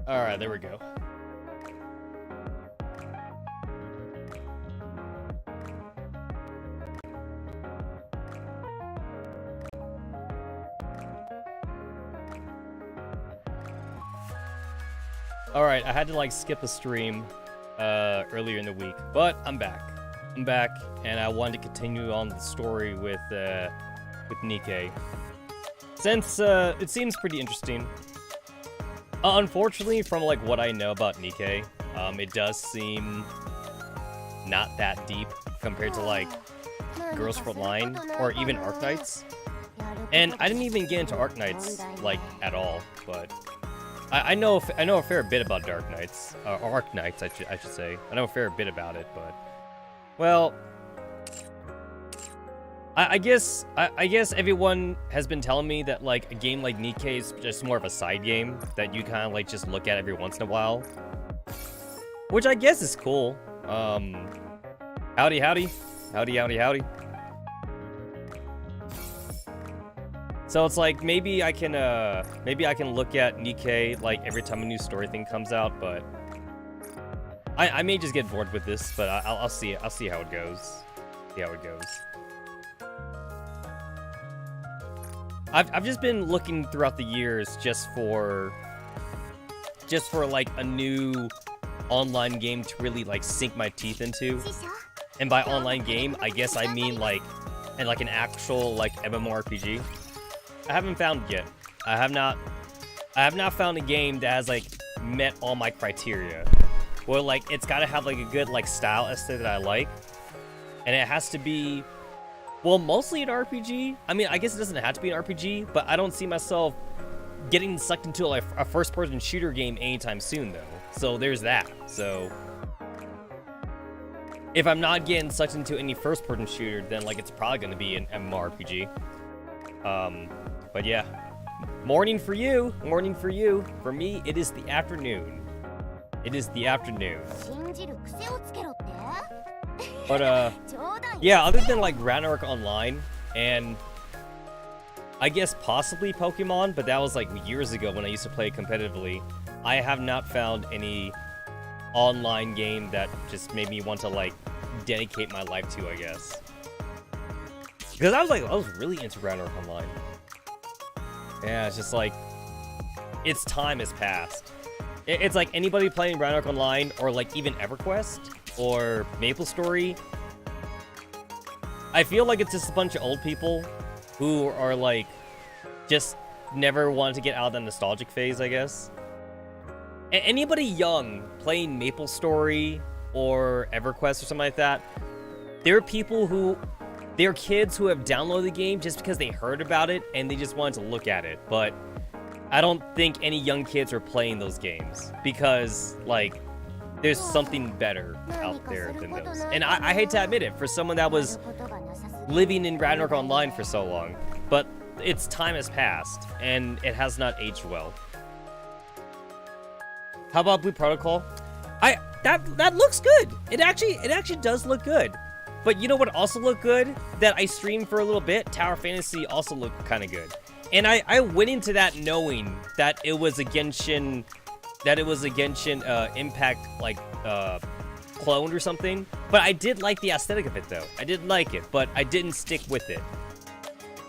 Alright, there we go. Alright, I had to like skip a stream earlier in the week, but I'm back. I'm back, and I wanted to continue on the story with Nikke. Since it seems pretty interesting. Unfortunately, from like what I know about Nikke, it does seem not that deep compared to like Girls Front Line or even Arknights. And I didn't even get into Arknights like at all, but I know a fair bit about Dark Knights, or Arknights, I should say. I know a fair bit about it, but well, I guess everyone has been telling me that like a game like Nikke is just more of a side game that you kind of like just look at every once in a while, which I guess is cool. Howdy, howdy, howdy, howdy, howdy. So it's like maybe I can look at Nikke like every time a new story thing comes out, but I may just get bored with this, but I'll see how it goes. See how it goes. I've just been looking throughout the years just for like a new online game to really like sink my teeth into. And by online game, I guess I mean like an actual like MMORPG. I haven't found it yet. I have not found a game that has like met all my criteria. Where like it's gotta have like a good like style aesthetic that I like. And it has to be, well, mostly an RPG. I mean, I guess it doesn't have to be an RPG, but I don't see myself getting sucked into like a first-person shooter game anytime soon, though. So there's that. So if I'm not getting sucked into any first-person shooter, then like it's probably gonna be an MMORPG. But yeah, morning for you, morning for you. For me, it is the afternoon. It is the afternoon. But yeah, other than like Ragnarok Online and I guess possibly Pokemon, but that was like years ago when I used to play competitively, I have not found any online game that just made me want to like dedicate my life to, I guess. Because I was really into Ragnarok Online. Yeah, it's just like, its time has passed. It's like anybody playing Ragnarok Online, or like even EverQuest, or MapleStory. I feel like it's just a bunch of old people who are like, just never wanted to get out of the nostalgic phase, I guess. Anybody young playing MapleStory or EverQuest or something like that, there are people who, they're kids who have downloaded the game just because they heard about it and they just wanted to look at it. But I don't think any young kids are playing those games because, like, there's something better out there than those. And I hate to admit it, for someone that was living in Ragnarok Online for so long, but its time has passed and it has not aged well. How about Blue Protocol? That looks good. It actually does look good. But you know what also looked good? That I streamed for a little bit. Tower Fantasy also looked kind of good. And I went into that knowing that it was a Genshin, Impact like clone or something. But I did like the aesthetic of it though. I did like it, but I didn't stick with it.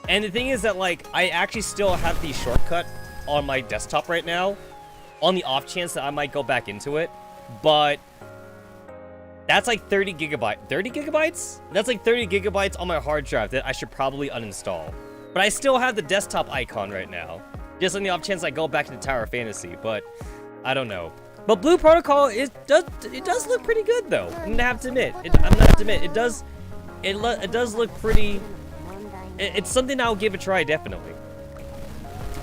And the thing is that like I actually still have the shortcut on my desktop right now, on the off chance that I might go back into it. But that's like 30 gigabytes. 30 gigabytes? That's like 30 gigabytes on my hard drive that I should probably uninstall. But I still have the desktop icon right now, just on the off chance I go back to the Tower Fantasy. But I don't know. But Blue Protocol, it does look pretty good though. I'm gonna have to admit. It does look pretty. It's something I'll give a try, definitely.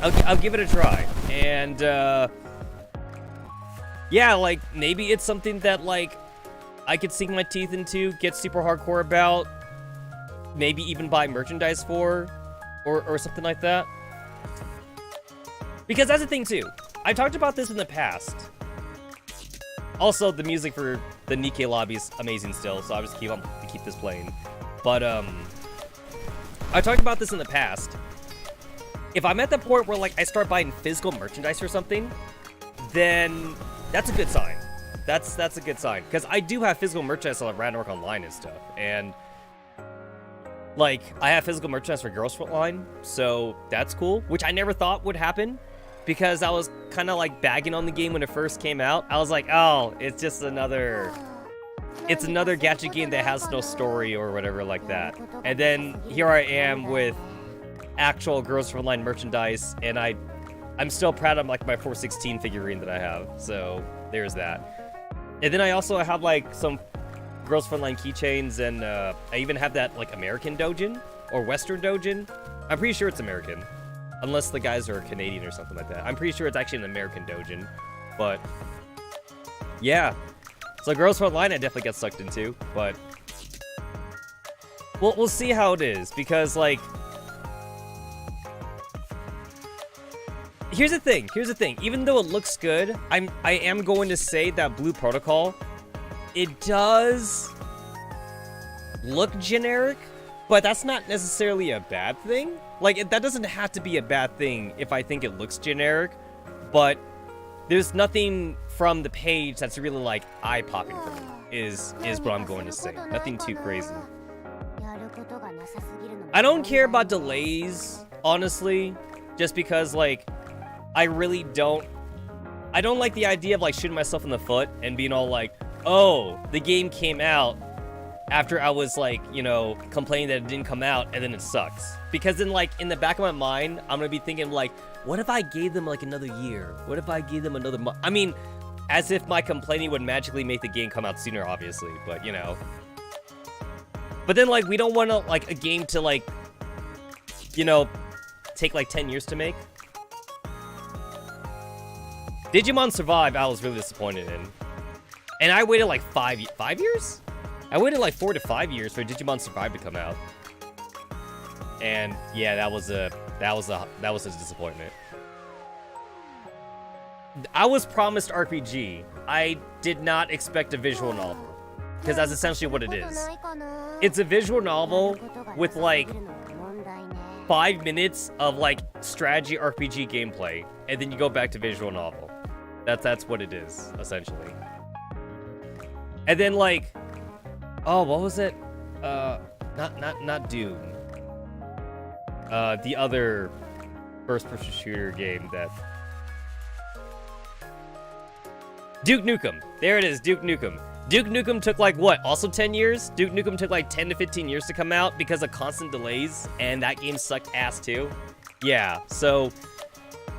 I'll give it a try, and yeah, like maybe it's something that like I could sink my teeth into, get super hardcore about, maybe even buy merchandise for, or something like that. Because that's the thing too. I talked about this in the past. Also, the music for the Nikke lobby is amazing still, so I'll just keep this playing. But I talked about this in the past. If I'm at the point where like I start buying physical merchandise or something, then that's a good sign. That's a good sign. Because I do have physical merchandise on Ragnarok Online and stuff. And, like, I have physical merchandise for Girls Frontline, so that's cool. Which I never thought would happen. Because I was kind of, like, bagging on the game when it first came out. I was like, oh, it's just another... It's another gacha game that has no story or whatever like that. And then here I am with actual Girls Frontline merchandise, and I'm still proud of, like, my 416 figurine that I have. So, there's that. And then I also have, like, some Girls Frontline keychains, and I even have that, like, American Dojin, or Western Dojin. I'm pretty sure it's American, unless the guys are Canadian or something like that. I'm pretty sure it's actually an American Dojin, but yeah. So Girls Frontline I definitely get sucked into, but we'll see how it is, because, like, Here's the thing. Even though it looks good, I am going to say that Blue Protocol, it does look generic, but that's not necessarily a bad thing. Like, that doesn't have to be a bad thing if I think it looks generic, but there's nothing from the page that's really, like, eye-popping for me, is what I'm going to say. Nothing too crazy. I don't care about delays, honestly, just because, like, I don't like the idea of, like, shooting myself in the foot and being all like, oh, the game came out after I was, like, you know, complaining that it didn't come out, and then it sucks. Because then, like, in the back of my mind, I'm gonna be thinking, like, what if I gave them, like, another year? What if I gave them another month? I mean, as if my complaining would magically make the game come out sooner, obviously, but, you know. But then, like, we don't want to, like, a game to, like, you know, take, like, 10 years to make. Digimon Survive, I was really disappointed in. And I waited like 5 years? I waited like 4 to 5 years for Digimon Survive to come out. And yeah, that was a disappointment. I was promised RPG. I did not expect a visual novel, because that's essentially what it is. It's a visual novel with like 5 minutes of like strategy RPG gameplay, and then you go back to visual novel. That's what it is, essentially. And then, like, oh, what was it? Not Doom. The other first-person shooter game that... Duke Nukem. There it is, Duke Nukem. Duke Nukem took, like, what, also 10 years? Duke Nukem took, like, 10 to 15 years to come out because of constant delays, and that game sucked ass, too. Yeah, so...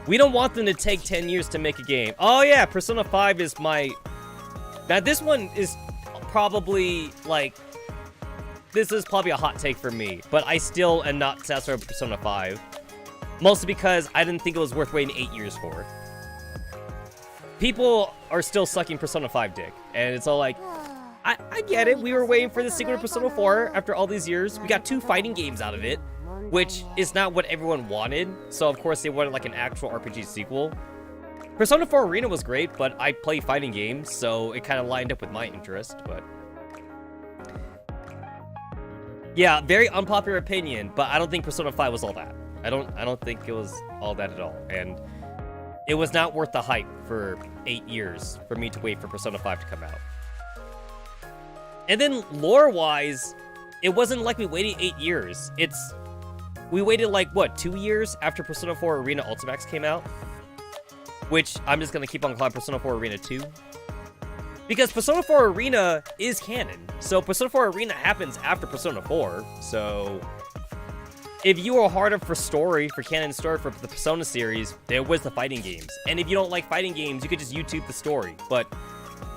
we don't want them to take 10 years to make a game. Oh yeah, Persona 5 is my... Now this one is probably, like... this is probably a hot take for me, but I still am not satisfied with Persona 5. Mostly because I didn't think it was worth waiting 8 years for. People are still sucking Persona 5 dick, and it's all like... I get it, we were waiting for the sequel to Persona 4 after all these years. We got 2 fighting games out of it, which is not what everyone wanted, so of course they wanted like an actual RPG sequel. Persona 4 Arena was great, but I play fighting games, so it kind of lined up with my interest, but... yeah, very unpopular opinion, but I don't think Persona 5 was all that. I don't think it was all that at all, and it was not worth the hype for 8 years for me to wait for Persona 5 to come out. And then lore-wise, it wasn't like we waited 8 years. We waited, like, what, 2 years after Persona 4 Arena Ultimax came out? Which, I'm just gonna keep on calling Persona 4 Arena 2. Because Persona 4 Arena is canon. So Persona 4 Arena happens after Persona 4. So, if you are hard up for story, for canon story for the Persona series, there was the fighting games. And if you don't like fighting games, you could just YouTube the story. But,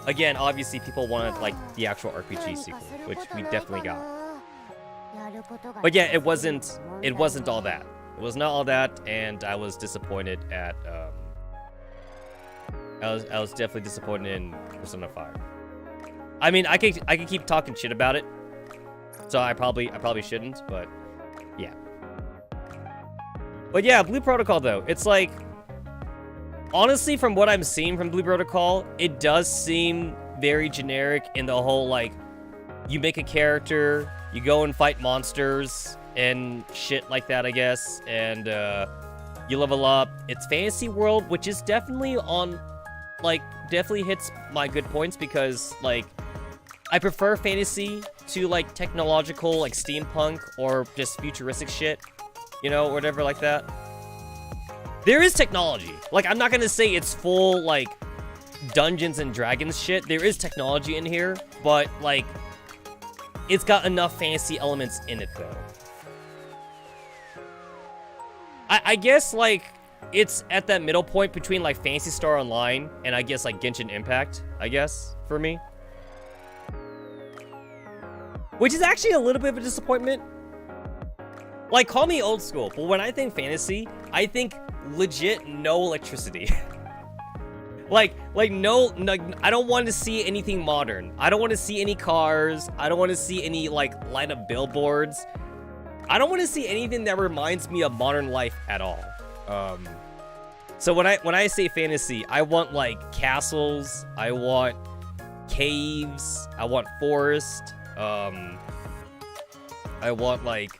again, obviously people wanted, like, the actual RPG sequel, which we definitely got. But yeah, it wasn't all that. It was not all that, and I was disappointed at, I was definitely disappointed in Persona 5. I mean, I could keep talking shit about it, so I probably shouldn't, but yeah. But yeah, Blue Protocol though, it's like, honestly, from what I'm seeing from Blue Protocol, it does seem very generic in the whole, like, you make a character, you go and fight monsters and shit like that, I guess, and you level up. It's fantasy world, which is definitely on like definitely hits my good points because like I prefer fantasy to like technological like steampunk or just futuristic shit, you know, whatever like that. There is technology. Like I'm not gonna say it's full like Dungeons and Dragons shit. There is technology in here, but like it's got enough fantasy elements in it though. I guess like it's at that middle point between like Phantasy Star Online and I guess like Genshin Impact, I guess, for me. Which is actually a little bit of a disappointment. Like, call me old school, but when I think fantasy, I think legit no electricity. like no, I don't want to see anything modern. I don't want to see any cars. I don't want to see any like light up billboards. I don't want to see anything that reminds me of modern life at all. So when I say fantasy, I want like castles, I want caves, I want forest, I want like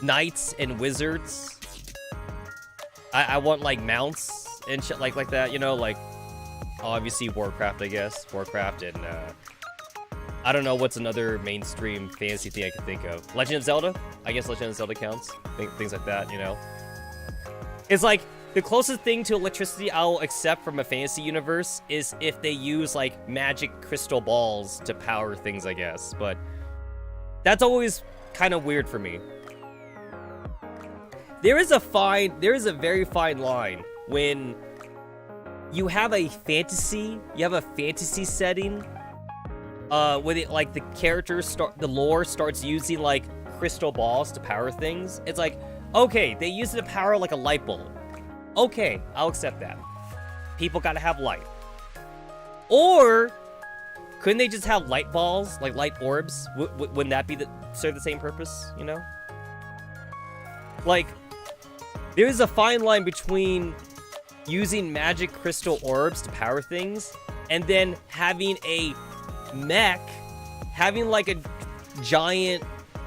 knights and wizards. I want like mounts and shit like that, you know, like obviously Warcraft, I guess. Warcraft and I don't know what's another mainstream fantasy thing I can think of. Legend of Zelda? I guess Legend of Zelda counts. Things like that, you know. It's like the closest thing to electricity I'll accept from a fantasy universe is if they use like magic crystal balls to power things, I guess. But that's always kind of weird for me. There is a very fine line when you have a fantasy setting, when it like the characters the lore starts using like crystal balls to power things. It's like, okay, they use it to power like a light bulb. Okay, I'll accept that. People gotta have light. Or couldn't they just have light balls, like light orbs? Wouldn't that serve the same purpose, you know? Like, there is a fine line between using magic crystal orbs to power things and then having a mech, having like a giant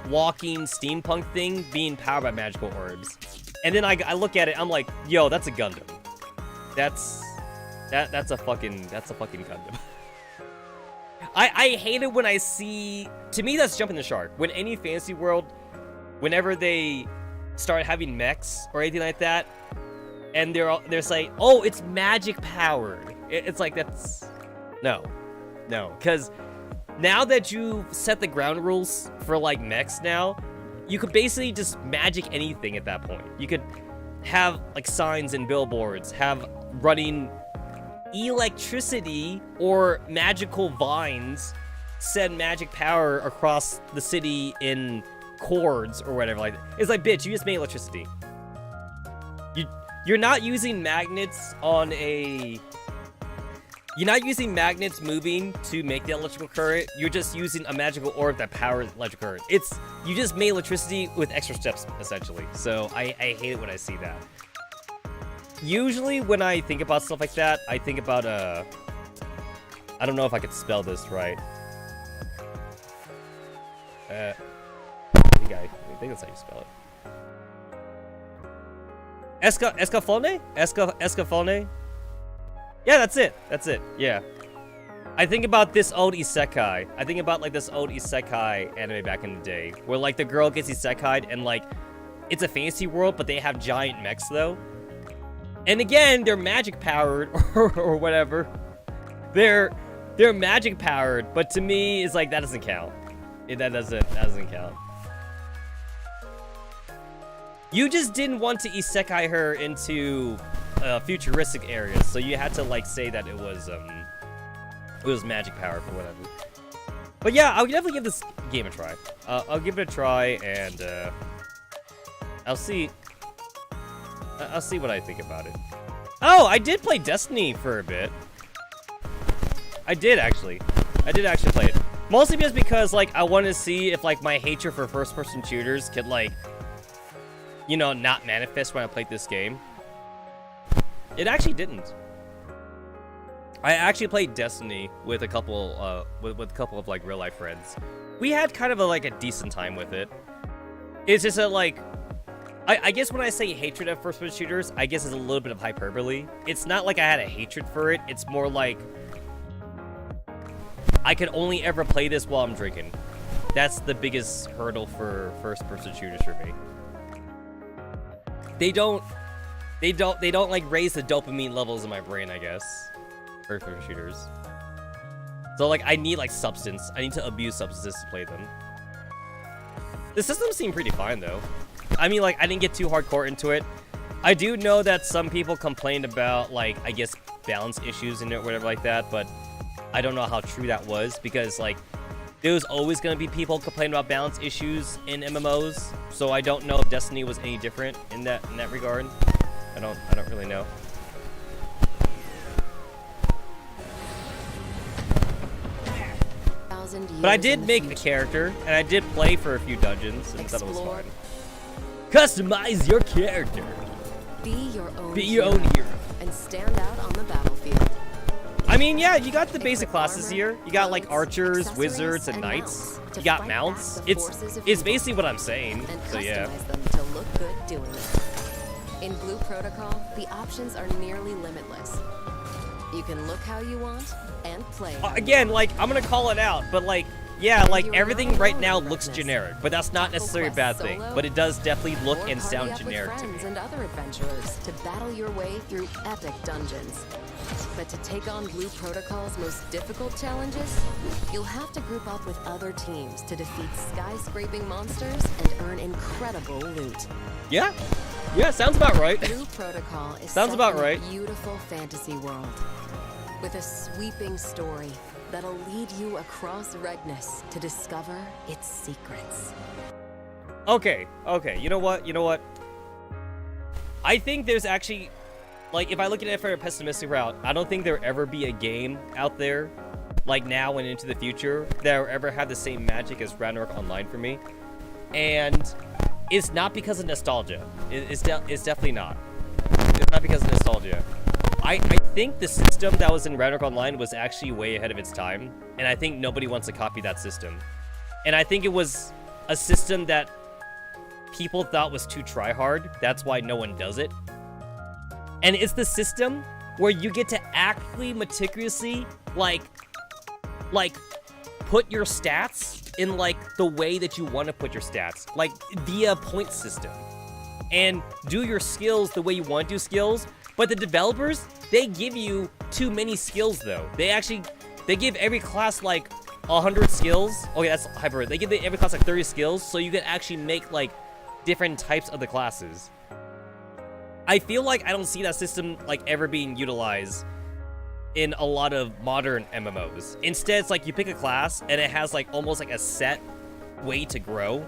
walking steampunk thing being powered by magical orbs. And then I look at it, I'm like, yo, that's a Gundam. That's a fucking Gundam. I hate it when I see, to me that's jumping the shark. When any fantasy world, whenever they start having mechs or anything like that, and they're saying, oh, it's magic powered. It's like, that's, no, because now that you've set the ground rules for like mechs now, you could basically just magic anything at that point. You could have like signs and billboards, have running electricity or magical vines send magic power across the city in cords or whatever like that. It's like, bitch, you just made electricity. You're not using magnets on a... You're not using magnets moving to make the electrical current. You're just using a magical orb that powers electrical current. You just made electricity with extra steps, essentially. So I hate it when I see that. Usually when I think about stuff like that, I think about, I don't know if I could spell this right. I think that's how you spell it. Escafone? Yeah, that's it, yeah. I think about this old isekai. I think about, like, this old isekai anime back in the day, where, like, the girl gets isekai'd, and, like, it's a fantasy world, but they have giant mechs, though. And again, they're magic-powered, or whatever. They're magic-powered, but to me, it's like, that doesn't count. That doesn't count. You just didn't want to isekai her into futuristic areas, so you had to like say that it was magic powered or whatever. But yeah, I'll definitely give this game a try. I'll give it a try, and I'll see what I think about it. Oh, I did play Destiny for a bit. I did actually play it. Mostly just because like I wanted to see if like my hatred for first-person shooters could like, you know, not manifest when I played this game. It actually didn't. I actually played Destiny with a couple with a couple of like real life friends. We had kind of a decent time with it. It's just that like I guess when I say hatred of first-person shooters, I guess it's a little bit of hyperbole. It's not like I had a hatred for it. It's more like I could only ever play this while I'm drinking. That's the biggest hurdle for first-person shooters for me. They don't like raise the dopamine levels in my brain, I guess. First-person shooters. So like I need like substance. I need to abuse substances to play them. The system seemed pretty fine though. I mean, like, I didn't get too hardcore into it. I do know that some people complained about, like, I guess, balance issues and whatever like that, but I don't know how true that was, because, like, there was always going to be people complaining about balance issues in MMOs, so I don't know if Destiny was any different in that regard. I don't really know. But I did make a character, and I did play for a few dungeons, and thought it was fun. Customize your character. Be your own hero. And stand out on the battlefield. I mean, yeah, you got the basic classes here. You got like archers, wizards, and knights. You got mounts. It's basically what I'm saying. So yeah. Them to look good doing it. In Blue Protocol, the options are nearly limitless. You can look how you want and play. Again, like I'm gonna call it out, but like. Yeah, like everything right now looks generic, but that's not necessarily a bad thing. But it does definitely look and sound generic to me. And other adventurers to battle your way through epic dungeons. But to take on Blue Protocol's most difficult challenges, you'll have to group up with other teams to defeat skyscraping monsters and earn incredible loot. Yeah, sounds about right. Blue Protocol is sounds about right. A beautiful fantasy world with a sweeping story that'll lead you across Regnus to discover its secrets. Okay, you know what? I think there's actually, like, if I look at it from a pessimistic route, I don't think there'll ever be a game out there, like now and into the future, that will ever have the same magic as Ragnarok Online for me. And it's not because of nostalgia. It's definitely not. It's not because of nostalgia. I think the system that was in Ragnarok Online was actually way ahead of its time, and I think nobody wants to copy that system. And I think it was a system that people thought was too try-hard. That's why no one does it. And it's the system where you get to actually meticulously, like put your stats in, like, the way that you want to put your stats, like, via point system. And do your skills the way you want to do skills. But the developers, they give you too many skills, though. They give every class, like, 100 skills. Okay, that's hyper. They give every class, like, 30 skills, so you can actually make, like, different types of the classes. I feel like I don't see that system, like, ever being utilized in a lot of modern MMOs. Instead, it's like you pick a class, and it has, like, almost, like, a set way to grow.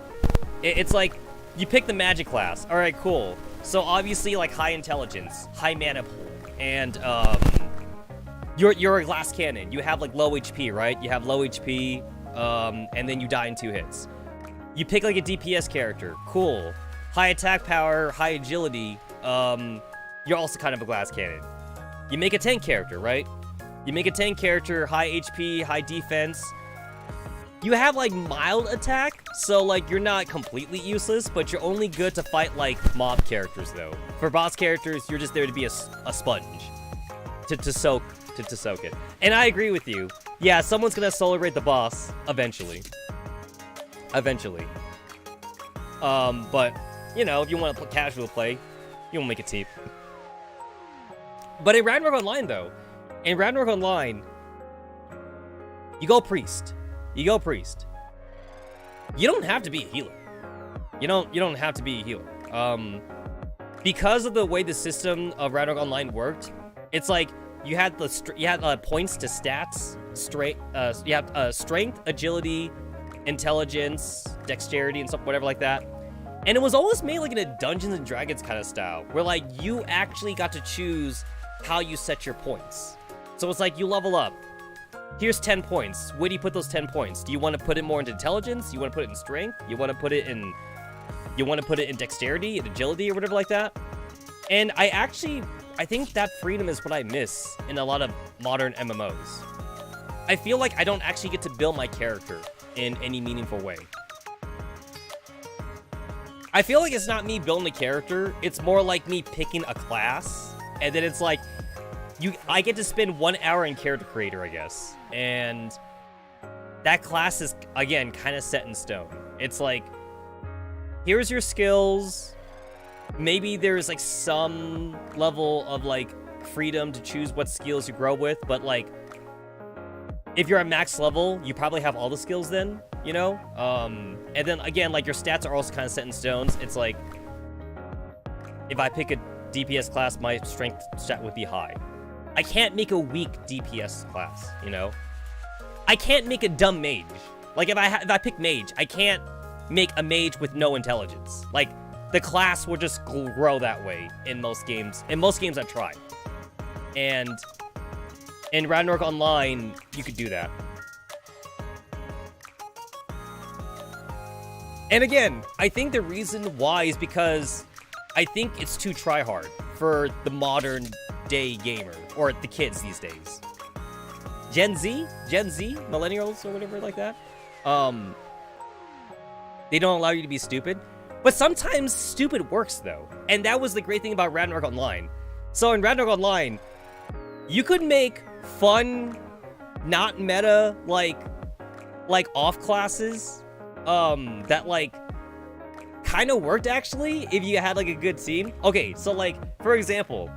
It's like, you pick the magic class. All right, cool. So obviously, like, high intelligence, high mana pool, and you're a glass cannon. You have, like, low HP, right? You have low HP, and then you die in 2 hits. You pick, like, a DPS character. Cool. High attack power, high agility. You're also kind of a glass cannon. You make a tank character, right? You make a tank character, high HP, high defense. You have, like, mild attack, so, like, you're not completely useless, but you're only good to fight, like, mob characters, though. For boss characters, you're just there to be a sponge. To soak it. And I agree with you. Yeah, someone's gonna solo raid the boss, eventually. But, you know, if you want to casual play, you won't make it cheap. But in Ragnarok Online, though, you go priest. You don't have to be a healer. You don't have to be a healer. Because of the way the system of Ragnarok Online worked, it's like you had points to stats, you have strength, agility, intelligence, dexterity, and stuff, whatever like that. And it was always made like in a Dungeons and Dragons kind of style, where like you actually got to choose how you set your points. So it's like you level up. Here's 10 points. Where do you put those 10 points? Do you want to put it more into intelligence? You want to put it in strength? You want to put it in dexterity and agility or whatever like that? And I think that freedom is what I miss in a lot of modern MMOs. I feel like I don't actually get to build my character in any meaningful way. I feel like it's not me building a character. It's more like me picking a class, and then it's like I get to spend 1 hour in character creator, I guess, and that class is again kind of set in stone. It's like, here's your skills. Maybe there's like some level of like freedom to choose what skills you grow with, but like if you're at max level, you probably have all the skills then, you know? And then again, like your stats are also kind of set in stones. It's like if I pick a DPS class, my strength stat would be high. I can't make a weak DPS class, you know? I can't make a dumb mage. Like if I pick mage, I can't make a mage with no intelligence. Like the class will just grow that way in most games. In most games I've tried. And in Ragnarok Online, you could do that. And again, I think the reason why is because I think it's too try-hard for the modern day gamer, or the kids these days. Gen Z, millennials or whatever like that. They don't allow you to be stupid. But sometimes stupid works though. And that was the great thing about Ragnarok Online. So in Ragnarok Online, you could make fun, not meta, like off classes, that like kind of worked actually if you had like a good team. Okay, so like for example,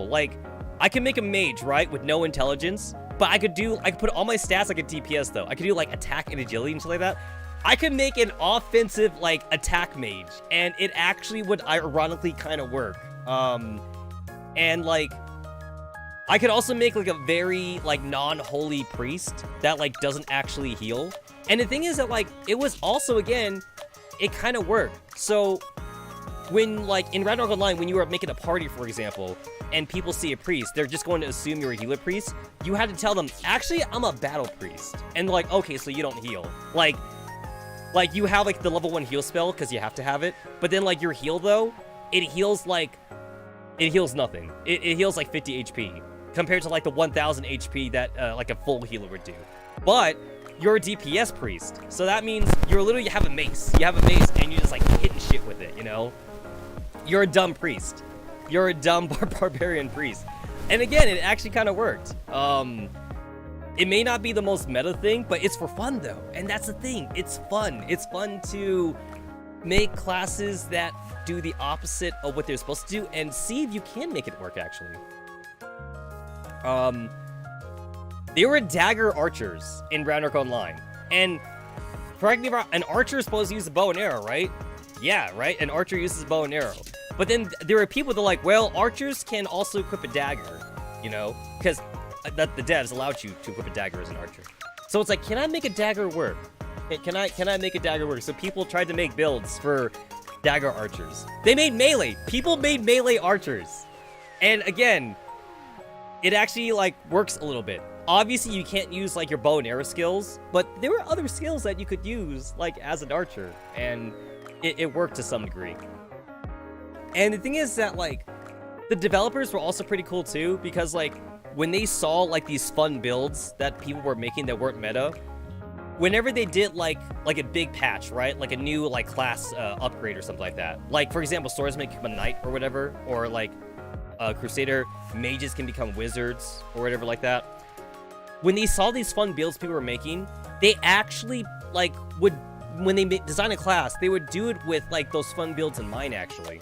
like I can make a mage, right, with no intelligence, but I could put all my stats like a DPS though. I could do like attack and agility and shit like that. I could make an offensive like attack mage, and it actually would ironically kind of work. And like I could also make like a very like non-holy priest that like doesn't actually heal. And the thing is that like it was also, again, it kind of worked. So when like in Ragnarok Online, when you were making a party, for example, and people see a priest, they're just going to assume you're a healer priest. You had to tell them, actually, I'm a battle priest. And they're like, okay, so you don't heal. Like you have like the level 1 heal spell because you have to have it. But then like your heal though, it heals nothing. It heals like 50 HP compared to like the 1000 HP that like a full healer would do. But you're a DPS priest, so that means you have a mace. You have a mace and you just like hitting shit with it, you know? You're a dumb priest. You're a dumb barbarian priest. And again, it actually kind of worked. It may not be the most meta thing, but it's for fun though. And that's the thing, it's fun. It's fun to make classes that do the opposite of what they're supposed to do and see if you can make it work actually. They were dagger archers in Ragnarok Online. And correct me if I'm wrong, an archer is supposed to use a bow and arrow, right? Yeah, right? An archer uses a bow and arrow. But then there are people that are like, well, archers can also equip a dagger, you know? Because the devs allowed you to equip a dagger as an archer. So it's like, can I make a dagger work? Can I make a dagger work? So people tried to make builds for dagger archers. They made melee. People made melee archers. And again, it actually like works a little bit. Obviously, you can't use like your bow and arrow skills, but there were other skills that you could use like as an archer, and it worked to some degree. And the thing is that like the developers were also pretty cool too, because like when they saw like these fun builds that people were making that weren't meta, whenever they did like a big patch, right, like a new like class upgrade or something like that, like for example, swordsman can become a knight or whatever, or like crusader, mages can become wizards or whatever like that. When they saw these fun builds people were making, they actually like would, when they design a class, they would do it with like those fun builds in mind actually,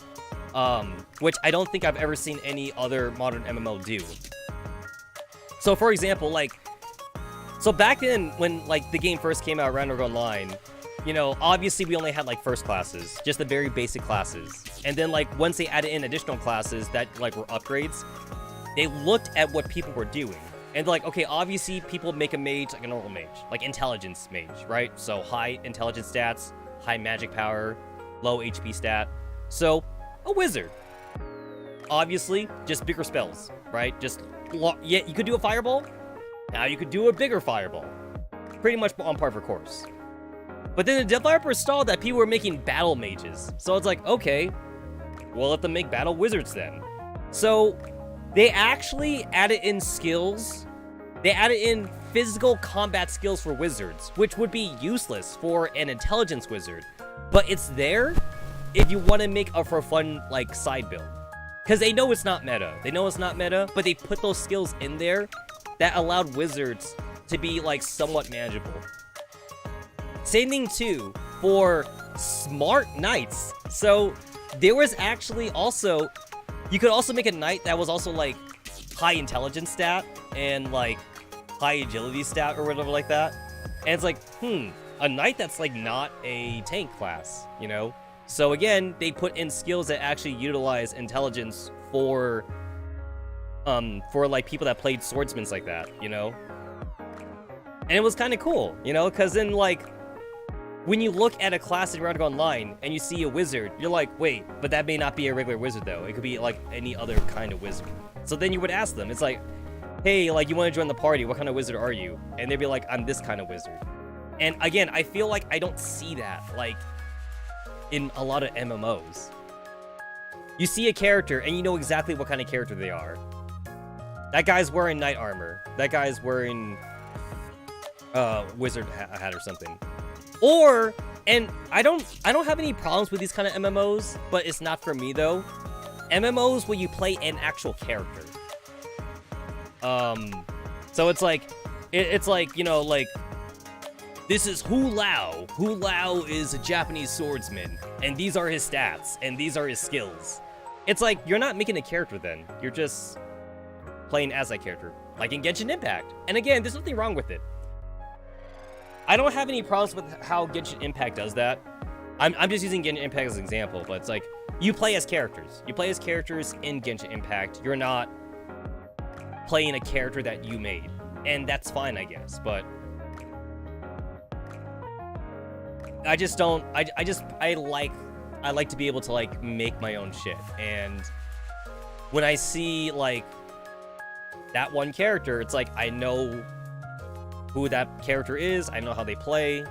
which I don't think I've ever seen any other modern MMO do. So for example, like, so back then when like the game first came out, Ragnarok Online, you know, obviously we only had like first classes, just the very basic classes. And then like once they added in additional classes that like were upgrades, they looked at what people were doing. And like, okay, obviously people make a mage like a normal mage, like intelligence mage, right? So high intelligence stats, high magic power, low HP stat. So a wizard. Obviously, just bigger spells, right? Yeah, you could do a fireball. Now you could do a bigger fireball. Pretty much on par for course. But then the developers saw that people were making battle mages. So it's like, okay, we'll let them make battle wizards then. So they actually added in skills. They added in physical combat skills for wizards, which would be useless for an intelligence wizard. But it's there if you want to make a for fun like side build, because they know it's not meta. They know it's not meta, but they put those skills in there that allowed wizards to be like somewhat manageable. Same thing too for smart knights. So there was actually also, you could also make a knight that was also like high intelligence stat and like high agility stat or whatever like that. And it's like, a knight that's like not a tank class, you know? So again, they put in skills that actually utilize intelligence for like people that played swordsmen like that, you know? And it was kind of cool, you know, because then like when you look at a class in Round Online and you see a wizard, you're like, wait, but that may not be a regular wizard though. It could be like any other kind of wizard. So then you would ask them, it's like, hey, like you want to join the party? What kind of wizard are you? And they'd be like, I'm this kind of wizard. And again, I feel like I don't see that like in a lot of MMOs. You see a character and you know exactly what kind of character they are. That guy's wearing knight armor. That guy's wearing wizard hat or something. Or, and I don't have any problems with these kind of MMOs, but it's not for me though. MMOs where you play an actual character. So it's like, you know, like, this is Hu Lao. Hu Lao is a Japanese swordsman, and these are his stats, and these are his skills. It's like, you're not making a character then. You're just playing as that character, like in Genshin Impact. And again, there's nothing wrong with it. I don't have any problems with how Genshin Impact does that. I'm just using Genshin Impact as an example, but it's like, you play as characters. You play as characters in Genshin Impact. You're not playing a character that you made. And that's fine, I guess, but I just don't, I like to be able to like make my own shit. And when I see like that one character, it's like, I know who that character is. I know how they play.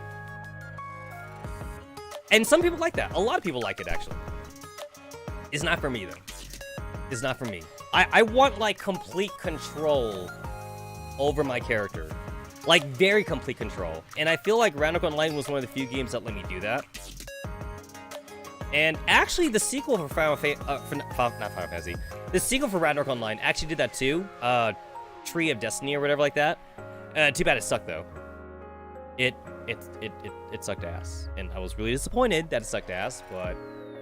And some people like that. A lot of people like it, actually. It's not for me, though. It's not for me. I want, like, complete control over my character. Like, very complete control. And I feel like Round Online was one of the few games that let me do that. And actually, the sequel for not Final Fantasy. The sequel for Round Online actually did that, too. Tree of Destiny or whatever like that. Too bad it sucked, though. It sucked ass. And I was really disappointed that it sucked ass, but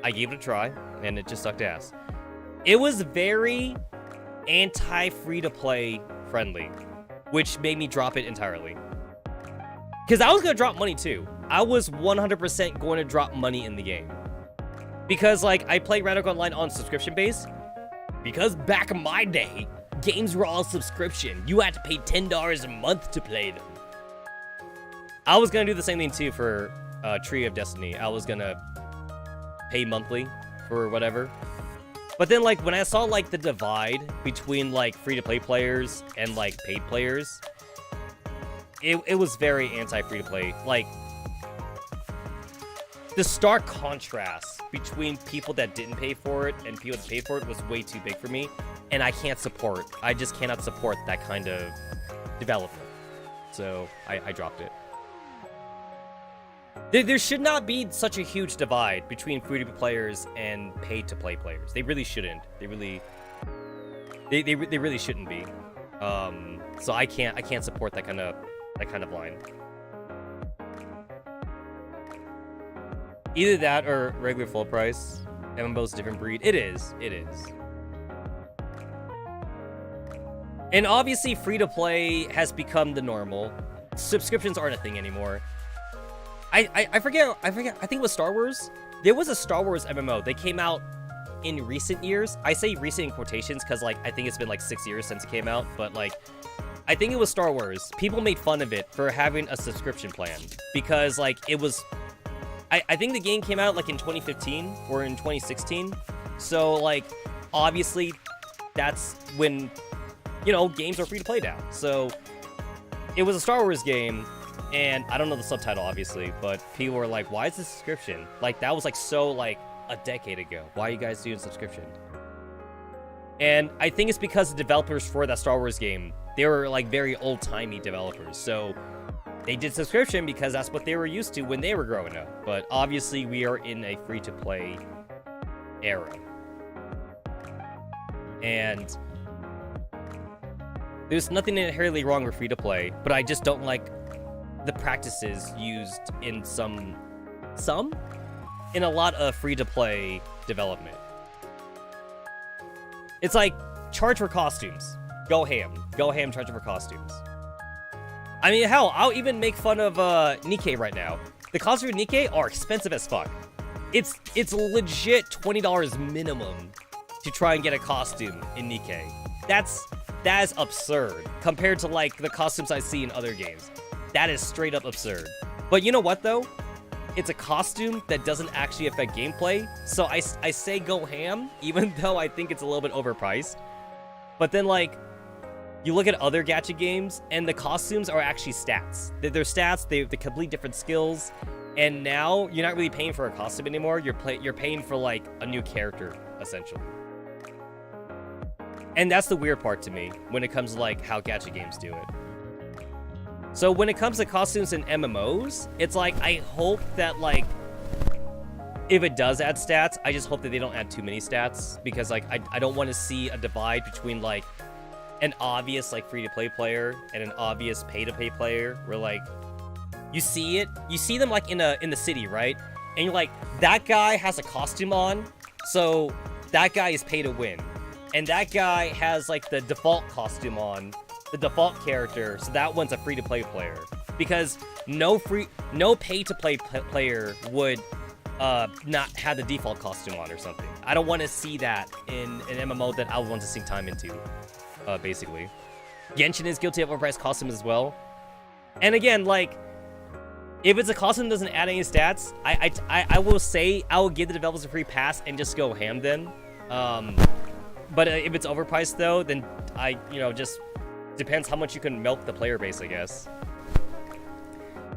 I gave it a try, and it just sucked ass. It was very anti-free-to-play friendly, which made me drop it entirely. Because I was going to drop money, too. I was 100% going to drop money in the game. Because, like, I play Round Online on subscription base. Because back in my day, games were all subscription. You had to pay $10 a month to play them. I was going to do the same thing, too, for Tree of Destiny. I was going to pay monthly for whatever. But then, like, when I saw, like, the divide between, like, free-to-play players and, like, paid players, it was very anti-free-to-play. Like, the stark contrast between people that didn't pay for it and people that paid for it was way too big for me. And I just cannot support that kind of development. So, I dropped it. There should not be such a huge divide between free-to-play players and paid-to-play players. They really shouldn't. They really shouldn't be. So I can't support that kind of line. Either that or regular full price. MMO's a different breed. It is. And obviously, free-to-play has become the normal. Subscriptions aren't a thing anymore. I forget, I think it was Star Wars. There was a Star Wars MMO. They came out in recent years. I say recent in quotations because, like, I think it's been, like, 6 years since it came out. But, like, I think it was Star Wars. People made fun of it for having a subscription plan. Because, like, it was... I think the game came out, like, in 2015 or in 2016. So, like, obviously, that's when, you know, games are free to play now. So, it was a Star Wars game... And I don't know the subtitle, obviously, but people were like, why is this subscription? Like, that was, like, so, like, a decade ago. Why are you guys doing subscription? And I think it's because the developers for that Star Wars game, they were, like, very old-timey developers. So They did subscription because that's what they were used to when they were growing up. But obviously, we are in a free-to-play era. And there's nothing inherently wrong with free-to-play, but I just don't like the practices used in in a lot of free-to-play development. It's like, charge for costumes. Go ham, charge for costumes. I mean, hell, I'll even make fun of Nikke right now. The costumes for Nikke are expensive as fuck. It's legit $20 minimum to try and get a costume in Nikke. That is absurd compared to like the costumes I see in other games. That is straight up absurd. But you know what though? It's a costume that doesn't actually affect gameplay, so I say go ham, even though I think it's a little bit overpriced. But then like, you look at other gacha games, and the costumes are actually stats. They're stats, they complete different skills, and now you're not really paying for a costume anymore, you're paying for like a new character, essentially. And that's the weird part to me, when it comes to like how gacha games do it. So when it comes to costumes in MMOs, it's like, I hope that like, if it does add stats, I just hope that they don't add too many stats, because like, I don't want to see a divide between like, an obvious like free-to-play player and an obvious pay-to-play player, where like, you see them like in the city, right? And you're like, that guy has a costume on, so that guy is pay to win. And that guy has like the default costume on, the default character, so that one's a free-to-play player. Because no pay-to-play player would not have the default costume on or something. I don't want to see that in an MMO that I would want to sink time into, basically. Genshin is guilty of overpriced costumes as well. And again, like, if it's a costume that doesn't add any stats, I will say I will give the developers a free pass and just go ham then. But if it's overpriced though, then just depends how much you can milk the player base, I guess.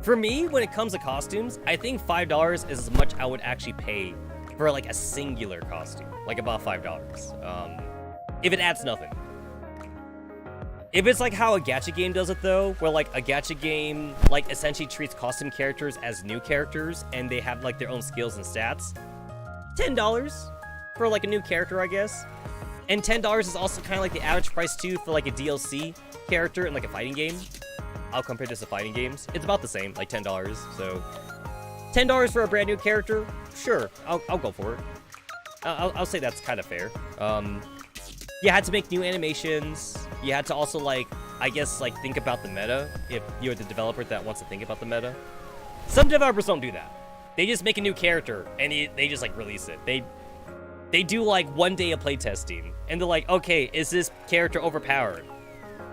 For me, when it comes to costumes, I think $5 is as much I would actually pay for like a singular costume, like about $5. If it adds nothing. If it's like how a gacha game does it though, where like a gacha game like essentially treats costume characters as new characters and they have like their own skills and stats, $10 for like a new character, I guess. And $10 is also kind of like the average price too for like a DLC character in like a fighting game. I'll compare this to fighting games. It's about the same, like $10. So $10 for a brand new character, sure, I'll go for it. I'll say that's kind of fair. You had to make new animations. You had to also like, I guess like think about the meta if you're the developer that wants to think about the meta. Some developers don't do that. They just make a new character and they just like release it. They do like 1 day of playtesting and they're like, okay, is this character overpowered?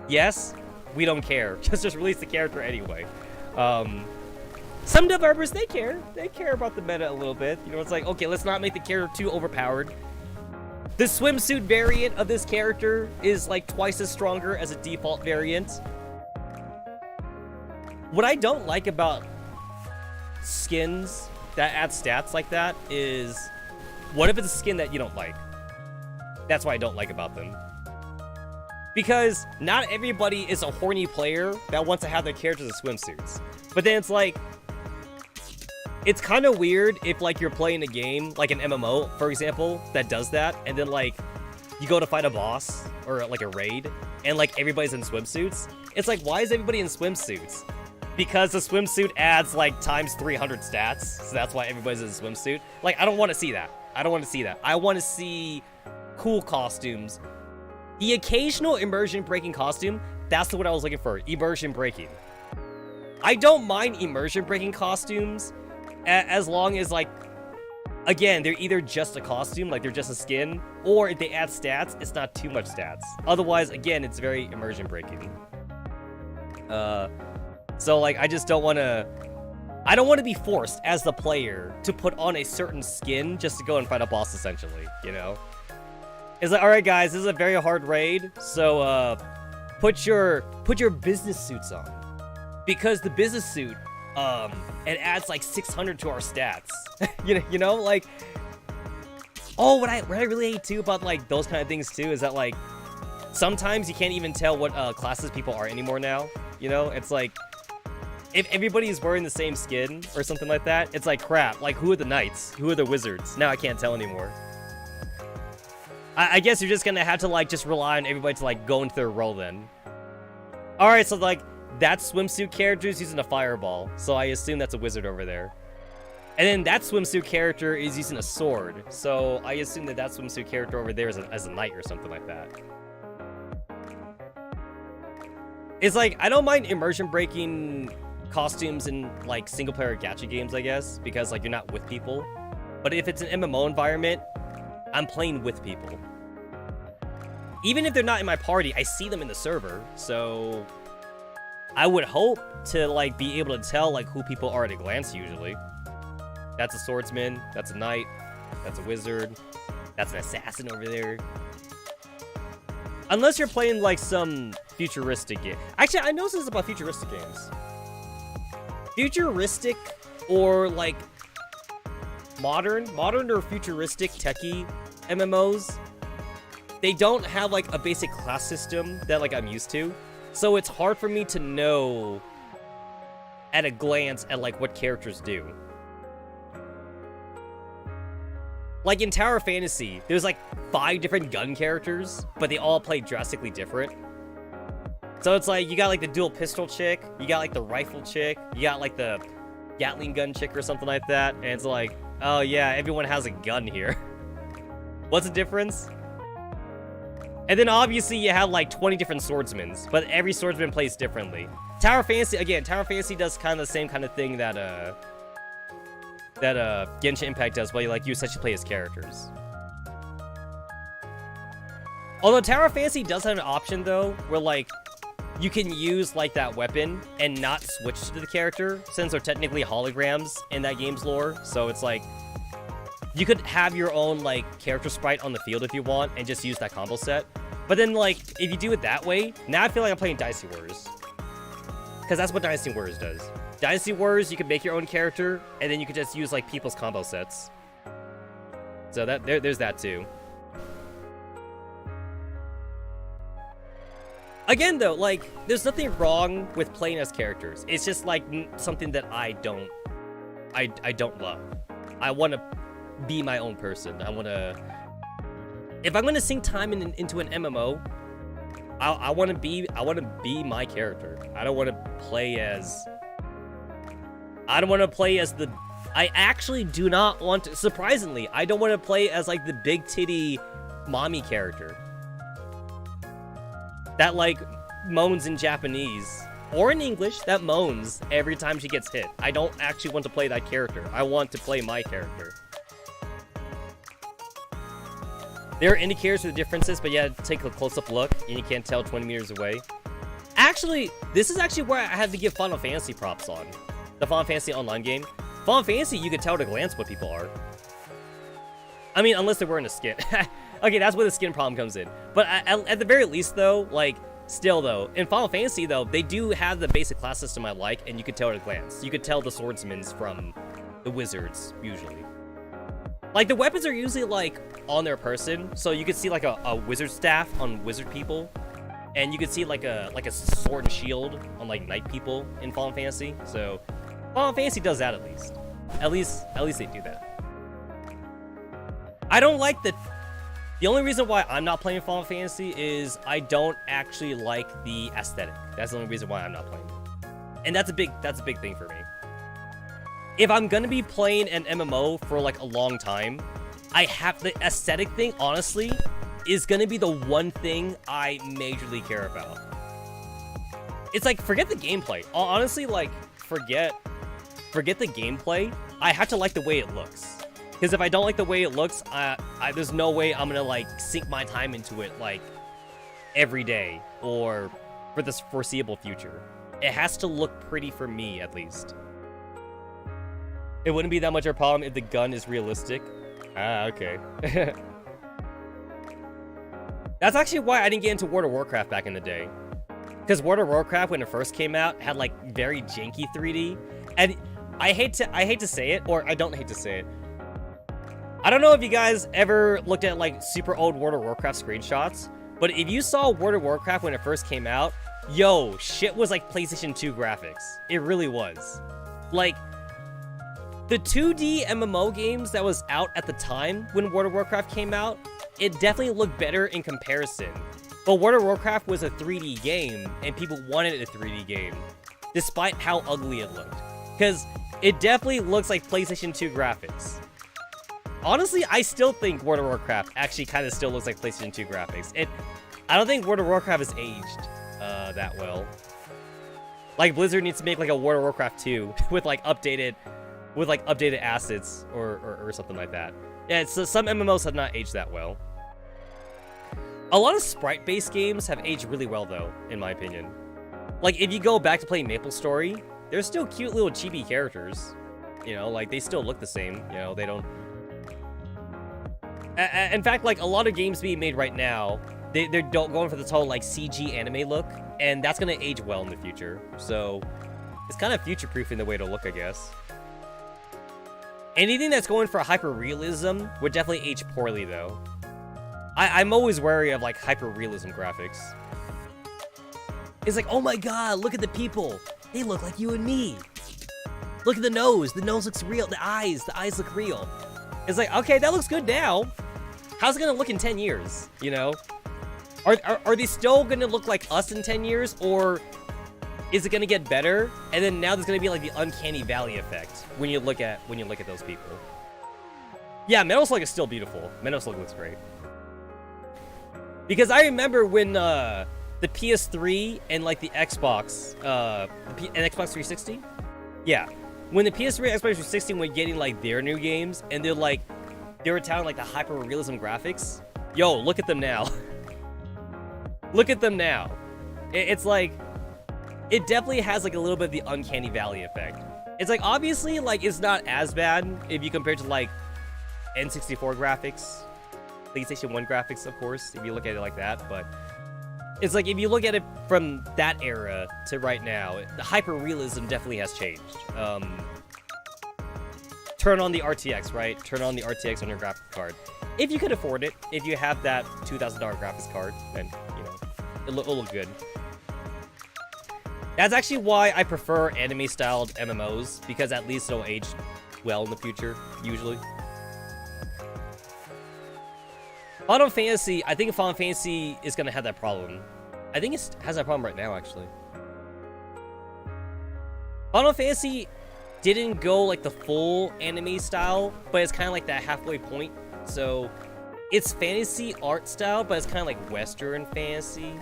Yes, we don't care. Just release the character anyway. Some developers, they care. They care about the meta a little bit. You know, it's like, okay, let's not make the character too overpowered. The swimsuit variant of this character is like twice as stronger as a default variant. What I don't like about skins that add stats like that is, what if it's a skin that you don't like? That's what I don't like about them. Because not everybody is a horny player that wants to have their characters in swimsuits. But then it's like, it's kind of weird if like you're playing a game, like an MMO, for example, that does that, and then like, you go to fight a boss, or like a raid, and like everybody's in swimsuits. It's like, why is everybody in swimsuits? Because the swimsuit adds like times 300 stats, so that's why everybody's in a swimsuit. Like, I don't want to see that. I don't want to see that. I want to see cool costumes. The occasional immersion breaking costume, that's what I was looking for, immersion breaking. I don't mind immersion breaking costumes as long as like, again, they're either just a costume, like they're just a skin, or if they add stats, it's not too much stats. Otherwise, again, it's very immersion breaking. So like, I just don't want to, I don't want to be forced as the player to put on a certain skin just to go and fight a boss, essentially, you know? It's like, all right, guys, this is a very hard raid, so put your business suits on, because the business suit, it adds like 600 to our stats. you know, like, oh, what I really hate too about like those kind of things too is that like sometimes you can't even tell what classes people are anymore now. You know, it's like if everybody's wearing the same skin or something like that, it's like crap. Like, who are the knights? Who are the wizards? Now I can't tell anymore. I guess you're just gonna have to like just rely on everybody to like go into their role then. All right, so like that swimsuit character is using a fireball, so I assume that's a wizard over there. And then that swimsuit character is using a sword, so I assume that that swimsuit character over there is as a knight or something like that. It's like, I don't mind immersion breaking costumes in like single player gacha games, I guess, because like you're not with people. But if it's an MMO environment, I'm playing with people. Even if they're not in my party, I see them in the server, so I would hope to like be able to tell like who people are at a glance usually. That's a swordsman, that's a knight, that's a wizard, that's an assassin over there. Unless you're playing like some futuristic game. Actually, I know this is about futuristic games. Futuristic or like modern or futuristic techie MMOs, they don't have like a basic class system that like I'm used to. So it's hard for me to know at a glance at like what characters do. Like in Tower Fantasy, there's like 5 different gun characters, but they all play drastically different. So it's like, you got like the dual pistol chick, you got like the rifle chick, you got like the Gatling gun chick or something like that, and it's like, oh yeah, everyone has a gun here. What's the difference? And then obviously you have like 20 different swordsmen, but every swordsman plays differently. Tower Fantasy, again, Tower Fantasy does kind of the same kind of thing that Genshin Impact does, where you essentially play as characters. Although Tower Fantasy does have an option though, where like you can use like that weapon and not switch to the character, since they're technically holograms in that game's lore. So it's like you could have your own like character sprite on the field if you want and just use that combo set. But then like if you do it that way, now I feel like I'm playing Dynasty Warriors, because that's what Dynasty Warriors does. Dynasty Warriors, you can make your own character and then you can just use like people's combo sets. So that there's that too. Again though, like there's nothing wrong with playing as characters. It's just like something that I don't love. I want to be my own person. I want to, if I'm going to sink time into an MMO, I want to be my character. I don't want to play as the, I actually do not want to, surprisingly, I don't want to play as like the big titty mommy character that like moans in Japanese or in English, that moans every time she gets hit. I don't actually want to play that character. I want to play my character. There are indicators for the differences, but yeah, take a close-up look and you can't tell 20 meters away. Actually, this is actually where I had to give Final Fantasy props on. The Final Fantasy online game. Final Fantasy, you can tell at a glance what people are. I mean, unless they're wearing a skin. Okay, that's where the skin problem comes in. But at the very least, though, like, still, though, in Final Fantasy, though, they do have the basic class system I like, and you can tell at a glance. You could tell the swordsmen from the wizards, usually. Like, the weapons are usually, like, on their person, so you could see, like, a wizard staff on wizard people, and you could see, like a sword and shield on, like, knight people in Final Fantasy. So, Final Fantasy does that, at least. At least they do that. I don't like the only reason why I'm not playing Final Fantasy is I don't actually like the aesthetic. That's the only reason why I'm not playing it. And that's a big thing for me. If I'm gonna be playing an MMO for like a long time, I have the aesthetic thing, honestly, is gonna be the one thing I majorly care about. It's like, forget the gameplay. Honestly, like, forget the gameplay. I have to like the way it looks. Because if I don't like the way it looks, there's no way I'm gonna like sink my time into it like every day or for this foreseeable future. It has to look pretty for me, at least. It wouldn't be that much of a problem if the gun is realistic. Ah, okay. That's actually why I didn't get into World of Warcraft back in the day. Because World of Warcraft, when it first came out, had like very janky 3D. And I hate to say it, or I don't hate to say it. I don't know if you guys ever looked at like super old World of Warcraft screenshots, but if you saw World of Warcraft when it first came out, yo, shit was like PlayStation 2 graphics. It really was. Like, the 2D MMO games that was out at the time when World of Warcraft came out, it definitely looked better in comparison. But World of Warcraft was a 3D game, and people wanted a 3D game, despite how ugly it looked. Because it definitely looks like PlayStation 2 graphics. Honestly, I still think World of Warcraft actually kind of still looks like PlayStation 2 graphics. I don't think World of Warcraft has aged that well. Like, Blizzard needs to make like a World of Warcraft 2 with like updated assets or something like that. Yeah, so some MMOs have not aged that well. A lot of sprite-based games have aged really well, though, in my opinion. Like, if you go back to play MapleStory, they're still cute little chibi characters. You know, like, they still look the same. You know, they don't... In fact, like, a lot of games being made right now, they're going for this whole, like, CG anime look, and that's gonna age well in the future. So, it's kind of future-proof in the way to look, I guess. Anything that's going for hyper-realism would definitely age poorly, though. I'm always wary of, like, hyper-realism graphics. It's like, oh my god, look at the people. They look like you and me. Look at the nose. The nose looks real. The eyes look real. It's like, okay, that looks good now. How's it gonna look in 10 years, you know? Are they still gonna look like us in 10 years, or is it gonna get better? And then now there's gonna be like the uncanny valley effect when you look at those people. Yeah, Metal Slug is still beautiful. Metal Slug looks great. Because I remember when the PS3 and like the Xbox, and Xbox 360, yeah, when the PS3 and Xbox 360 were getting like their new games, and they were touting like the hyper realism graphics. Yo, look at them now. Look at them now. It's like, it definitely has like a little bit of the uncanny valley effect. It's like, obviously, like, it's not as bad if you compare to like N64 graphics, PlayStation 1 graphics, of course, if you look at it like that, but it's like, if you look at it from that era to right now, the hyper-realism definitely has changed. Turn on the RTX, right? Turn on the RTX on your graphics card. If you could afford it, if you have that $2,000 graphics card, then, you know, it'll look good. That's actually why I prefer anime-styled MMOs, because at least it'll age well in the future, usually. Final Fantasy, I think Final Fantasy is going to have that problem. I think it has that problem right now, actually. Final Fantasy didn't go like the full anime style, but it's kind of like that halfway point. So it's fantasy art style, but it's kind of like Western fantasy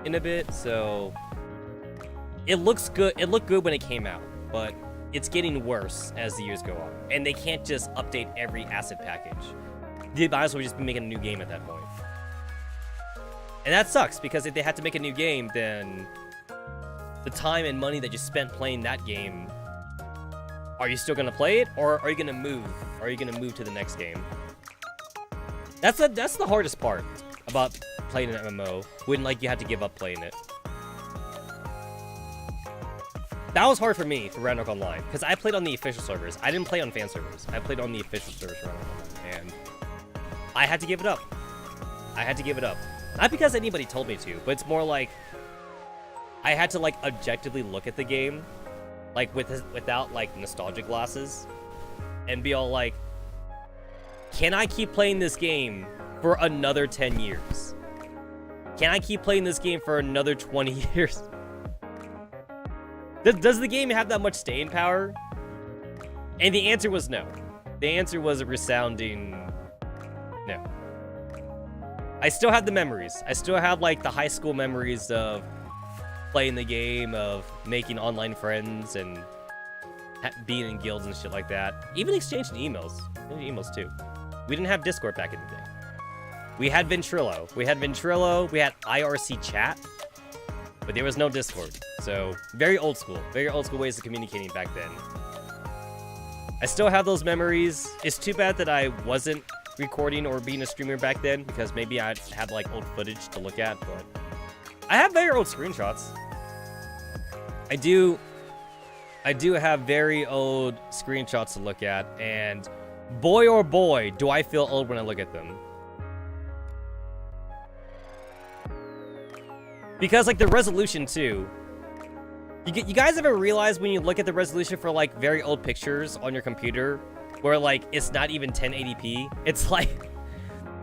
in a bit. So it looks good. It looked good when it came out, but it's getting worse as the years go on. And they can't just update every asset package. They might as well just be making a new game at that point. And that sucks, because if they had to make a new game, then the time and money that you spent playing that game, are you still gonna play it, or are you gonna move? Are you gonna move to the next game? That's the hardest part about playing an MMO, when like you have to give up playing it. That was hard for me for Ragnarok Online, because I played on the official servers. I didn't play on fan servers. I played on the official servers for Ragnarok Online, and I had to give it up. I had to give it up. Not because anybody told me to, but it's more like I had to like objectively look at the game, like without like nostalgia glasses, and be all like, can I keep playing this game for another 10 years? Can I keep playing this game for another 20 years? Does the game have that much staying power? And the answer was no. The answer was a resounding no. I still have the memories. I still have like the high school memories of playing the game, of making online friends, and being in guilds and shit like that. Even exchanging emails. Emails too. We didn't have Discord back in the day. We had Ventrilo. We had IRC chat, but there was no Discord. So very old school ways of communicating back then. I still have those memories. It's too bad that I wasn't recording or being a streamer back then, because maybe I'd have like old footage to look at, but I have very old screenshots. I do have very old screenshots to look at, and boy oh boy do I feel old when I look at them. Because, like, the resolution, too. You guys ever realize when you look at the resolution for, like, very old pictures on your computer, where, like, it's not even 1080p? It's like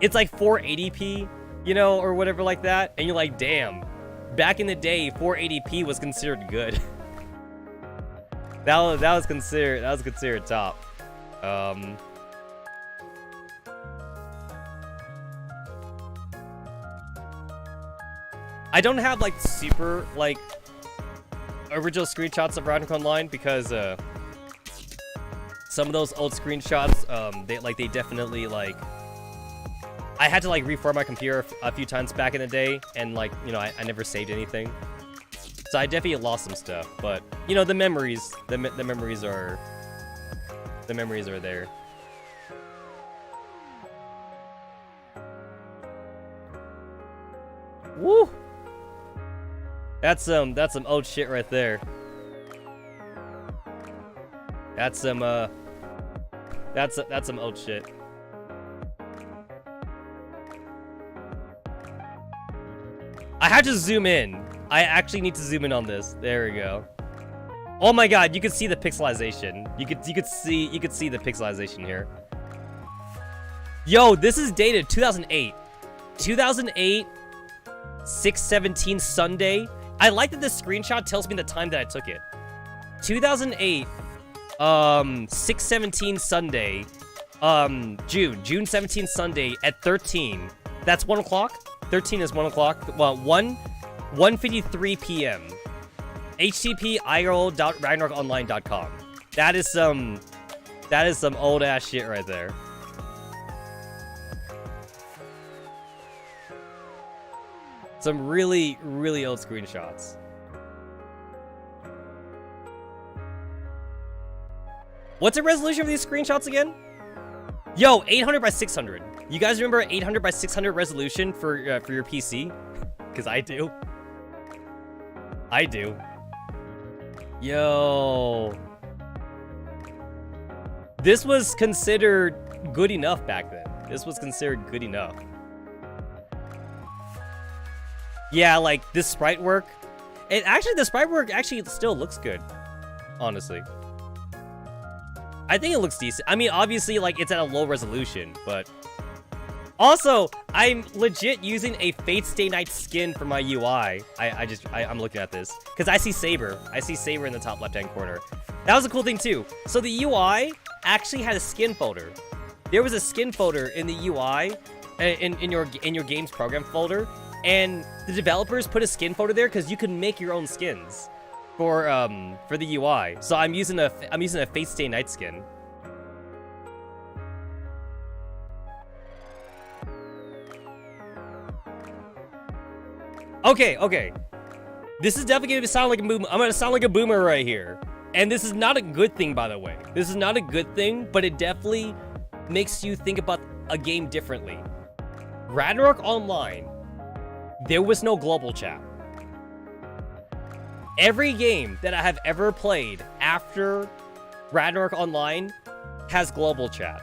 480p, you know, or whatever like that. And you're like, damn, back in the day, 480p was considered good. that was considered top. I don't have, like, super, like, original screenshots of Ragnarok Online because, some of those old screenshots, they definitely, like, I had to, like, reform my computer a few times back in the day, and, like, you know, I never saved anything. So I definitely lost some stuff, but, you know, the memories are there. Woo! That's some old shit right there. That's some old shit. I had to zoom in. I actually need to zoom in on this. There we go. Oh my god, you can see the pixelization. You could see the pixelization here. Yo, this is dated 2008. 2008 6/17 Sunday. I like that this screenshot tells me the time that I took it. 2008 6/17 Sunday. June 17th Sunday at 13. That's 1 o'clock? 13 is 1 o'clock. Well, 1:53 p.m. http://irl.ragnarokonline.com. That is some old ass shit right there. Some really, really old screenshots. What's the resolution of these screenshots again? Yo, 800 by 600. You guys remember 800 by 600 resolution for your PC? Because I do. I do. Yo. This was considered good enough back then. This was considered good enough. Yeah, like, this sprite work. The sprite work actually still looks good. Honestly. I think it looks decent. I mean, obviously, like, it's at a low resolution, but... Also, I'm legit using a Fate Stay Night skin for my UI. I'm looking at this. Because I see Saber. I see Saber in the top left-hand corner. That was a cool thing, too. So the UI actually had a skin folder. There was a skin folder in the UI, in your game's program folder. And the developers put a skin folder there because you can make your own skins for the UI. So I'm using a Fate Stay Night skin. Okay. This is definitely gonna sound like a boomer. I'm gonna sound like a boomer right here. And this is not a good thing, by the way. This is not a good thing, but it definitely makes you think about a game differently. Ragnarok Online, there was no global chat. Every game that I have ever played after Ragnarok Online has global chat.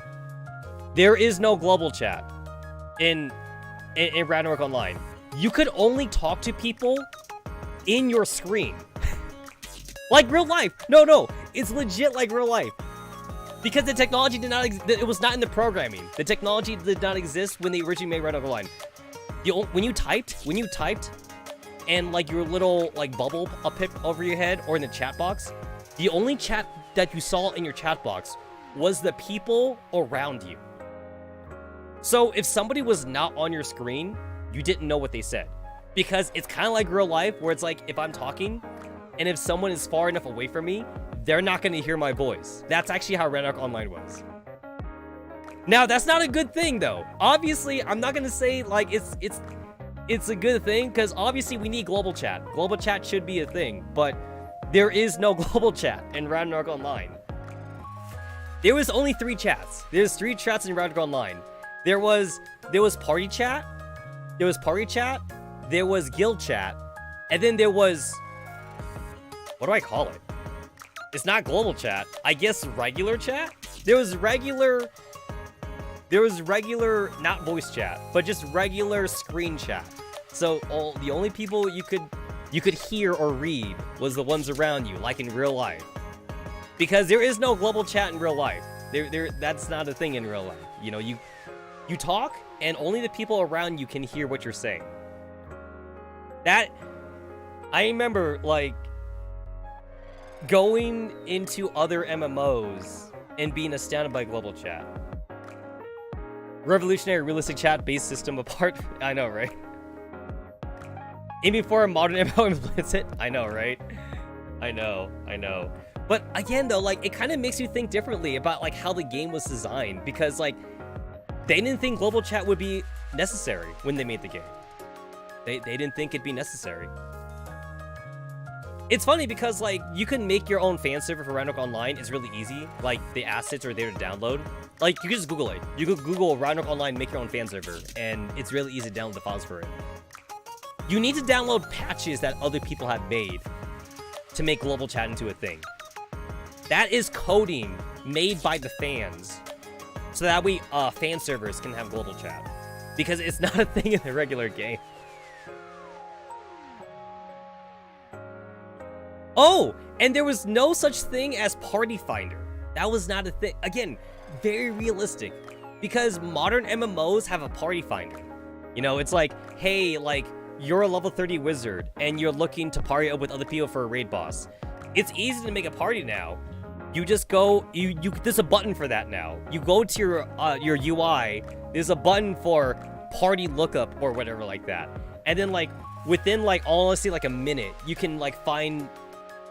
There is no global chat in Ragnarok Online. You could only talk to people in your screen. Like real life. No, it's legit like real life. Because the technology did not it was not in the programming. The technology did not exist when they originally made Ragnarok Online. When you typed, and like your little like bubble up over your head or in the chat box, the only chat that you saw in your chat box was the people around you. So if somebody was not on your screen, you didn't know what they said. Because it's kind of like real life where it's like if I'm talking and if someone is far enough away from me, they're not going to hear my voice. That's actually how Ragnarok Online was. Now, that's not a good thing though. Obviously, I'm not going to say like it's a good thing because obviously we need global chat. Global chat should be a thing, but there is no global chat in Ragnarok Online. There was only 3 chats. There's 3 chats in Ragnarok Online. There was party chat. There was party chat. There was guild chat. And then there was, what do I call it? It's not global chat. I guess regular chat? There was regular, not voice chat, but just regular screen chat. So the only people you could hear or read was the ones around you, like in real life. Because there is no global chat in real life. That's not a thing in real life. You know, you talk, and only the people around you can hear what you're saying. That, I remember, like, going into other MMOs and being astounded by global chat. Revolutionary realistic chat-based system apart. I know, right? Even before a modern MMO implements it. I know, right? I know. But again, though, like, it kind of makes you think differently about, like, how the game was designed. Because, like, they didn't think global chat would be necessary when they made the game. They didn't think it'd be necessary. It's funny because, like, you can make your own fan server for Ragnarok Online. It's really easy. Like, the assets are there to download. Like, you can just Google it. You could Google Ragnarok Online, make your own fan server, and it's really easy to download the files for it. You need to download patches that other people have made to make global chat into a thing. That is coding made by the fans, so that way fan servers can have global chat. Because it's not a thing in the regular game. Oh, and there was no such thing as Party Finder. That was not a thing. Again, very realistic. Because modern MMOs have a Party Finder. You know, it's like, hey, like, you're a level 30 wizard, and you're looking to party up with other people for a raid boss. It's easy to make a party now. You just go, there's a button for that now. You go to your UI, there's a button for party lookup or whatever like that. And then, like, within, like, honestly, like a minute, you can, like, find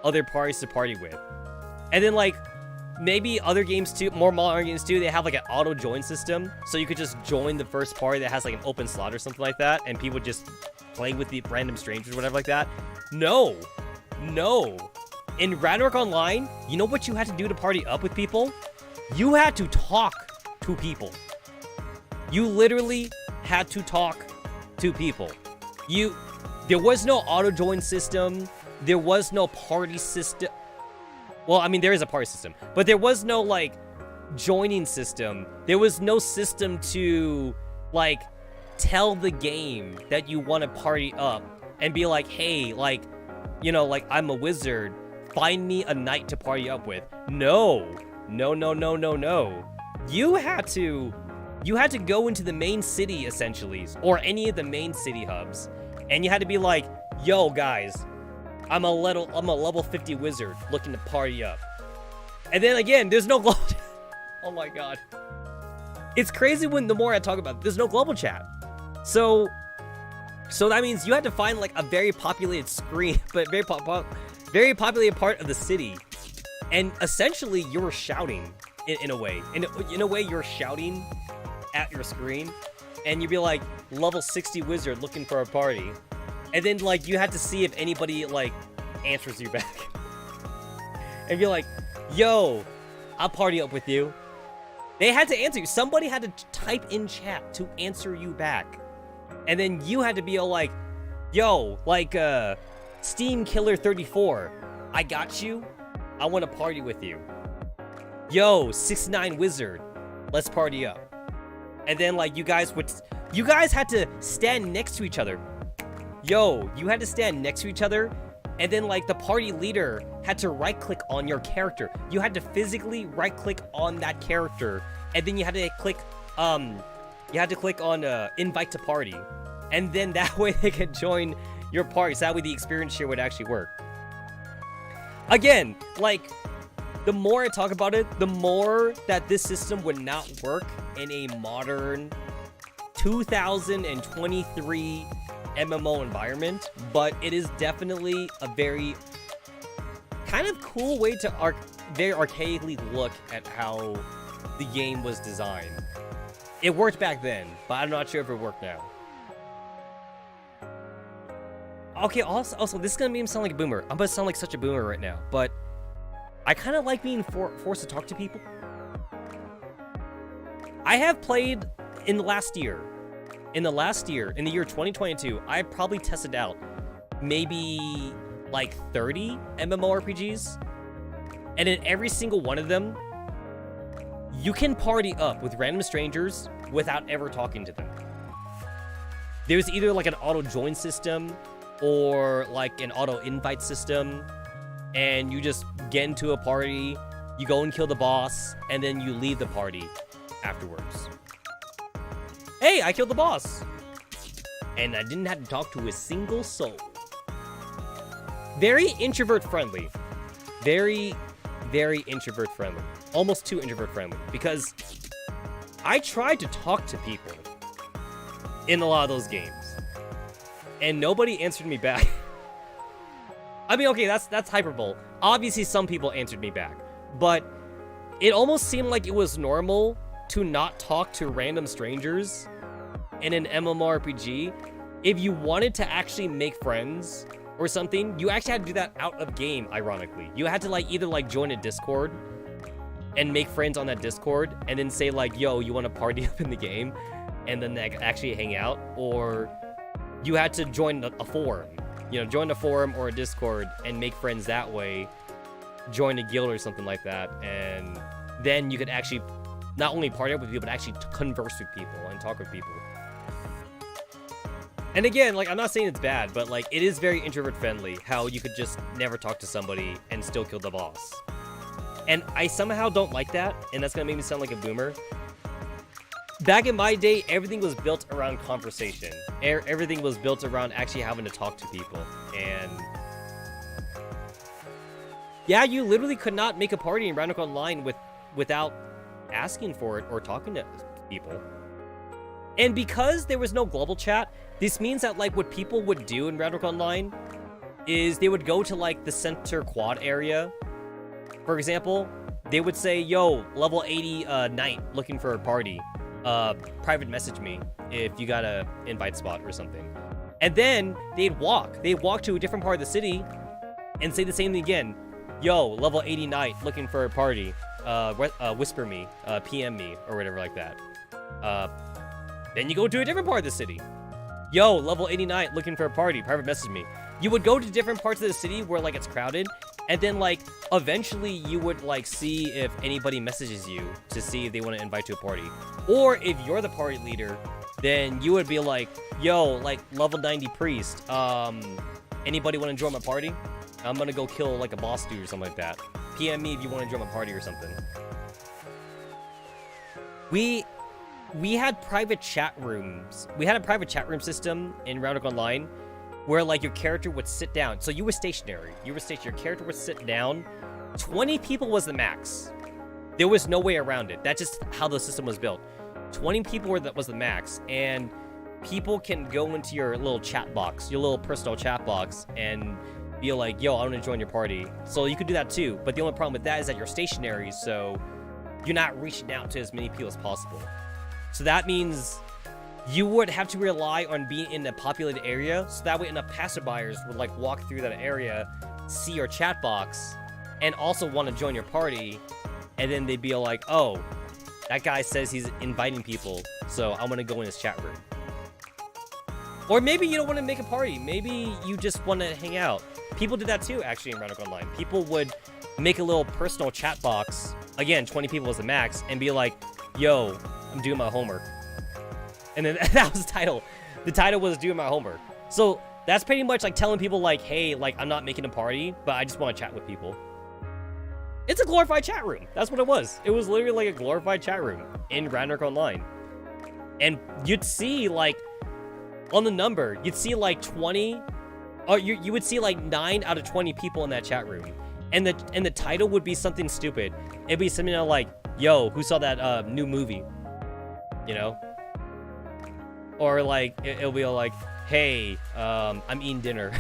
other parties to party with. And then, like, maybe other games too, more modern games too, they have like an auto join system, so you could just join the first party that has like an open slot or something like that, and people just play with the random strangers or whatever like that. No. In Ragnarok Online, you know what you had to do to party up with people? You had to talk to people. You literally had to talk to people. There was no auto join system. There was no party system. Well, I mean, there is a party system, but there was no, like, joining system. There was no system to, like, tell the game that you want to party up and be like, hey, like, you know, like, I'm a wizard. Find me a knight to party up with. No. You had to go into the main city, essentially, or any of the main city hubs, and you had to be like, yo, guys, I'm a level 50 wizard looking to party up. And then again, there's no global chat. Oh my god. It's crazy when the more I talk about it, there's no global chat. So that means you had to find like a very populated screen, but very populated part of the city. And essentially you were shouting in a way. In a way you're shouting at your screen, and you'd be like, level 60 wizard looking for a party. And then, like, you had to see if anybody, like, answers you back. And be like, yo, I'll party up with you. They had to answer you. Somebody had to type in chat to answer you back. And then you had to be all like, yo, like, Steam Killer 34, I got you. I want to party with you. Yo, 69 Wizard, let's party up. And then, like, you guys had to stand next to each other. Yo, you had to stand next to each other, and then, like, the party leader had to right-click on your character. You had to physically right-click on that character, and then you had to click on invite to party. And then that way they could join your party, so that way the experience share would actually work. Again, like, the more I talk about it, the more that this system would not work in a modern 2023 MMO environment, but it is definitely a very kind of cool way to very archaically look at how the game was designed. It worked back then, but I'm not sure if it worked now. Okay, also this is gonna make me sound like a boomer. I'm gonna sound like such a boomer right now, but I kind of like being forced to talk to people. I have played in the year 2022, I probably tested out maybe like 30 MMORPGs, and in every single one of them, you can party up with random strangers without ever talking to them. there's either like an auto join system or like an auto invite system, and you just get into a party, you go and kill the boss, and then you leave the party afterwards. Hey, I killed the boss! And I didn't have to talk to a single soul. Very introvert friendly. Very, very introvert friendly. Almost too introvert friendly. Because I tried to talk to people in a lot of those games, and nobody answered me back. I mean, okay, that's hyperbole. Obviously, some people answered me back, but it almost seemed like it was normal to not talk to random strangers in an MMORPG. If you wanted to actually make friends or something, you actually had to do that out of game, ironically. You had to like either like join a Discord and make friends on that Discord and then say like, yo, you want to party up in the game? And then like, actually hang out, or you had to join a forum. You know, join a forum or a Discord and make friends that way, join a guild or something like that, and then you could actually not only party up with people, but actually converse with people and talk with people. And again, like, I'm not saying it's bad, but like, it is very introvert friendly how you could just never talk to somebody and still kill the boss. And I somehow don't like that, and that's gonna make me sound like a boomer. Back in my day, everything was built around conversation. Everything was built around actually having to talk to people. And yeah, you literally could not make a party in Round Online without asking for it or talking to people. And because there was no global chat, this means that like what people would do in Round Online is they would go to like the center quad area. For example, they would say, yo, level 80 knight looking for a party. Private message me if you got a invite spot or something. And then they'd walk to a different part of the city and say the same thing again. Yo, level 80 knight looking for a party. Whisper me, PM me, or whatever like that. Then you go to a different part of the city. Yo, level 80 knight looking for a party. Private message me. You would go to different parts of the city where like it's crowded, and then like eventually you would like see if anybody messages you to see if they want to invite to a party. Or if you're the party leader, then you would be like, yo, like level 90 priest, anybody want to join my party? I'm gonna go kill like a boss dude or something like that. PM me if you want to join my party or something. We had private chat rooms. We had a private chat room system in Round Online where like your character would sit down. So you were stationary. Your character would sit down. 20 people was the max. There was no way around it. That's just how the system was built. 20 people was the max, and people can go into your little chat box, your little personal chat box, and be like, yo, I want to join your party. So you could do that too, but the only problem with that is that you're stationary, so you're not reaching out to as many people as possible. So that means you would have to rely on being in a populated area, so that way enough passerbyers would like walk through that area, see your chat box, and also want to join your party, and then they'd be like, oh, that guy says he's inviting people, so I'm gonna go in his chat room. Or maybe you don't want to make a party, maybe you just want to hang out. People did that too, actually, in Round Online. People would make a little personal chat box, again, 20 people was the max, and be like, yo, I'm doing my homework. And then that was the title. The title was doing my homework. So that's pretty much like telling people like, hey, like I'm not making a party, but I just want to chat with people. It's a glorified chat room. That's what it was. It was literally like a glorified chat room in Round Online. And you'd see like, on the number, you'd see like 20, or you would see like 9 out of 20 people in that chat room. And the title would be something stupid. It'd be something like, yo, who saw that new movie? You know? Or like, it'll be like, hey, I'm eating dinner.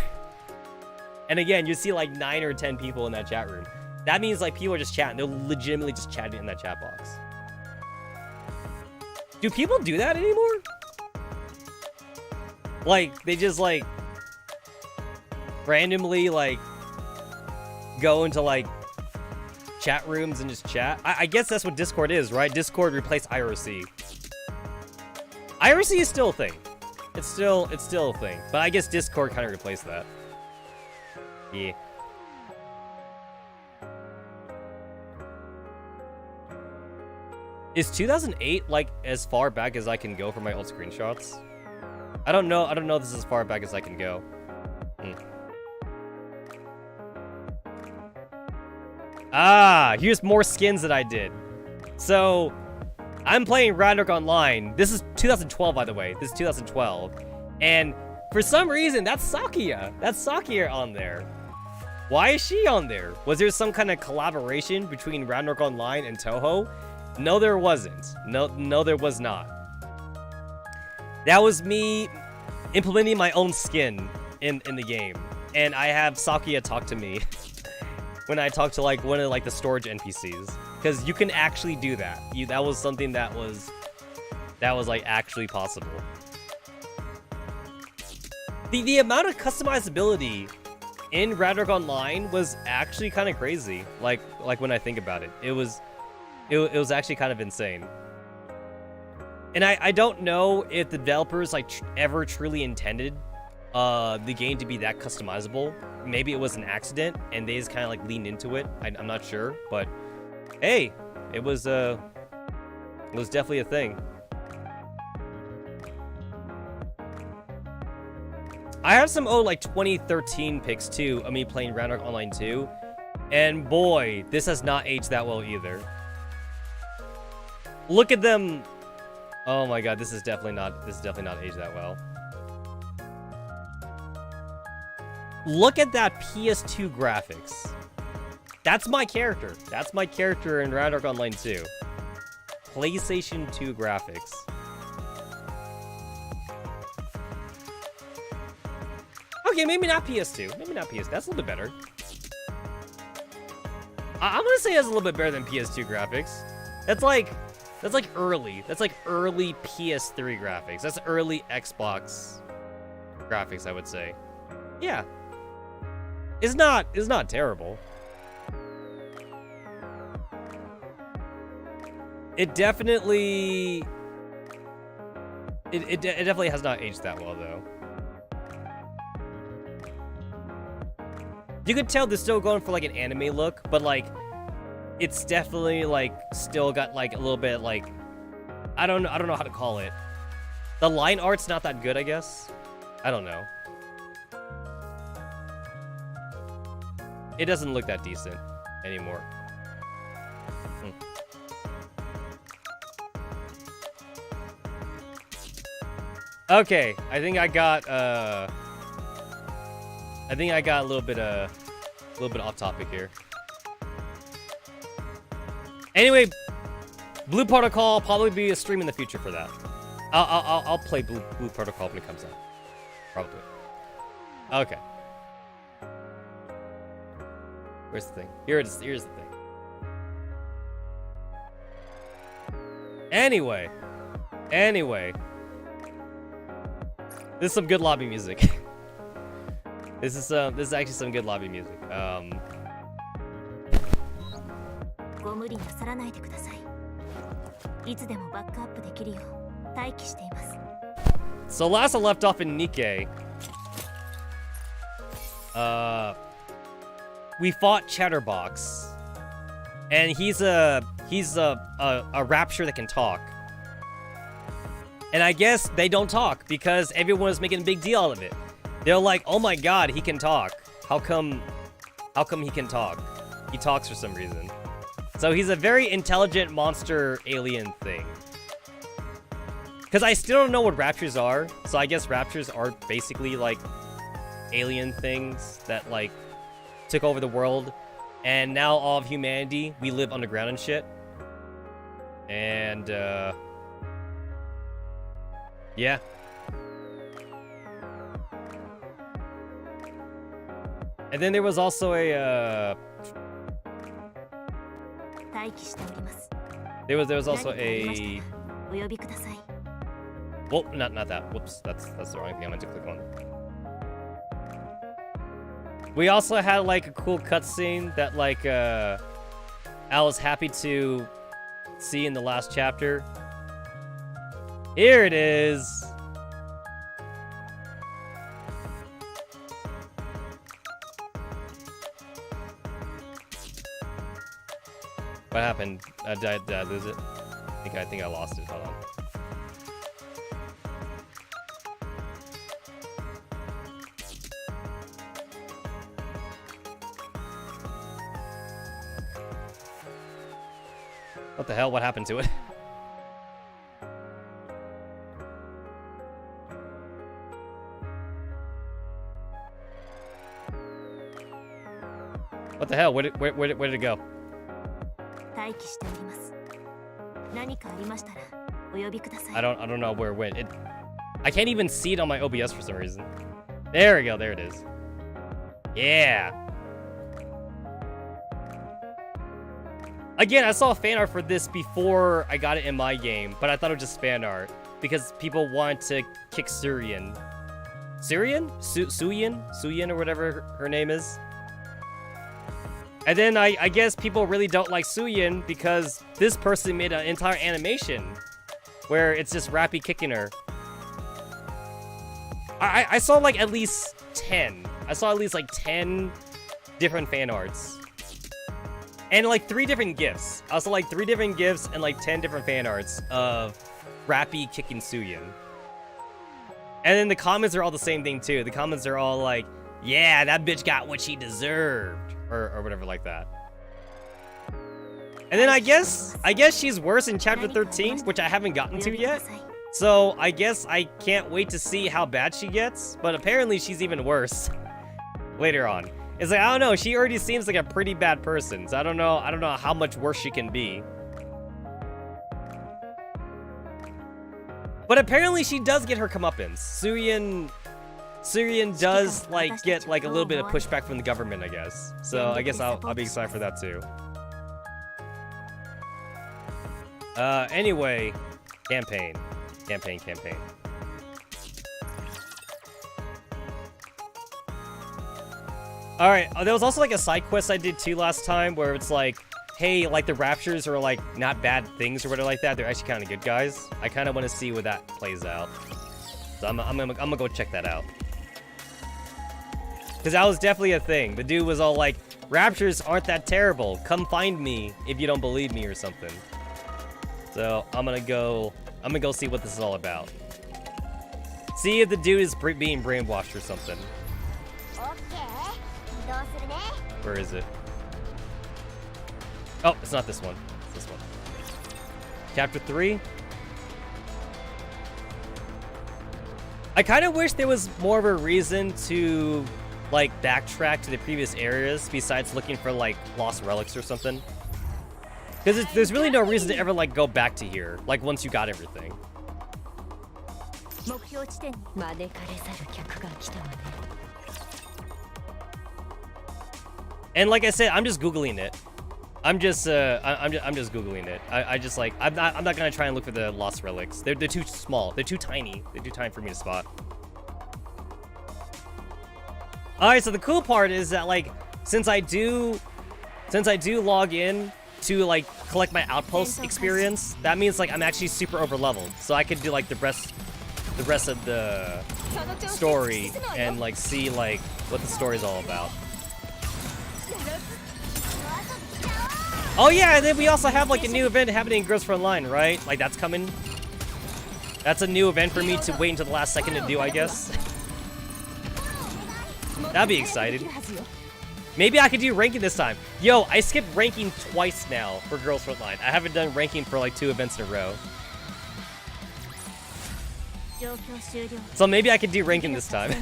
And again, you see like 9 or 10 people in that chat room. That means like people are just chatting. They're legitimately just chatting in that chat box. Do people do that anymore? Like, they just like randomly like go into like chat rooms and just chat. I guess that's what Discord is, right? Discord replaced IRC. IRC is still a thing. It's still a thing. But I guess Discord kind of replaced that. Yeah. Is 2008 like as far back as I can go for my old screenshots? I don't know if this is as far back as I can go. Ah, here's more skins that I did. So, I'm playing Ragnarok Online. This is 2012, by the way. This is 2012. And for some reason, that's Sakuya. That's Sakuya on there. Why is she on there? Was there some kind of collaboration between Ragnarok Online and Toho? No, there wasn't. No, there was not. That was me implementing my own skin in the game. And I have Sakuya talk to me when I talk to like one of like the storage NPCs. Because you can actually do that. That was something that was like actually possible. The amount of customizability in Ragnarok Online was actually kind of crazy. Like when I think about it, it was actually kind of insane. And I don't know if the developers like ever truly intended the game to be that customizable. Maybe it was an accident and they just kind of like leaned into it. I'm not sure, but hey, it was definitely a thing. I have some old like 2013 pics too of me playing Ragnarok Online 2, and boy, this has not aged that well either. Look at them. Oh my god, this is definitely not aged that well. Look at that PS2 graphics. That's my character. That's my character in Ragnarok Online 2. PlayStation 2 graphics. Okay, maybe not PS2. Maybe not PS2. That's a little bit better. I'm gonna say it's a little bit better than PS2 graphics. That's like early. That's like early PS3 graphics. That's early Xbox graphics, I would say. Yeah. It's not terrible. It definitely has not aged that well though. You could tell they're still going for like an anime look, but like it's definitely like still got like a little bit like I don't know how to call it. The line art's not that good, I guess. I don't know. It doesn't look that decent anymore. Okay, I think I got a little bit off topic here. Anyway, Blue Protocol will probably be a stream in the future for that. I'll play Blue Protocol when it comes out. Probably. Okay. Where's the thing? Here's the thing. Anyway. This is some good lobby music. This is actually some good lobby music. So last I left off in Nikke, we fought Chatterbox, and he's a rapture that can talk. And I guess they don't talk because everyone is making a big deal out of it. They're like, "Oh my god, he can talk. How come he can talk? He talks for some reason." So he's a very intelligent monster alien thing. Because I still don't know what raptures are, so I guess raptures are basically like alien things that like took over the world, and now all of humanity, we live underground and shit. And yeah. And then there was also a there was also a well, not that. Whoops, that's the wrong thing I meant to click on. We also had like a cool cutscene that like I was happy to see in the last chapter. Here it is. What happened? Did I lose it? I think I lost it. Hold on. What the hell? What happened to it? What the hell? Where did it go? I don't know where it went. I can't even see it on my OBS for some reason. There we go. There it is. Yeah. Again, I saw fan art for this before I got it in my game, but I thought it was just fan art because people want to kick Surian. Surian? Suyin or whatever her name is. And then I guess people really don't like Suyin because this person made an entire animation where it's just Rappy kicking her. I saw like at least 10. I saw at least like 10 different fan arts. And like 3 different gifs. I saw like 3 different gifs and like 10 different fan arts of Rappy kicking Suyin. And then the comments are all the same thing too. The comments are all like, yeah, that bitch got what she deserved. Or whatever like that. And then I guess she's worse in chapter 13, which I haven't gotten to yet. So I guess I can't wait to see how bad she gets. But apparently she's even worse later on. It's like, I don't know, she already seems like a pretty bad person. So I don't know how much worse she can be. But apparently she does get her comeuppance. Surian does like get like a little bit of pushback from the government, I guess. So I guess I'll be excited for that too. Anyway, campaign. All right, there was also like a side quest I did too last time where it's like, hey, like the Raptures are like not bad things or whatever like that. They're actually kind of good guys. I kind of want to see where that plays out. So I'm gonna go check that out. Because that was definitely a thing. The dude was all like, Raptures aren't that terrible. Come find me if you don't believe me or something. So I'm gonna go see what this is all about. See if the dude is being brainwashed or something. Where is it? Oh, it's not this one. It's this one. Chapter 3. I kind of wish there was more of a reason to like backtrack to the previous areas besides looking for like lost relics or something. Because there's really no reason to ever like go back to here, like once you got everything. And like I said, I'm just Googling it. I'm just Googling it. I just like, I'm not gonna try and look for the lost relics. They're too small. They're too tiny. They're too tiny for me to spot. Alright, so the cool part is that like, since I do log in to like collect my outpost experience, that means like I'm actually super over leveled. So I could do like the rest of the story and like see like what the story's all about. Oh yeah, and then we also have like a new event happening in Girls for Online, right? Like that's coming. That's a new event for me to wait until the last second to do, I guess. That'd be exciting. Maybe I could do ranking this time. Yo, I skipped ranking twice now for Girls Frontline. I haven't done ranking for like 2 events in a row. So maybe I could do ranking this time.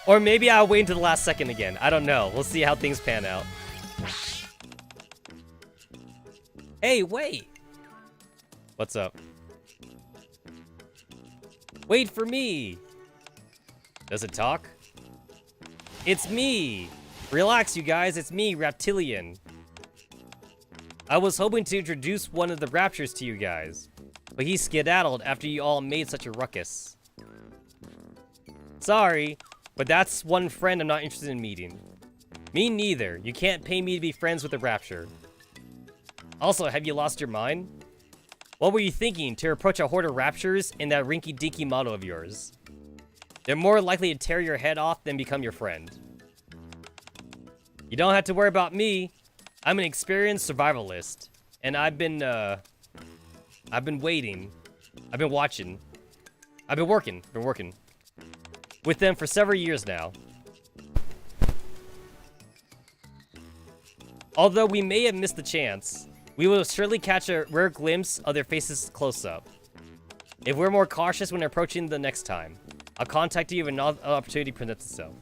Or maybe I'll wait until the last second again. I don't know. We'll see how things pan out. Hey, wait! What's up? Wait for me! Does it talk? It's me! Relax, you guys, it's me, Reptilian. I was hoping to introduce one of the Raptures to you guys, but he skedaddled after you all made such a ruckus. Sorry, but that's one friend I'm not interested in meeting. Me neither. You can't pay me to be friends with the Rapture. Also, have you lost your mind? What were you thinking to approach a horde of Raptures in that rinky-dinky model of yours? They're more likely to tear your head off than become your friend. You don't have to worry about me. I'm an experienced survivalist, and I've been waiting. I've been watching. I've been working with them for several years now. Although we may have missed the chance, We will surely catch a rare glimpse of their faces close up. If we're more cautious when approaching the next time, I'll contact you if an opportunity presents itself.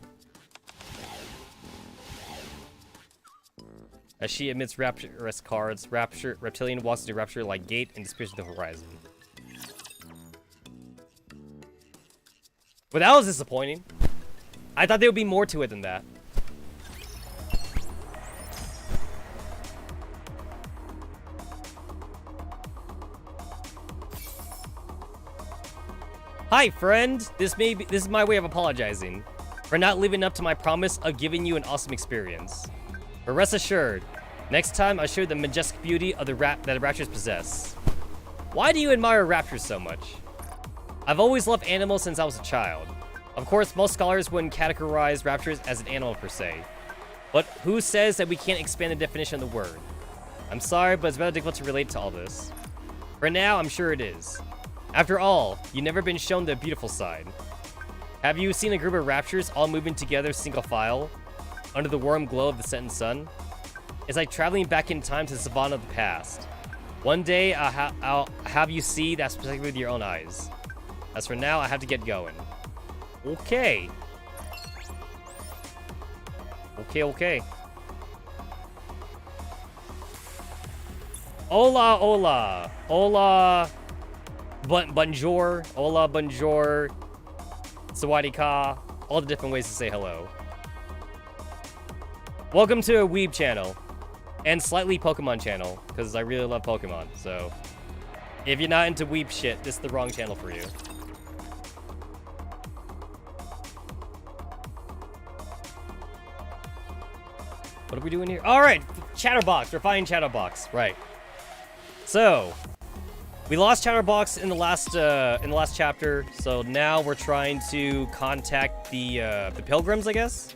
As she emits rapturous cards, Reptilian walks into Rapture like gate and disappears to the horizon. Well, that was disappointing. I thought there would be more to it than that. Hi, friend. This is my way of apologizing for not living up to my promise of giving you an awesome experience. But rest assured, next time I'll show you the majestic beauty of the that raptors possess. Why do you admire raptors so much? I've always loved animals since I was a child. Of course, most scholars wouldn't categorize raptors as an animal per se. But who says that we can't expand the definition of the word? I'm sorry, but it's very difficult to relate to all this. For now, I'm sure it is. After all, you've never been shown the beautiful side. Have you seen a group of raptors all moving together single file, under the warm glow of the setting sun? It's like traveling back in time to the savannah of the past. One day, I'll have you see that specifically with your own eyes. As for now, I have to get going. Okay. Okay. Hola, hola. Hola. Bonjour. Hola, bonjour. Sawadee-ka. All the different ways to say hello. Welcome to a Weeb channel. And slightly Pokemon channel. Because I really love Pokemon. So, if you're not into Weeb shit, this is the wrong channel for you. What are we doing here? All right, Chatterbox. We're finding Chatterbox. Right. So, we lost Chatterbox in the last chapter. So now we're trying to contact the pilgrims, I guess.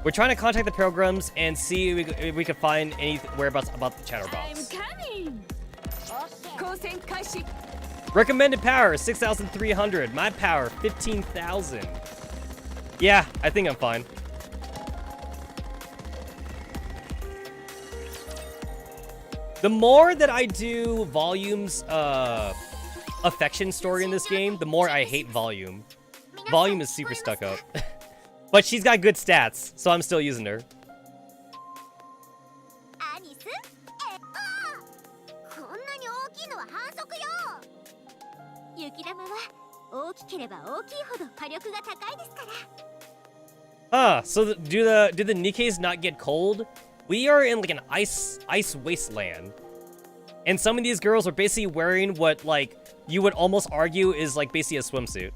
We're trying to contact the pilgrims and see if we can find any whereabouts about the Chatterbox. Recommended power 6,300. My power 15,000. Yeah, I think I'm fine. The more that I do Volume's affection story in this game, the more I hate Volume. Volume is super stuck up. But she's got good stats, so I'm still using her. So do the Nikkes not get cold? We are in like an ice wasteland. And some of these girls are basically wearing what like you would almost argue is like basically a swimsuit.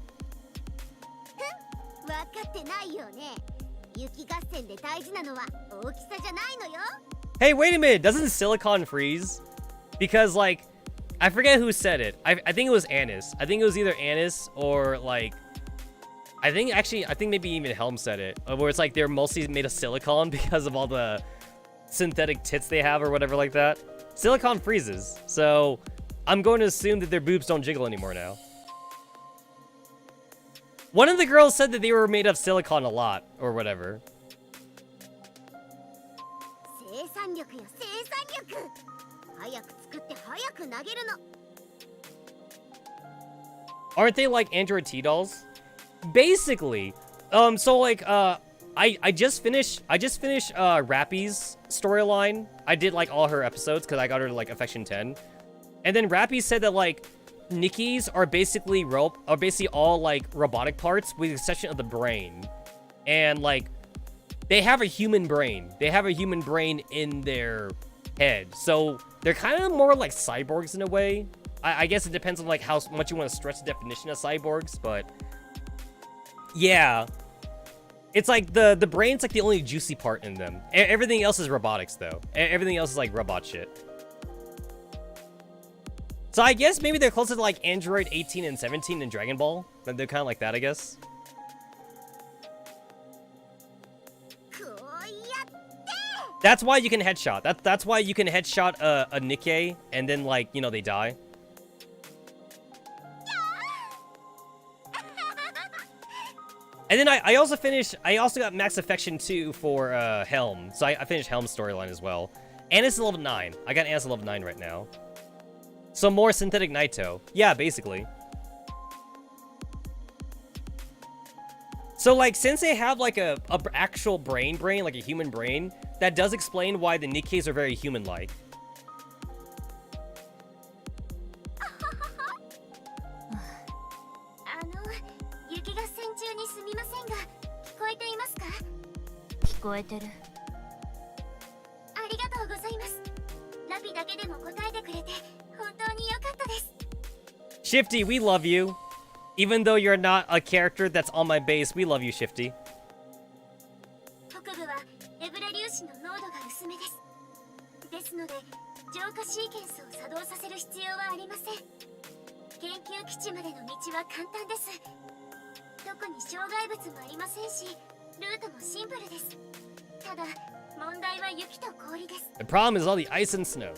Hey, wait a minute, doesn't silicon freeze? Because like I forget who said it. I think it was Anis. I think it was either Anis or like I think maybe even Helm said it, where it's like they're mostly made of silicon because of all the synthetic tits they have or whatever like that. Silicon freezes, so I'm going to assume that their boobs don't jiggle anymore now. One of the girls said that they were made of silicon a lot or whatever. Aren't they like Android T-dolls? Basically. So like I just finished Rappy's storyline. I did like all her episodes because I got her to like Affection 10. And then Rappy said that like Nikkes are basically all like robotic parts with the exception of the brain. And like they have a human brain. They have a human brain in their head. So they're kind of more like cyborgs in a way. I guess it depends on like how much you want to stretch the definition of cyborgs, but yeah. It's like the brain's like the only juicy part in them. Everything else is robotics though. Everything else is like robot shit. So I guess maybe they're closer to like Android 18 and 17 in Dragon Ball. They're kind of like that, I guess. That's why you can headshot. That's why you can headshot a Nikke and then like, you know, they die. And then I also got Max Affection 2 for Helm. So I finished Helm's storyline as well. Anise is level 9. I got Anise level 9 right now. So more synthetic Naito. Yeah, basically. So, like, since they have, like, a actual brain, like a human brain, that does explain why the Nikkes are very human-like. 雪合戦中にすみませんが、聞こえていますか？聞こえてる。ありがとうございます。ラピだけでも答えてくれて本当に良かったです。Shifty, we love you. Even though you're not a character that's on my base, we love you, Shifty. 北部はエブラ粒子の濃度が薄めです。ですので、浄化シーケンスを作動させる必要はありません。研究基地までの道は簡単です。特に障害物もありませんし、ルートもシンプルです。ただ、問題は雪と氷です。The problem is all the ice and snow.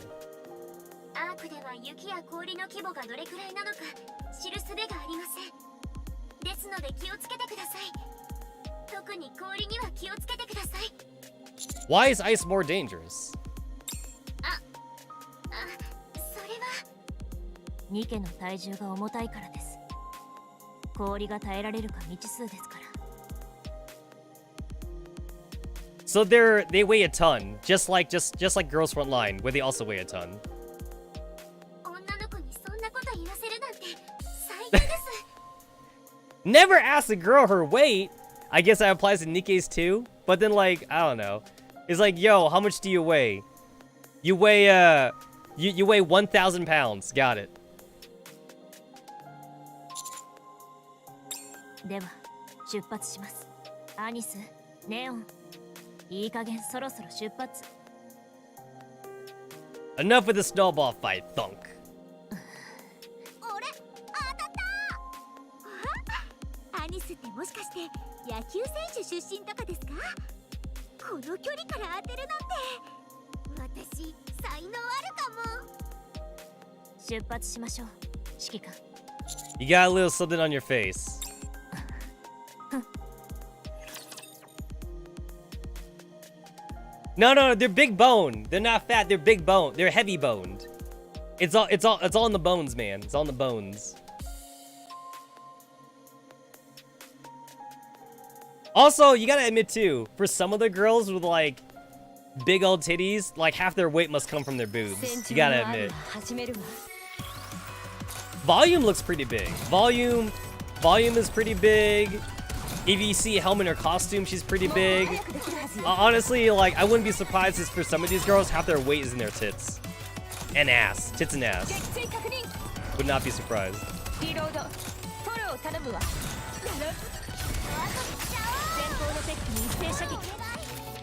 アークでは雪や氷の規模がどれくらいなのか知る術がありません。ですので気をつけてください。特に氷には気をつけてください。Why is ice more dangerous? それはニケの体重が重たいからです。氷が耐えられるか未知数ですから。So they weigh a ton, just like Girls Front Line, where they also weigh a ton. 女の子にそんなこと言わせるなんて最低です。Never ask a girl her weight. I guess that applies to Nikke's too. But then, like, I don't know. It's like, yo, how much do you weigh? You weigh, you weigh 1,000 pounds. Got it. では、出発します。アニス、ネオン。いい加減そろそろ出発。Enough with the snowball fight, thunk. 俺、当たった！アニスってもしかして野球選手出身とかですか？この距離から当てるなんて。私、才能あるかも。出発しましょう、指揮官。You got a little something on your face. No, they're big bone. They're not fat. They're big bone. They're heavy boned. It's all in the bones, man. It's all in the bones. Also, you gotta admit too, for some of the girls with like big old titties, like half their weight must come from their boobs. You gotta admit. Volume looks pretty big. Volume is pretty big. If you see Helmet or costume, she's pretty big. Honestly, like, I wouldn't be surprised if for some of these girls, half their weight is in their tits. And ass. Tits and ass. Would not be surprised.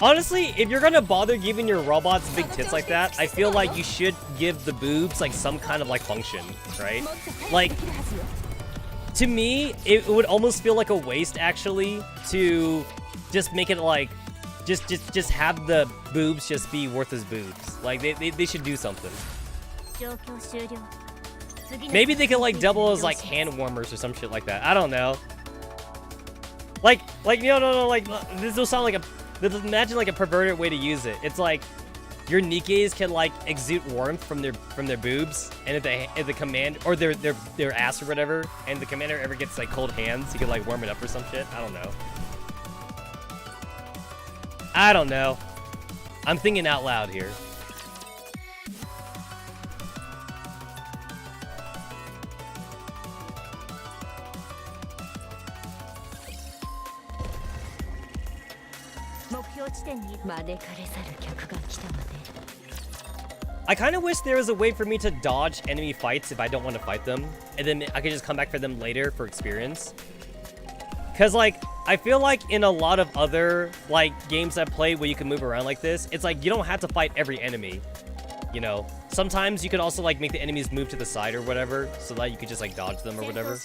Honestly, if you're gonna bother giving your robots big tits like that, I feel like you should give the boobs, like, some kind of, like, function, right? Like, to me, it would almost feel like a waste, actually, to just make it, like, just have the boobs just be worthless boobs. Like, they should do something. Maybe they could, like, double as, like, hand warmers or some shit like that. I don't know. Like, no, like, this will sound like imagine, like, a perverted way to use it. It's like, your Nikkes can, like, exude warmth from their boobs, and if the command, or their ass or whatever, and the commander ever gets, like, cold hands, he could, like, warm it up or some shit. I don't know. I'm thinking out loud here. I kind of wish there was a way for me to dodge enemy fights if I don't want to fight them, and then I could just come back for them later for experience. Cause, like, I feel like in a lot of other, like, games I play where you can move around like this, it's like you don't have to fight every enemy, you know? Sometimes you could also, like, make the enemies move to the side or whatever, so that you could just, like, dodge them or whatever.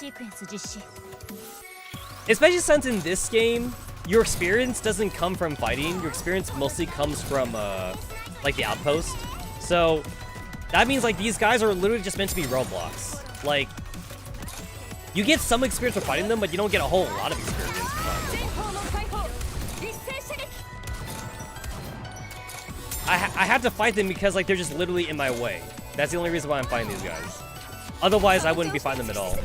Especially since in this game, your experience doesn't come from fighting. Your experience mostly comes from, like, the outpost. So, that means, like, these guys are literally just meant to be roadblocks. Like, you get some experience for fighting them, but you don't get a whole lot of experience for fighting them. I have to fight them because like they're just literally in my way. That's the only reason why I'm fighting these guys. Otherwise, I wouldn't be fighting them at all.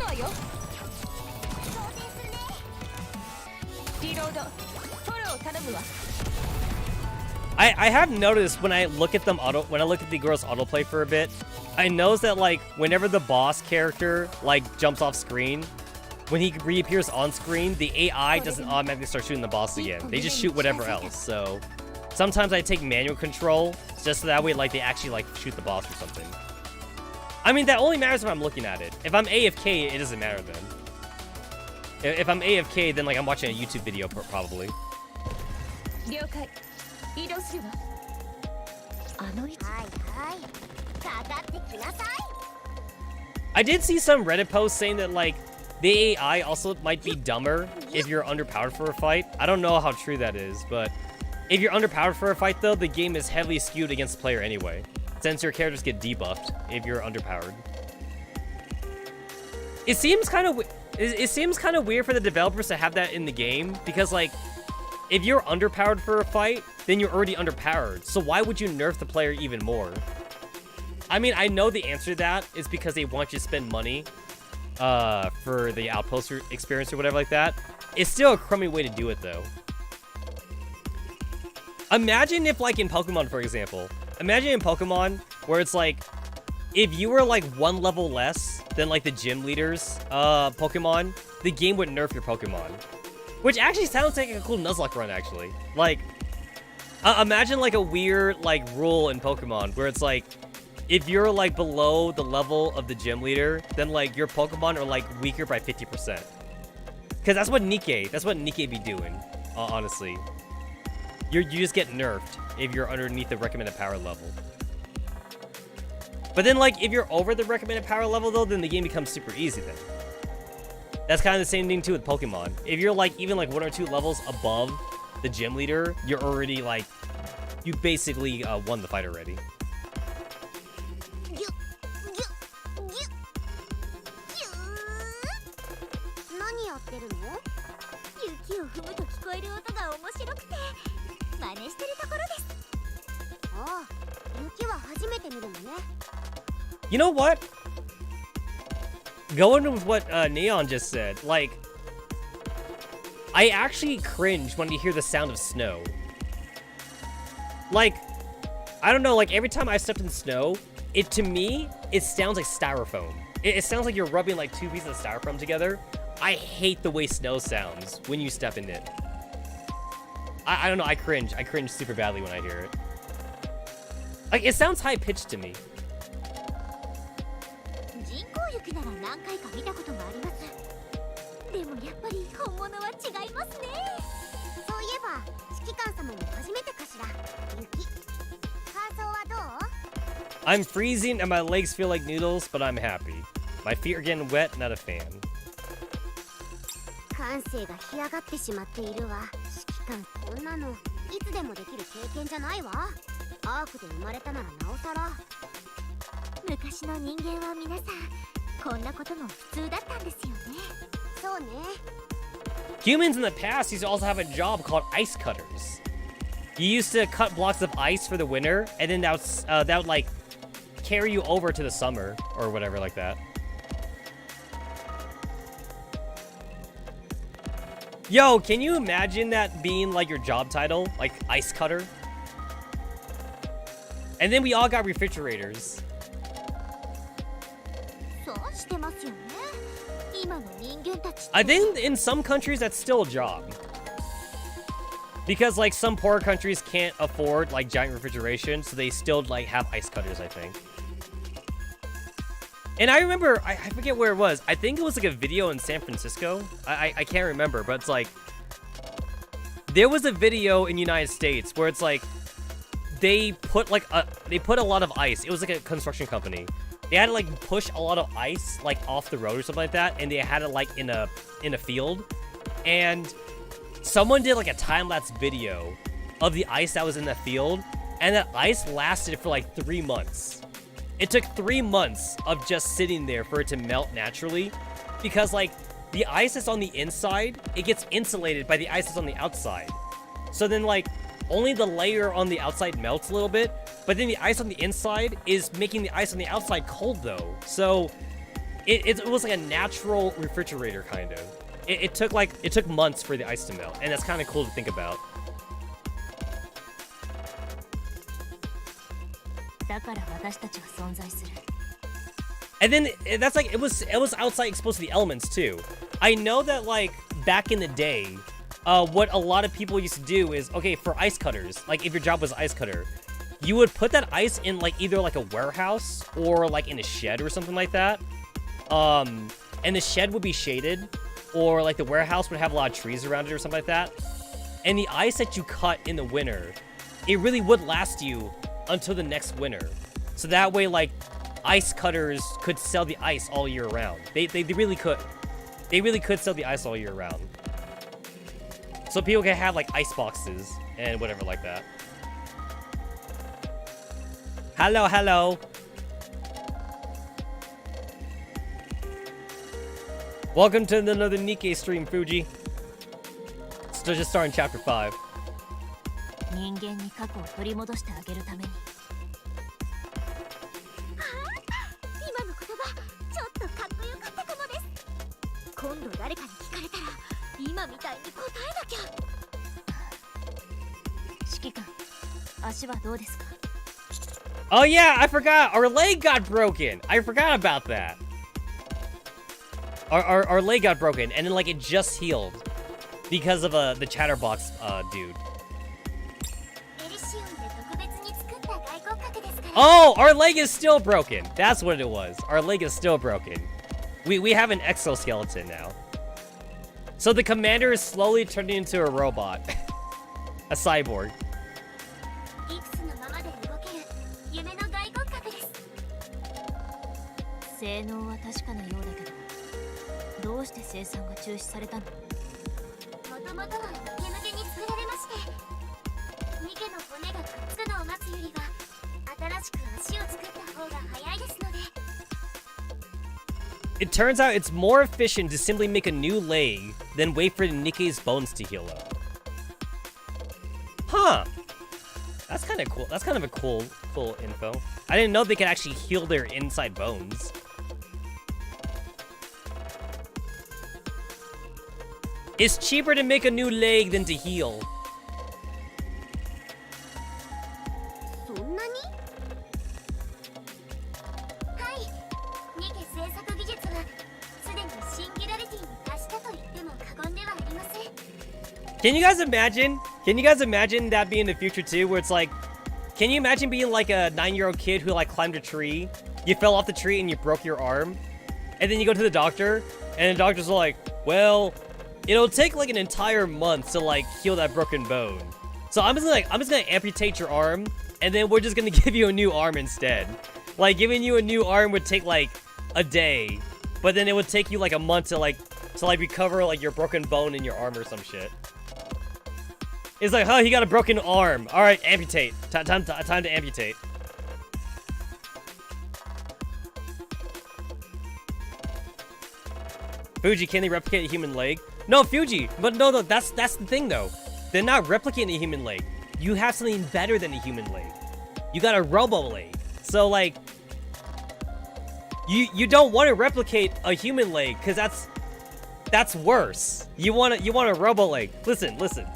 I have noticed when I look at them when I look at the girls autoplay for a bit, I notice that like whenever the boss character like jumps off screen, when he reappears on screen, the AI doesn't automatically start shooting the boss again. They just shoot whatever else. So sometimes I take manual control just so that way like they actually like shoot the boss or something. I mean, that only matters if I'm looking at it. If I'm AFK, it doesn't matter then. If I'm AFK, then like I'm watching a YouTube video probably. I did see some Reddit posts saying that like the AI also might be dumber if you're underpowered for a fight. I don't know how true that is, but if you're underpowered for a fight though, the game is heavily skewed against the player anyway, since your characters get debuffed if you're underpowered. It seems kind of weird for the developers to have that in the game because like if you're underpowered for a fight, then you're already underpowered. So why would you nerf the player even more? I mean, I know the answer to that is because they want you to spend money for the outpost experience or whatever like that. It's still a crummy way to do it though. Imagine if like in Pokemon, for example, imagine in Pokemon where it's like, if you were like one level less than like the gym leaders Pokemon, the game would nerf your Pokemon. Which actually sounds like a cool Nuzlocke run actually. Like, imagine like a weird like rule in Pokemon where it's like, if you're like below the level of the gym leader, then like your Pokemon are like weaker by 50%. Cause that's what Nikke be doing, honestly. You just get nerfed if you're underneath the recommended power level. But then like if you're over the recommended power level though, then the game becomes super easy then. That's kind of the same thing too with Pokemon. If you're like even like 1 or 2 levels above the gym leader, you're already like, you basically won the fight already. You know what? Going with what Neon just said, like, I actually cringe when you hear the sound of snow. Like, I don't know, like every time I stepped in snow, to me, it sounds like styrofoam. It sounds like you're rubbing like 2 pieces of styrofoam together. I hate the way snow sounds when you step in it. I don't know, I cringe. I cringe super badly when I hear it. Like, it sounds high-pitched to me. I'm freezing and my legs feel like noodles, but I'm happy. My feet are getting wet, not a fan. Humans in the past used to also have a job called ice cutters. You used to cut blocks of ice for the winter, and then that would like carry you over to the summer or whatever like that. Yo, can you imagine that being like your job title, like ice cutter? And then we all got refrigerators. I think in some countries that's still a job. Because like some poor countries can't afford like giant refrigeration, so they still like have ice cutters, I think. And I remember, I forget where it was. I think it was like a video in San Francisco. I can't remember, but it's like, there was a video in the United States where it's like, they put a lot of ice. It was like a construction company. They had to like push a lot of ice like off the road or something like that, and they had it like in a field. And someone did like a time-lapse video of the ice that was in the field, and that ice lasted for like 3 months. It took 3 months of just sitting there for it to melt naturally, because like the ice that's on the inside, it gets insulated by the ice that's on the outside. So then like only the layer on the outside melts a little bit, but then the ice on the inside is making the ice on the outside cold though. So it was like a natural refrigerator kind of. It took months for the ice to melt, and that's kind of cool to think about. And then that's like it was outside exposed to the elements too. I know that like back in the day, what a lot of people used to do is, okay, for ice cutters, like if your job was ice cutter, you would put that ice in like either like a warehouse or like in a shed or something like that. And the shed would be shaded, or like the warehouse would have a lot of trees around it or something like that. And the ice that you cut in the winter, it really would last you until the next winter. So that way, like, ice cutters could sell the ice all year round. They really could. They really could sell the ice all year round. So people can have like ice boxes and whatever like that. Hello, hello. Welcome to another Nikke stream, Fuji. Still just starting chapter 5. Oh yeah, I forgot. Our leg got broken. I forgot about that. Our leg got broken, and then like it just healed because of the chatterbox dude. Oh, our leg is still broken. That's what it was. Our leg is still broken. We have an exoskeleton now. So the commander is slowly turning into a robot. A cyborg. It turns out it's more efficient to simply make a new leg than wait for Nikke's bones to heal up. Huh. That's kind of cool. That's kind of a cool info. I didn't know they could actually heal their inside bones. It's cheaper to make a new leg than to heal. Can you guys imagine? Can you guys imagine that being the future too, where it's like, can you imagine being like a 9-year-old kid who like climbed a tree, you fell off the tree and you broke your arm, and then you go to the doctor, and the doctor's like, well, it'll take like an entire month to like heal that broken bone. So I'm just gonna amputate your arm, and then we're just gonna give you a new arm instead. Like giving you a new arm would take like a day, but then it would take you like a month to recover like your broken bone in your arm or some shit. It's like, huh, he got a broken arm. All right, amputate. Time to amputate. Fuji, can they replicate a human leg? No, Fuji, but no, that's the thing though. They're not replicating a human leg. You have something better than a human leg. You got a robo leg. So like, you don't want to replicate a human leg because that's worse. You want a robo leg. Listen.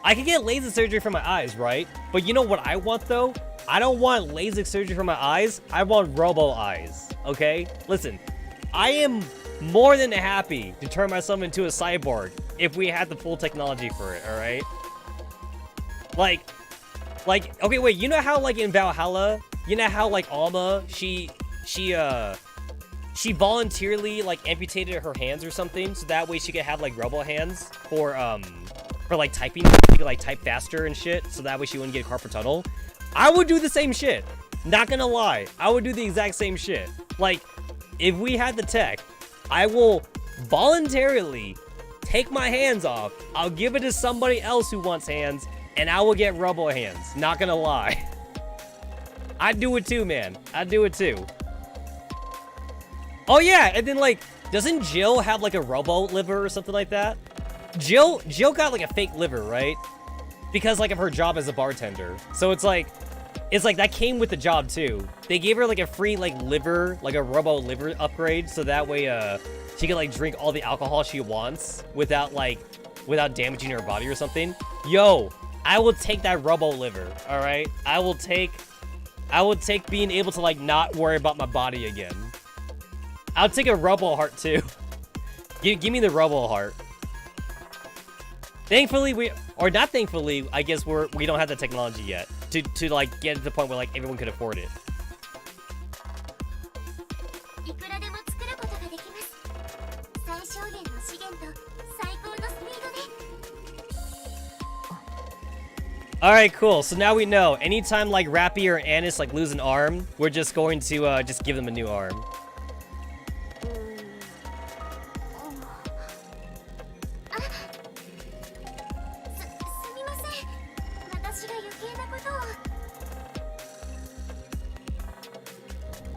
I can get LASIK surgery for my eyes, right? But you know what I want though? I don't want LASIK surgery for my eyes. I want robo eyes. Okay? Listen, I am more than happy to turn myself into a cyborg if we had the full technology for it, all right? Like, okay, wait, you know how like in Valhalla, you know how like Alma, she voluntarily like amputated her hands or something so that way she could have like robo hands for like typing, she could like type faster and shit so that way she wouldn't get carpal tunnel. I would do the same shit. Not gonna lie, I would do the exact same shit. Like, if we had the tech, I will voluntarily take my hands off. I'll give it to somebody else who wants hands, and I will get robo hands. Not gonna lie. I'd do it too, man. I'd do it too. Oh yeah, and then like, doesn't Jill have like a robo liver or something like that? Jill got like a fake liver, right? because like of her job as a bartender. So it's like that came with the job too. They gave her like a free like liver, like a robo liver upgrade, so that way she could like drink all the alcohol she wants without damaging her body or something. Yo, I will take that robo liver. All right, I will take being able to like not worry about my body again. I'll take a robo heart too. Give me the robo heart. Thankfully, or not thankfully, I guess we don't have the technology yet to like get to the point where like everyone could afford it. All right, cool. So now we know. Anytime like Rappy or Anis like lose an arm, we're just going to just give them a new arm.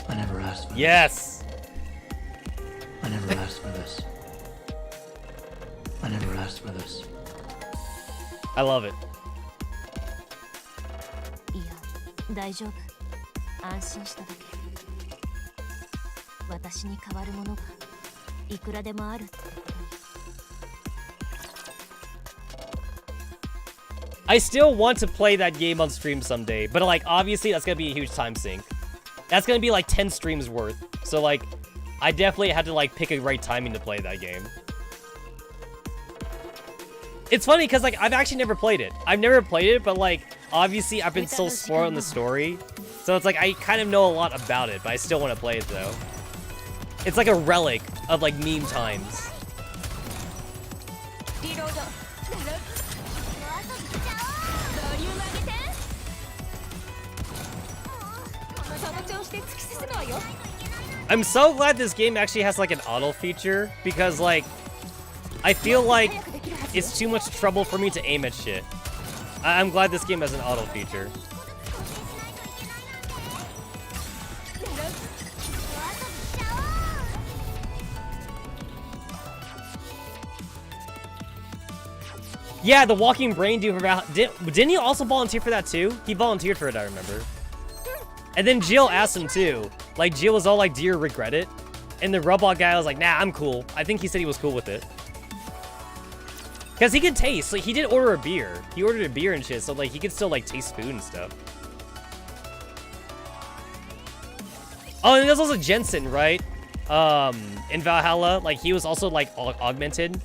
I never asked for Yes. I never asked for this. I never asked for this. I love it. いや、大丈夫。安心しただけ。私に代わるものがいくらでもあるってことに。I still want to play that game on stream someday, but like obviously that's gonna be a huge time sink. That's gonna be like 10 streams worth. So like, I definitely had to like pick a right timing to play that game. It's funny because like I've actually never played it. I've never played it, but like obviously I've been so spoiled on the story, so it's like I kind of know a lot about it, but I still want to play it though. It's like a relic of like meme times. I'm so glad this game actually has like an auto feature, because like I feel like it's too much trouble for me to aim at shit. I'm glad this game has an auto feature. Yeah, the walking brain dude for Val. Didn't he also volunteer for that too? He volunteered for it, I remember. And then Jill asked him too. Like, Jill was all like, do you regret it? And the robot guy was like, nah, I'm cool. I think he said he was cool with it. Because he can taste. Like, he did order a beer. He ordered a beer and shit, so like, he could still like taste food and stuff. Oh, and there's also Jensen, right? In Valhalla, like, he was also like augmented.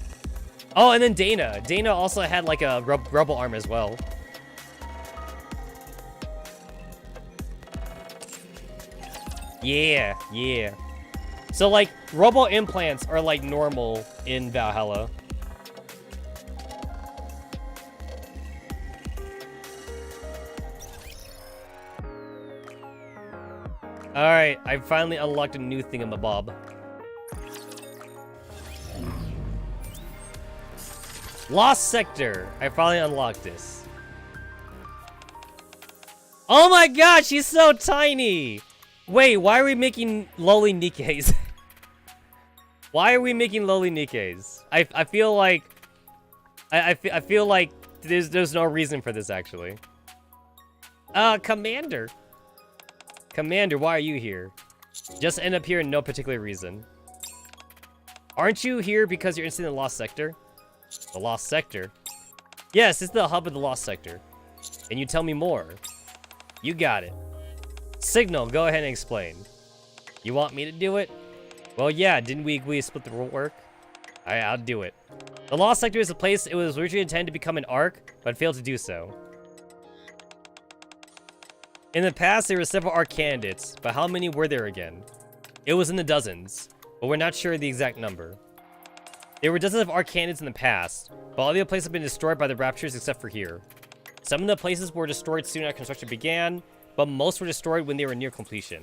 Oh, and then Dana. Dana also had like a rubble arm as well. Yeah, yeah. So like, robo implants are like normal in Valhalla. Alright, I finally unlocked a new thingamabob. Lost Sector. I finally unlocked this. Oh my god, she's so tiny! Wait, why are we making lowly Nikkes? Why are we making lowly Nikkes? I feel like I feel like there's no reason for this actually. Commander. Commander, why are you here? Just end up here in no particular reason. Aren't you here because you're interested in the Lost Sector? The Lost Sector? Yes, it's the hub of the Lost Sector. And you tell me more. You got it. Signal, go ahead and explain. You want me to do it? Well, yeah, didn't we agree to split the work? I'll do it. The Lost Sector is a place it was originally intended to become an ark, but failed to do so. In the past, there were several ark candidates, but how many were there again? It was in the dozens, but we're not sure the exact number. There were dozens of ark candidates in the past, but all the other places have been destroyed by the Raptures except for here. Some of the places were destroyed soon after construction began, but most were destroyed when they were near completion.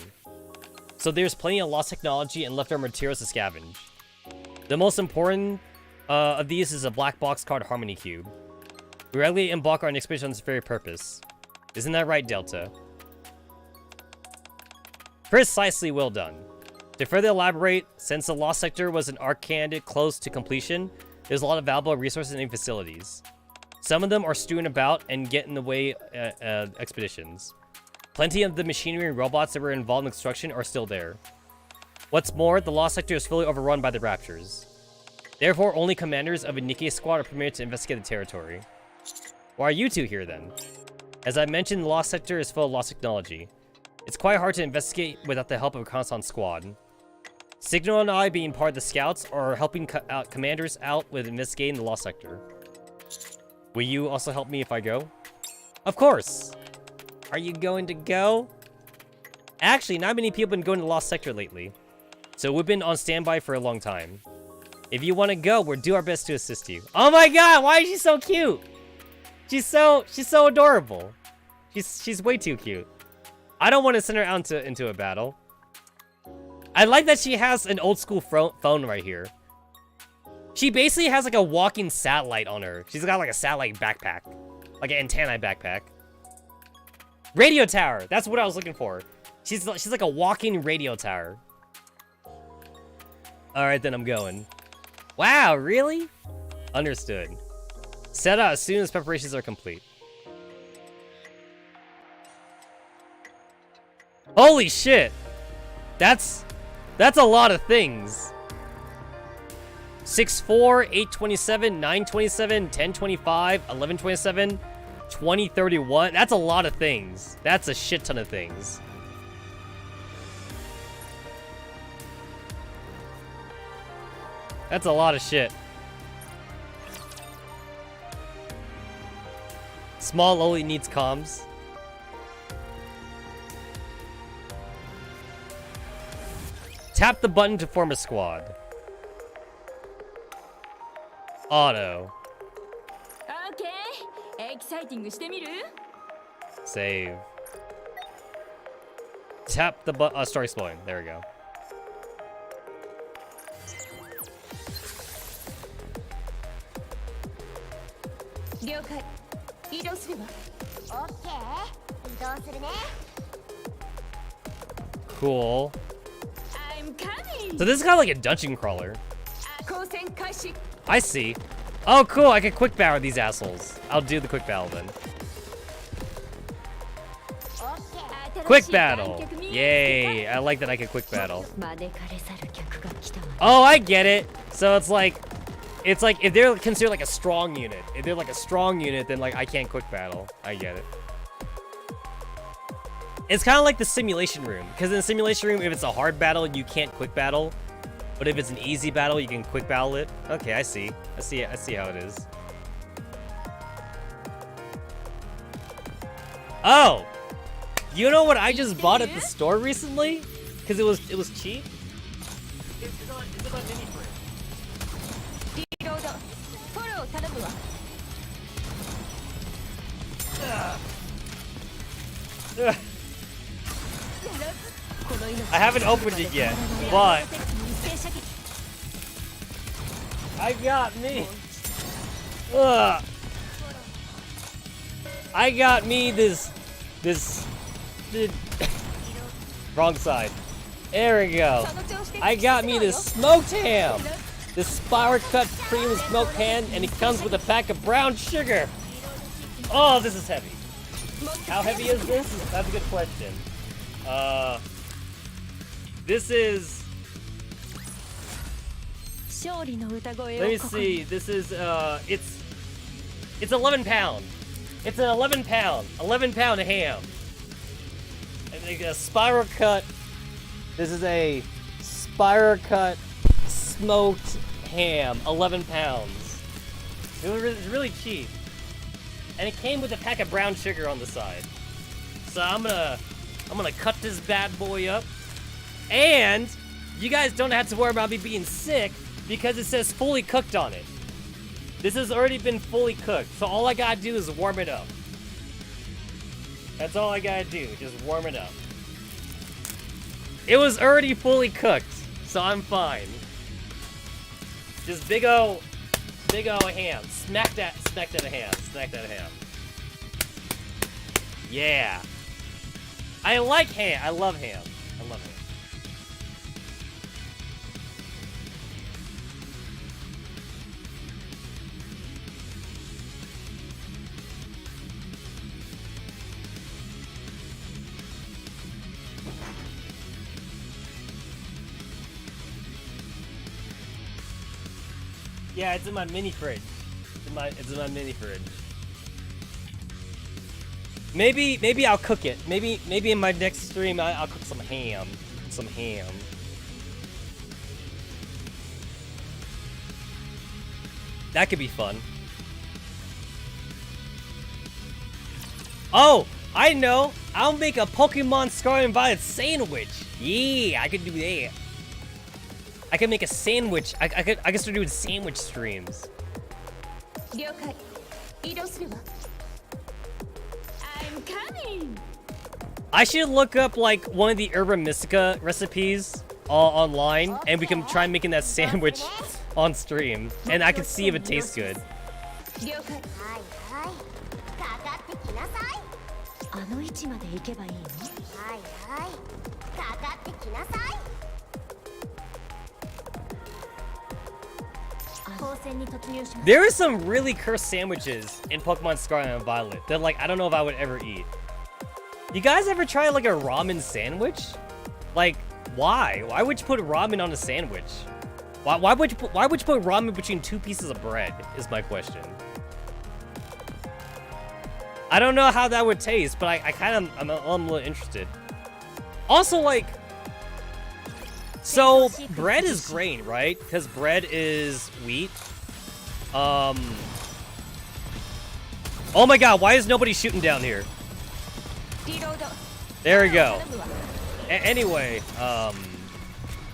So there's plenty of lost technology and leftover materials to scavenge. The most important of these is a black box called Harmony Cube. We regularly embark on an expedition on this very purpose. Isn't that right, Delta? Precisely, well done. To further elaborate, since the Lost Sector was an arc candidate close to completion, there's a lot of valuable resources and facilities. Some of them are stewing about and get in the way expeditions. Plenty of the machinery and robots that were involved in construction are still there. What's more, the Lost Sector is fully overrun by the Raptures. Therefore, only commanders of a Nikke squad are permitted to investigate the territory. Why are you two here then? As I mentioned, the Lost Sector is full of lost technology. It's quite hard to investigate without the help of a reconnaissance squad. Signal and I, being part of the scouts, are helping commanders out with investigating the Lost Sector. Will you also help me if I go? Of course! Are you going to go? Actually, not many people have been going to the Lost Sector lately. So we've been on standby for a long time. If you want to go, we'll do our best to assist you. Oh my god, why is she so cute? She's so adorable. She's way too cute. I don't want to send her out into a battle. I like that she has an old school phone right here. She basically has like a walking satellite on her. She's got like a satellite backpack. Like an antennae backpack. Radio tower, that's what I was looking for. She's like a walking radio tower. Alright, then I'm going. Wow, really? Understood. Set out as soon as preparations are complete. Holy shit! That's a lot of things. 6-4, 827, 927, 1025, 1127, 2031. That's a lot of things. That's a shit ton of things. That's a lot of shit. Small only needs comms. Tap the button to form a squad. Auto. Save. Tap the button. Start exploring. There we go. Cool. So this is kind of like a dungeon crawler. I see. Oh, cool. I can quick battle these assholes. I'll do the quick battle then. Quick battle. Yay. I like that I can quick battle. Oh, I get it. So it's like if they're considered like a strong unit. If they're like a strong unit, then like I can't quick battle. I get it. It's kind of like the simulation room, because in the simulation room, if it's a hard battle, you can't quick battle. But if it's an easy battle, you can quick battle it. Okay, I see how it is. Oh! You know what I just bought at the store recently? Because it was cheap? It's on mini fridge. I haven't opened it yet, but I got me. I got me this wrong side. There we go. I got me this smoked ham. This spiral cut premium smoked ham, and it comes with a pack of brown sugar. Oh, this is heavy. How heavy is this? That's a good question. This is... Let me see. This is, it's 11 pound. It's an 11 pound ham. And they got a spiral cut. This is a spiral cut smoked ham, 11 pounds. It was really cheap. And it came with a pack of brown sugar on the side. So I'm gonna cut this bad boy up. And you guys don't have to worry about me being sick because it says fully cooked on it. This has already been fully cooked, so all I gotta do is warm it up. That's all I gotta do, just warm it up. It was already fully cooked, so I'm fine. Just big O ham. Smack that ham. Yeah. I like ham. I love ham. Yeah, it's in my mini fridge. It's in my mini fridge. Maybe I'll cook it. Maybe in my next stream I'll cook some ham. Some ham. That could be fun. Oh, I know. I'll make a Pokemon Scarlet and Violet sandwich. Yeah, I could do that. I could make a sandwich. I could start doing sandwich streams. I'm coming. I should look up like one of the Herba Mystica recipes online, and we can try making that sandwich on stream, and I can see if it tastes good. はいはいかかってきなさいあの位置まで行けばいいの？はいはいかかってきなさい There are some really cursed sandwiches in Pokemon Scarlet and Violet that, like, I don't know if I would ever eat. You guys ever try like a ramen sandwich? Like, why? Why would you put ramen on a sandwich? Why would you put ramen between two pieces of bread? Is my question. I don't know how that would taste, but I'm a little interested. Also, like, so bread is grain, right? Because bread is wheat. Oh my god, why is nobody shooting down here? There we go. Anyway, what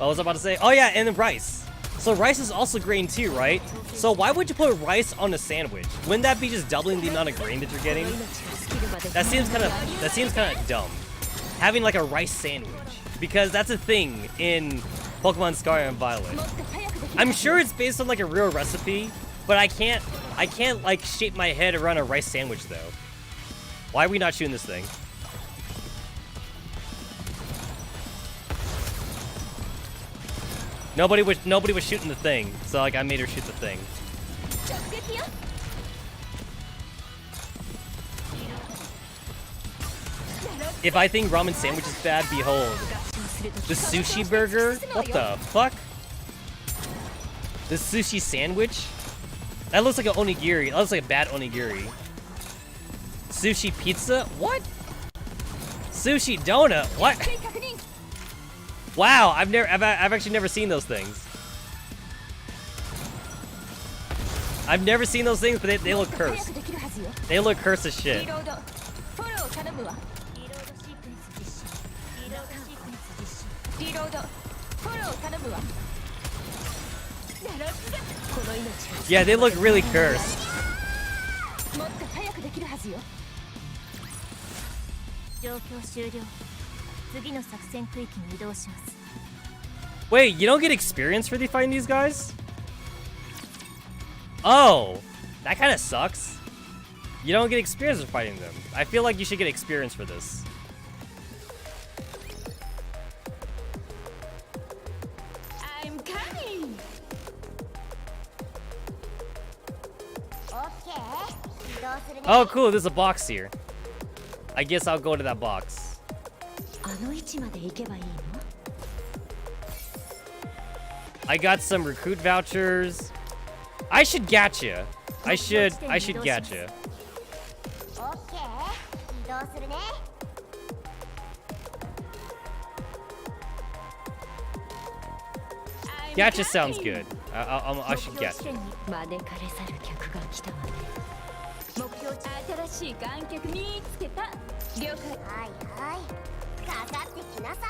was I about to say? Oh yeah, and then rice. So rice is also grain too, right? So why would you put rice on a sandwich? Wouldn't that be just doubling the amount of grain that you're getting? That seems kind of dumb. Having like a rice sandwich, because that's a thing in Pokemon Scarlet and Violet. I'm sure it's based on like a real recipe, but I can't like shape my head around a rice sandwich though. Why are we not shooting this thing? Nobody was shooting the thing, so like I made her shoot the thing. If I think ramen sandwich is bad, behold. The sushi burger? What the fuck? The sushi sandwich? That looks like an onigiri. That looks like a bad onigiri. Sushi pizza? What? Sushi donut? What? Wow, I've actually never seen those things. I've never seen those things, but they look cursed. They look cursed as shit. Yeah, they look really cursed. Wait, you don't get experience for fighting these guys? Oh, that kind of sucks. You don't get experience for fighting them. I feel like you should get experience for this. I'm coming. Oh, cool, there's a box here. I guess I'll go to that box. I got some recruit vouchers. I should gacha. I should gacha. Gacha sounds good. I should gacha. 新しい観客見つけた了解はいはいかかってきなさい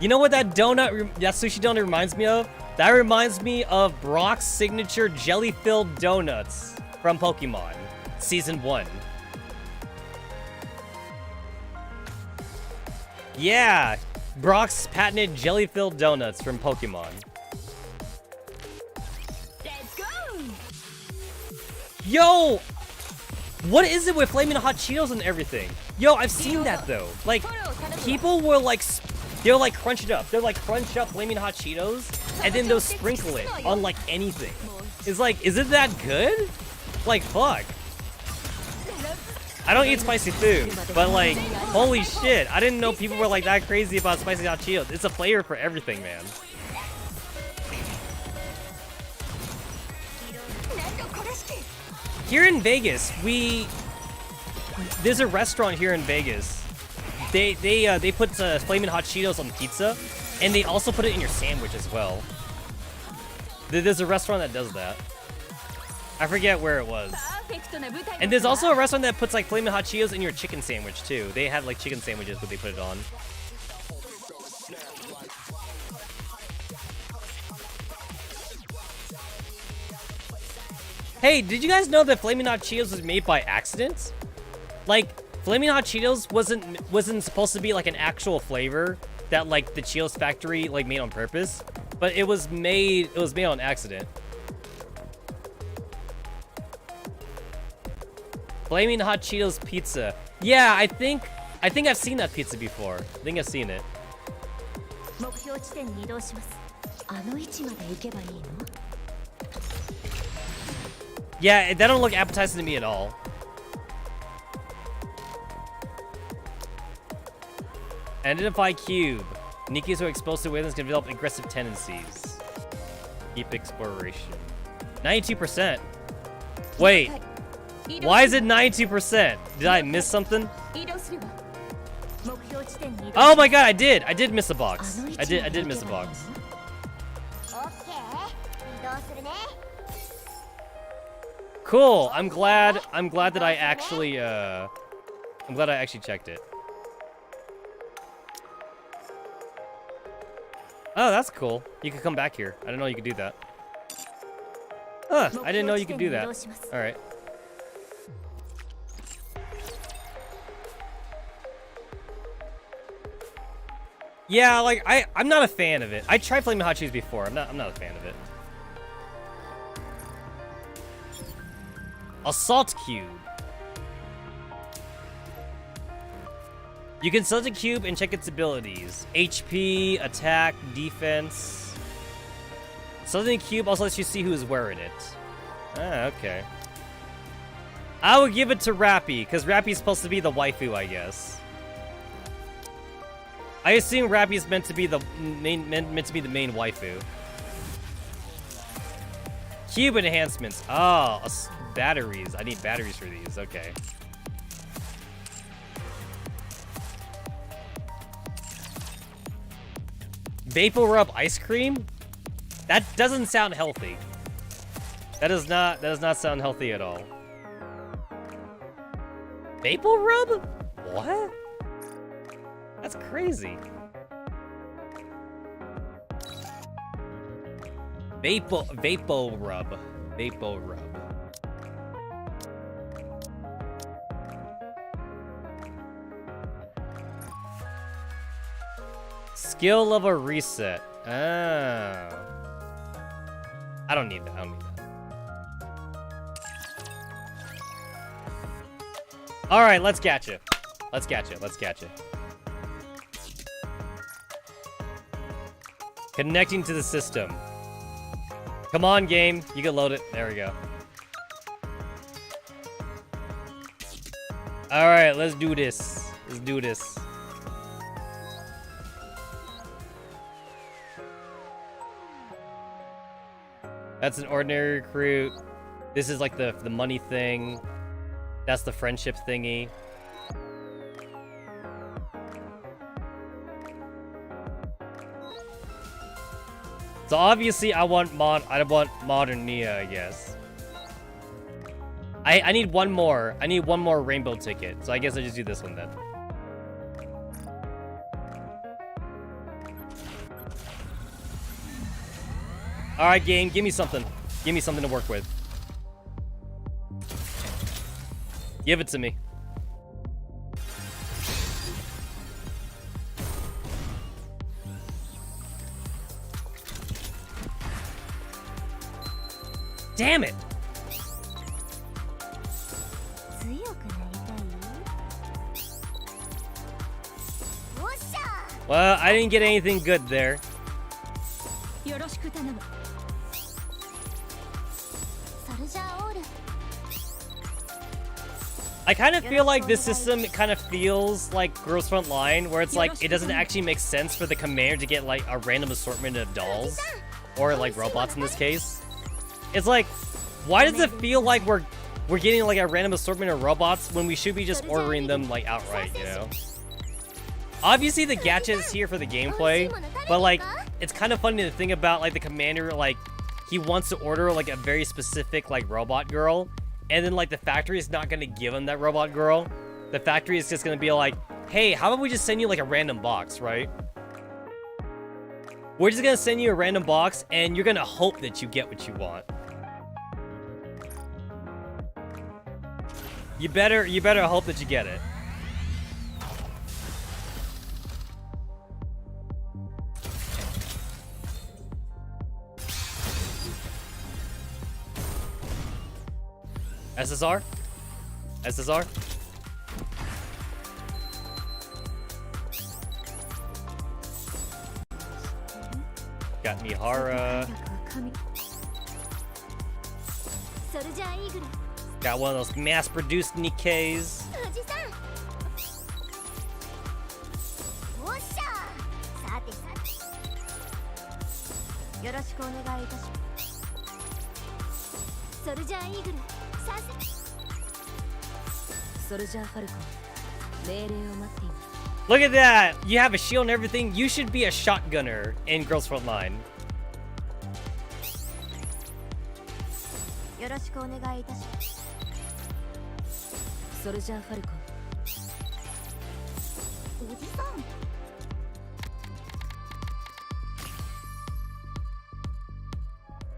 You know what that sushi donut reminds me of? That reminds me of Brock's signature jelly-filled donuts from Pokemon Season 1. Yeah, Brock's patented jelly-filled donuts from Pokemon. Let's go! Yo! What is it with flaming hot Cheetos and everything? Yo, I've seen that though. Like, people will like, they'll like crunch it up. They'll like crunch up flaming hot Cheetos, and then they'll sprinkle it on like anything. It's like, is it that good? Like, fuck. I don't eat spicy food, but like, holy shit. I didn't know people were like that crazy about spicy hot Cheetos. It's a flavor for everything, man. Here in Vegas, there's a restaurant here in Vegas. They put flaming hot Cheetos on pizza, and they also put it in your sandwich as well. There's a restaurant that does that. I forget where it was. And there's also a restaurant that puts like flaming hot Cheetos in your chicken sandwich too. They have like chicken sandwiches, but they put it on. Hey, did you guys know that flaming hot Cheetos was made by accident? Like, flaming hot Cheetos wasn't supposed to be like an actual flavor that like the Cheetos factory like made on purpose, but it was made on accident. Flaming hot Cheetos pizza. Yeah, I think I've seen that pizza before. I think I've seen it. Yeah, that don't look appetizing to me at all. Identify cube. Nikke's who are exposed to wavelengths can develop aggressive tendencies. Keep exploration. 92%. Wait. Why is it 92%? Did I miss something? Oh my god, I did miss a box. I did miss a box. Cool. I'm glad that I actually checked it. Oh, that's cool. You can come back here. I didn't know you could do that. Huh, I didn't know you could do that. All right. Yeah, like I'm not a fan of it. I tried flaming hot cheese before. I'm not a fan of it. Assault cube. You can select a cube and check its abilities. HP, attack, defense. Selecting a cube also lets you see who is wearing it. Ah, okay. I would give it to Rappy, because Rappy's supposed to be the waifu, I guess. I assume Rappy is meant to be the main waifu. Cube enhancements. Oh, batteries. I need batteries for these. Okay. Vapor rub ice cream? That doesn't sound healthy. That does not sound healthy at all. Vapor rub? What? That's crazy. Vapor rub. Skill level reset. Oh. I don't need that. All right, let's catch it. Connecting to the system. Come on, game. You can load it. There we go. All right, let's do this. That's an ordinary recruit. This is like the money thing. That's the friendship thingy. So obviously I want modern Nia, I guess. I need one more. I need one more rainbow ticket. So I guess I just do this one then. All right, game, give me something. Give me something to work with. Give it to me. Damn it! Well, I didn't get anything good there. I kind of feel like this system kind of feels like Girls Front Line, where it's like it doesn't actually make sense for the commander to get like a random assortment of dolls or like robots in this case. It's like, Why does it feel like we're getting like a random assortment of robots when we should be just ordering them like outright, you know? Obviously the gacha is here for the gameplay, but like it's kind of funny to think about like the commander, like he wants to order like a very specific like robot girl, and then like the factory is not gonna give him that robot girl. The factory is just gonna be like, hey, how about we just send you like a random box, right? We're just gonna send you a random box and you're gonna hope that you get what you want. You better hope that you get it. SSR? SSR? Got Mihara. Got one of those mass-produced Nikkes. Look at that! You have a shield and everything. You should be a shotgunner in Girls Front Line.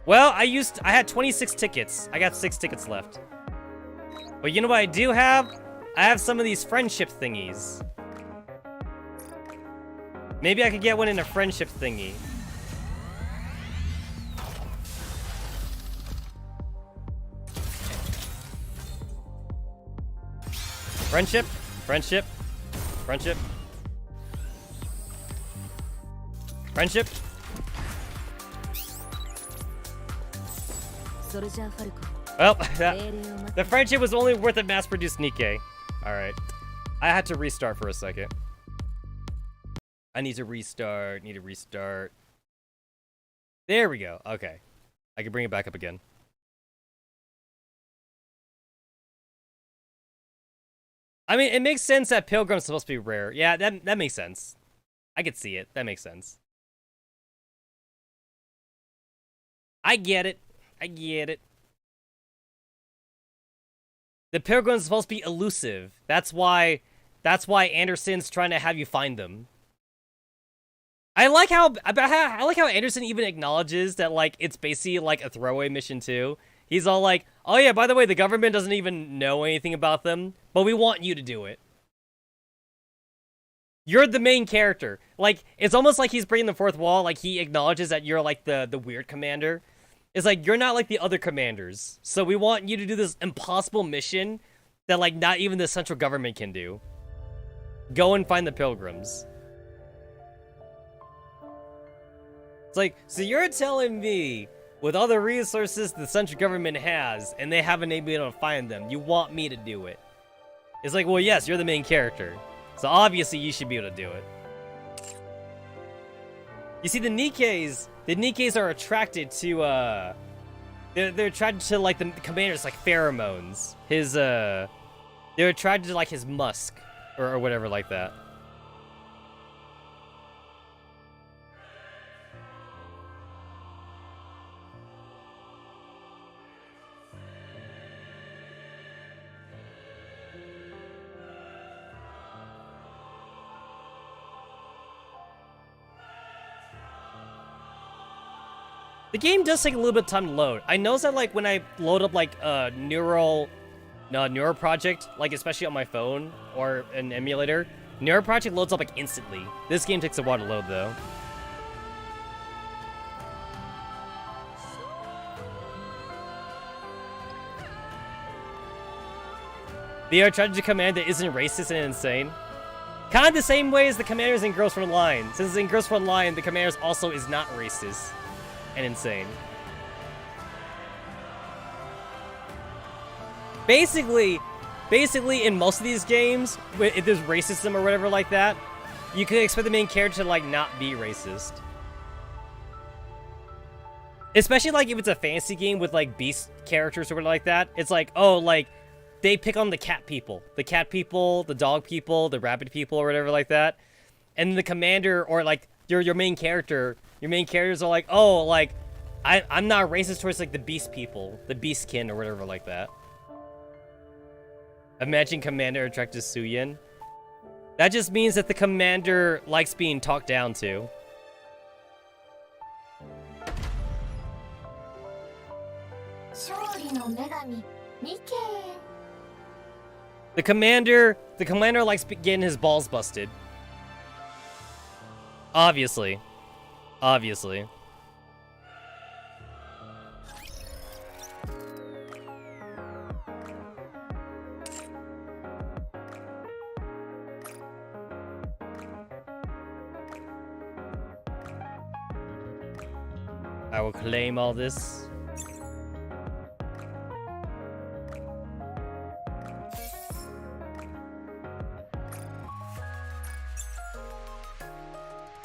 Well, I had 26 tickets. I got 6 tickets left. But you know what I do have? I have some of these friendship thingies. Maybe I could get one in a friendship thingy. Friendship, friendship, friendship, friendship. Well, the friendship was only worth a mass-produced Nikke. Alright. I had to restart for a second. I need to restart, There we go, okay. I can bring it back up again. I mean, it makes sense that Pilgrim's supposed to be rare. Yeah, that makes sense. I could see it. That makes sense. I get it. I get it. The Pilgrim's supposed to be elusive. That's why Anderson's trying to have you find them. I like how Anderson even acknowledges that like it's basically like a throwaway mission too. He's all like, "Oh yeah, by the way, the government doesn't even know anything about them, but we want you to do it. You're the main character." Like, it's almost like he's breaking the fourth wall. Like, he acknowledges that you're like the weird commander. It's like, you're not like the other commanders, so we want you to do this impossible mission that like not even the central government can do. Go and find the Pilgrims. It's like, so you're telling me, with all the resources the central government has, and they haven't been able to find them, you want me to do it? It's like, well, yes, you're the main character, so obviously you should be able to do it. You see, the Nikkes are attracted to, they're attracted to, like, the commander's, like, pheromones. They're attracted to, like, his musk, or whatever like that. The game does take a little bit of time to load. I noticed that, like, when I load up, like, Neural Project, like, especially on my phone or an emulator, Neural Project loads up, like, instantly. This game takes a while to load, though. They are attracted to a commander that isn't racist and insane. Kind of the same way as the commanders in Girls Front Line. Since in Girls Front Line, the commanders also is not racist and insane. Basically, in most of these games, if there's racism or whatever like that, you can expect the main character to, like, not be racist. Especially like if it's a fantasy game with like beast characters or whatever like that. It's like, oh, like they pick on the cat people, the dog people, the rabbit people, or whatever like that. And the commander or like your main characters are like, oh, like I'm not racist towards like the beast people, the beastkin or whatever like that. Imagine commander attracted to Suyin. That just means that the commander likes being talked down to. The commander likes getting his balls busted. Obviously. Obviously. I will claim all this.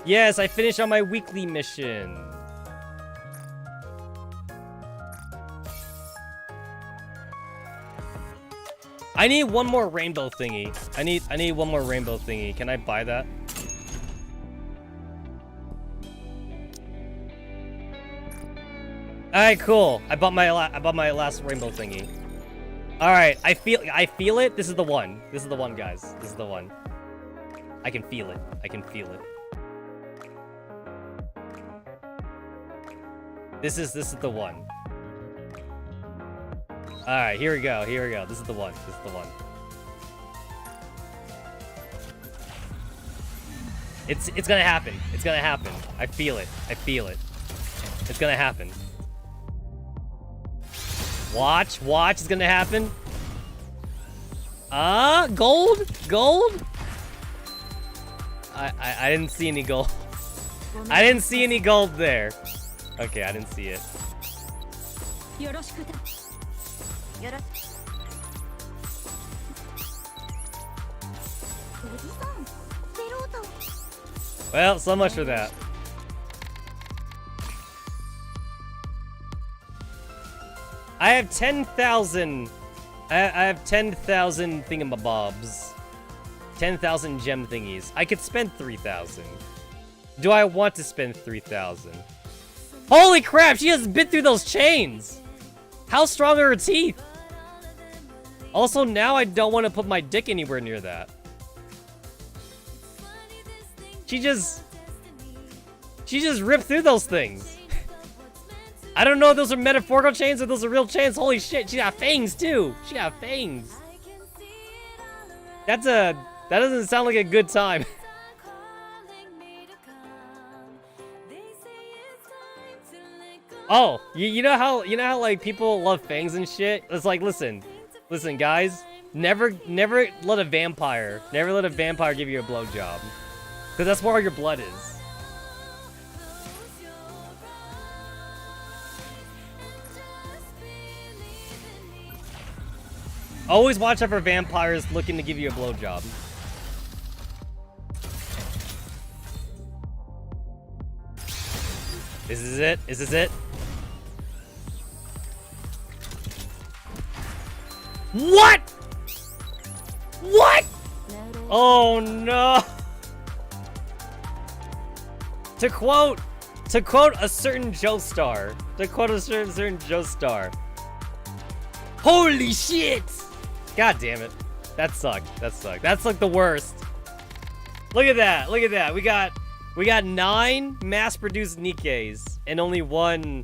Yes, I finished on my weekly mission. I need one more rainbow thingy. I need one more rainbow thingy. Can I buy that? Alright, cool. I bought my last rainbow thingy. Alright, I feel it. This is the one. This is the one, guys. This is the one. I can feel it. I can feel it. This is the one. Alright, here we go. Here we go. This is the one. This is the one. It's gonna happen. It's gonna happen. I feel it. I feel it. It's gonna happen. Watch, it's gonna happen. Gold? Gold? I didn't see any gold. I didn't see any gold there. Okay, I didn't see it. Well, so much for that. I have 10,000. I have 10,000 thingamabobs. 10,000 gem thingies. I could spend 3,000. Do I want to spend 3,000? Holy crap, she has bit through those chains! How strong are her teeth? Also, now I don't want to put my dick anywhere near that. She just ripped through those things. I don't know if those are metaphorical chains or those are real chains. Holy shit, she got fangs too. She got fangs. That doesn't sound like a good time. Oh, you know how like people love fangs and shit? It's like, listen guys, never let a vampire give you a blowjob. Cause that's where all your blood is. Always watch out for vampires looking to give you a blowjob. Is this it? Is this it? What? What? Oh no. To quote a certain Joestar. Holy shit! God damn it. That sucked. That's like the worst. Look at that. We got 9 mass-produced Nikkes and only one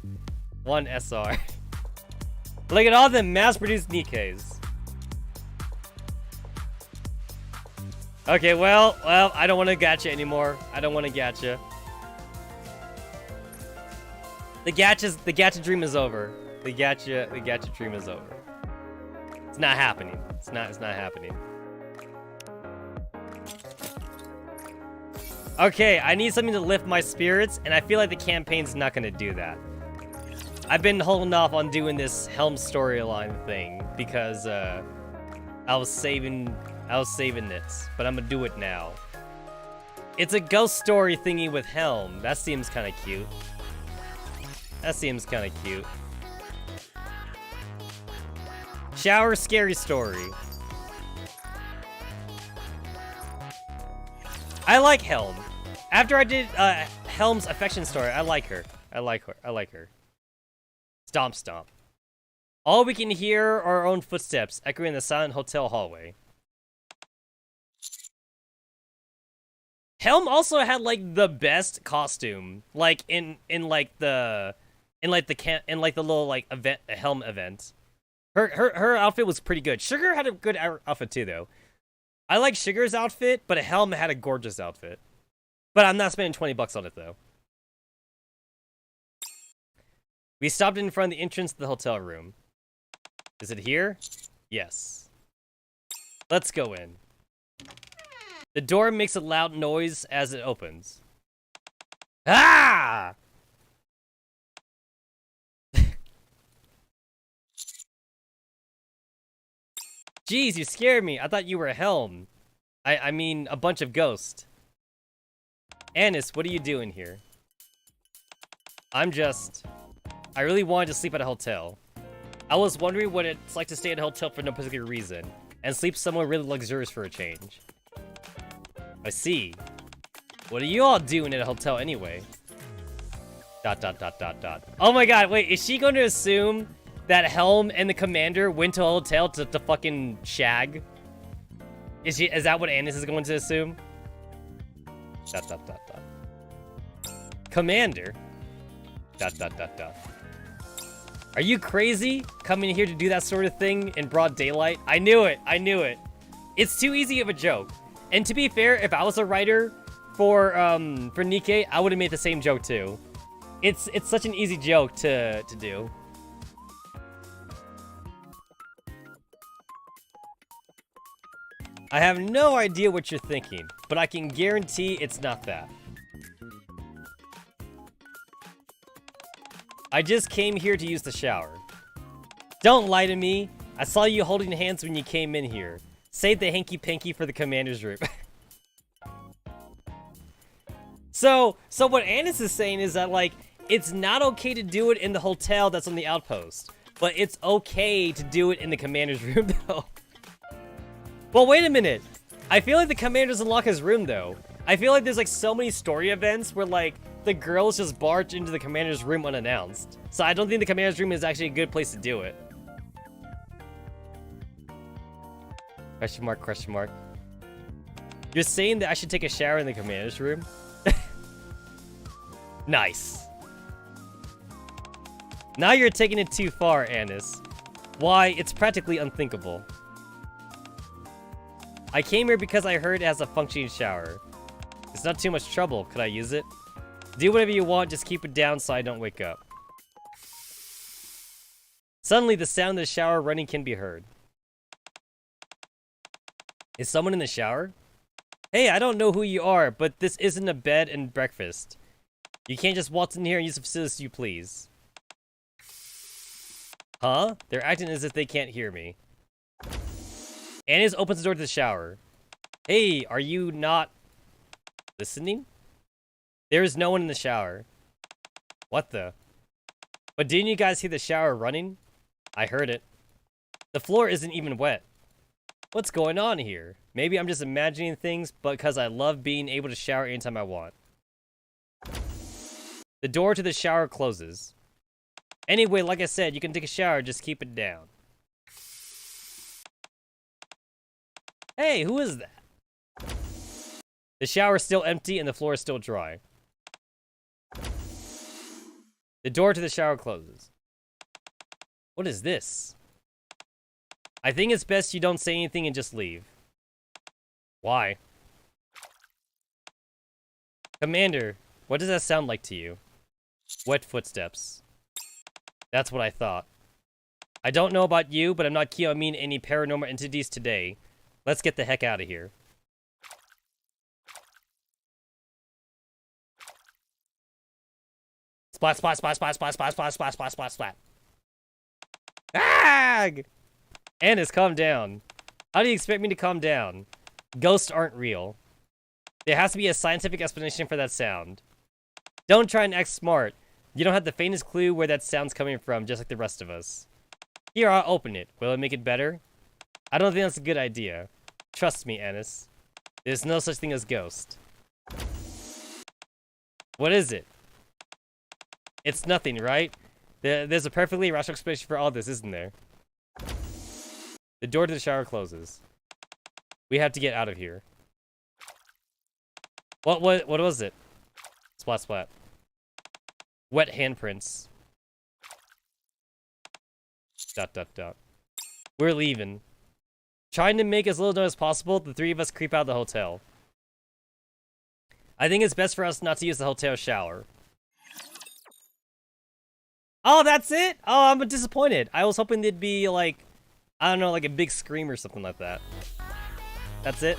SR. Look at all the mass-produced Nikkes. Okay, well, I don't want to gacha anymore. I don't want to gacha. The gacha dream is over. The gacha dream is over. It's not happening. It's not happening. Okay, I need something to lift my spirits, and I feel like the campaign's not gonna do that. I've been holding off on doing this Helm storyline thing because I was saving it, but I'm gonna do it now. It's a ghost story thingy with Helm. That seems kind of cute. That seems kind of cute. Shower scary story. I like Helm. After I did Helm's affection story, I like her. I like her. Stomp stomp. All we can hear are our own footsteps echoing in the silent hotel hallway. Helm also had like the best costume, like in the little like event, Helm event. Her outfit was pretty good. Sugar had a good outfit too, though. I like Sugar's outfit, but Helm had a gorgeous outfit. But I'm not spending $20 on it though. We stopped in front of the entrance to the hotel room. Is it here? Yes. Let's go in. The door makes a loud noise as it opens. Ah! Jeez, you scared me. I thought you were a Helm. I mean, a bunch of ghosts. Anis, what are you doing here? I really wanted to sleep at a hotel. I was wondering what it's like to stay at a hotel for no particular reason, and sleep somewhere really luxurious for a change. I see. What are you all doing at a hotel anyway? ... Oh my god, wait, is she going to assume that Helm and the commander went to a hotel to fucking shag? Is that what Anis is going to assume? ... Commander? ... Are you crazy? Coming here to do that sort of thing in broad daylight? I knew it. It's too easy of a joke. And to be fair, if I was a writer for Nikke, I would have made the same joke too. It's such an easy joke to do. I have no idea what you're thinking, but I can guarantee it's not that. I just came here to use the shower. Don't lie to me. I saw you holding hands when you came in here. Save the hanky-panky for the commander's room. So what Anis is saying is that, like, it's not okay to do it in the hotel that's on the outpost. But it's okay to do it in the commander's room, though. Well, wait a minute. I feel like the commander doesn't lock his room, though. I feel like there's, like, so many story events where, like, the girls just barge into the commander's room unannounced. So I don't think the commander's room is actually a good place to do it. Question mark, question mark. You're saying that I should take a shower in the commander's room? Nice. Now you're taking it too far, Anis. Why, it's practically unthinkable. I came here because I heard it has a functioning shower. It's not too much trouble. Could I use it? Do whatever you want, just keep it down so I don't wake up. Suddenly, the sound of the shower running can be heard. Is someone in the shower? Hey, I don't know who you are, but this isn't a bed and breakfast. You can't just waltz in here and use the facilities you please. Huh? They're acting as if they can't hear me. Anis opens the door to the shower. Hey, are you not listening? There is no one in the shower. What the? But didn't you guys hear the shower running? I heard it. The floor isn't even wet. What's going on here? Maybe I'm just imagining things, but because I love being able to shower anytime I want. The door to the shower closes. Anyway, like I said, you can take a shower, just keep it down. Hey, who is that? The shower is still empty and the floor is still dry. The door to the shower closes. What is this? I think it's best you don't say anything and just leave. Why? Commander, what does that sound like to you? Wet footsteps. That's what I thought. I don't know about you, but I'm not keen on meeting any paranormal entities today. Let's get the heck out of here. Splat, splat, splat, splat, splat, splat, splat, splat, splat, splat, splat. Ag! Anis, calm down. How do you expect me to calm down? Ghosts aren't real. There has to be a scientific explanation for that sound. Don't try and act smart. You don't have the faintest clue where that sound's coming from, just like the rest of us. Here, I'll open it. Will it make it better? I don't think that's a good idea. Trust me, Ennis. There's no such thing as ghost. What is it? It's nothing, right? There's a perfectly rational explanation for all this, isn't there? The door to the shower closes. We have to get out of here. What was it? Splat splat. Wet handprints. Dot dot dot. We're leaving. Trying to make as little noise as possible, the three of us creep out of the hotel. I think it's best for us not to use the hotel shower. Oh, that's it? Oh, I'm disappointed. I was hoping there'd be like, I don't know, like a big scream or something like that. That's it?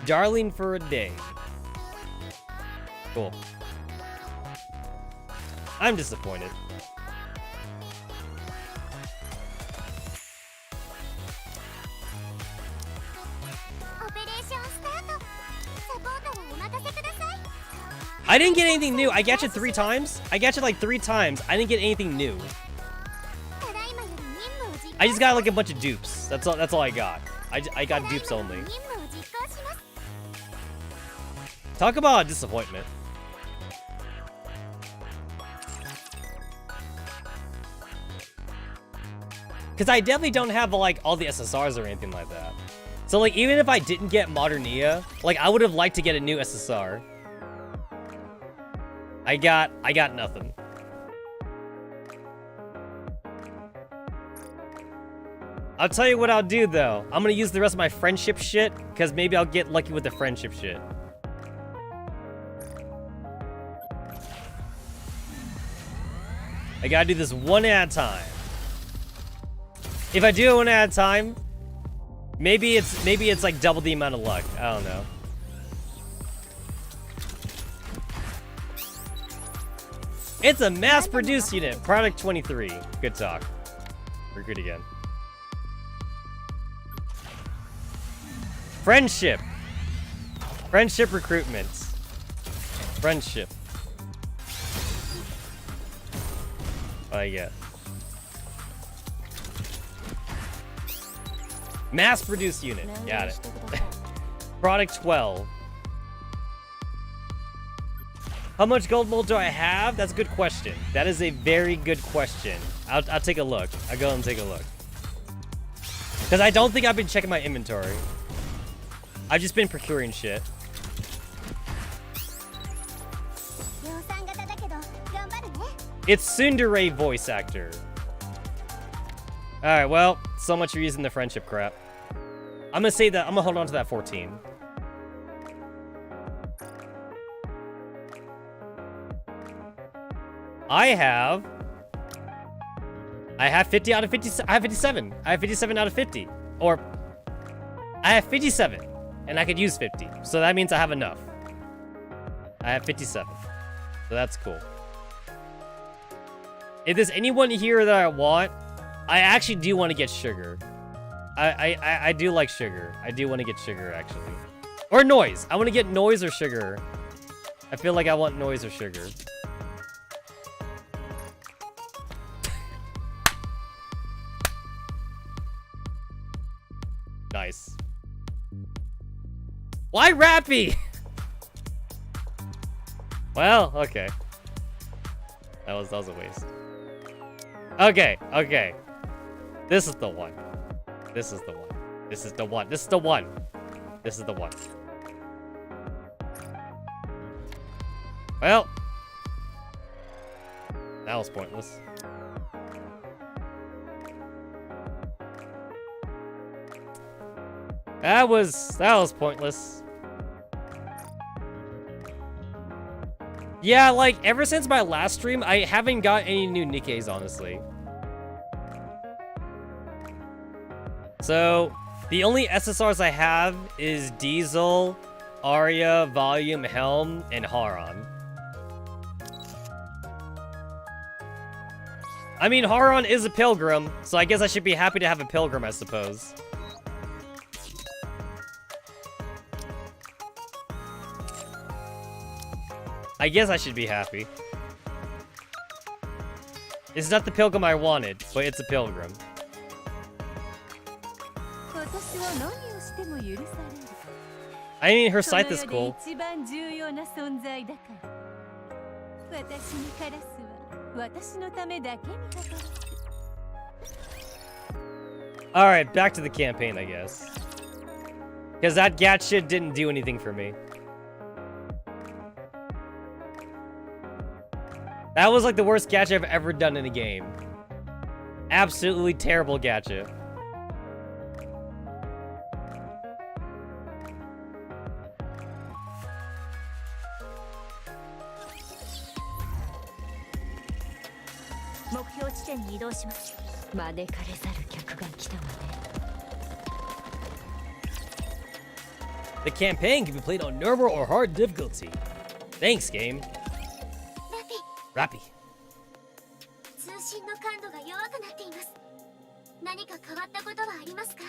Darling for a day. Cool. I'm disappointed. I didn't get anything new. I got you 3 times. I got you like 3 times. I didn't get anything new. I just got like a bunch of dupes. That's all I got. I got dupes only. Talk about a disappointment. Because I definitely don't have like all the SSRs or anything like that. So like even if I didn't get Modernia, like I would have liked to get a new SSR. I got nothing. I'll tell you what I'll do though. I'm gonna use the rest of my friendship shit, because maybe I'll get lucky with the friendship shit. I gotta do this one at a time. If I do it one at a time, maybe it's like double the amount of luck. I don't know. It's a mass-produced unit. Product 23. Good talk. Recruit again. Friendship. Friendship recruitment. Friendship. What I get? Mass-produced unit. Got it. Product 12. How much gold mold do I have? That's a good question. That is a very good question. I'll take a look. I'll go and take a look. Because I don't think I've been checking my inventory. I've just been procuring shit. It's Tsundere voice actor. Alright, well, so much for using the friendship crap. I'm gonna say that, I'm gonna hold on to that 14. I have 50 out of 50. I have 57. I have 57 out of 50. Or I have 57 and I could use 50. So that means I have enough. I have 57. So that's cool. If there's anyone here that I want, I actually do want to get sugar. I do like sugar. I do want to get sugar actually. Or noise. I want to get noise or sugar. I feel like I want noise or sugar. Nice. Why Rappy? Well, okay. That was a waste. Okay, okay. This is the one. This is the one. This is the one. This is the one. This is the one. Well. That was pointless. That was pointless. Yeah, like, ever since my last stream, I haven't got any new Nikkes, honestly. So, the only SSRs I have is Diesel, Arya, Volume, Helm, and Haron. I mean, Haron is a pilgrim, so I guess I should be happy to have a pilgrim, I suppose. I guess I should be happy. It's not the pilgrim I wanted, but it's a pilgrim. I mean, her scythe is cool. Alright, back to the campaign, I guess. Because that gacha didn't do anything for me. That was like the worst gacha I've ever done in a game. Absolutely terrible gacha. The campaign can be played on normal or hard difficulty. Thanks, game. ラピ。通信の感度が弱くなっています。何か変わったことはありますか？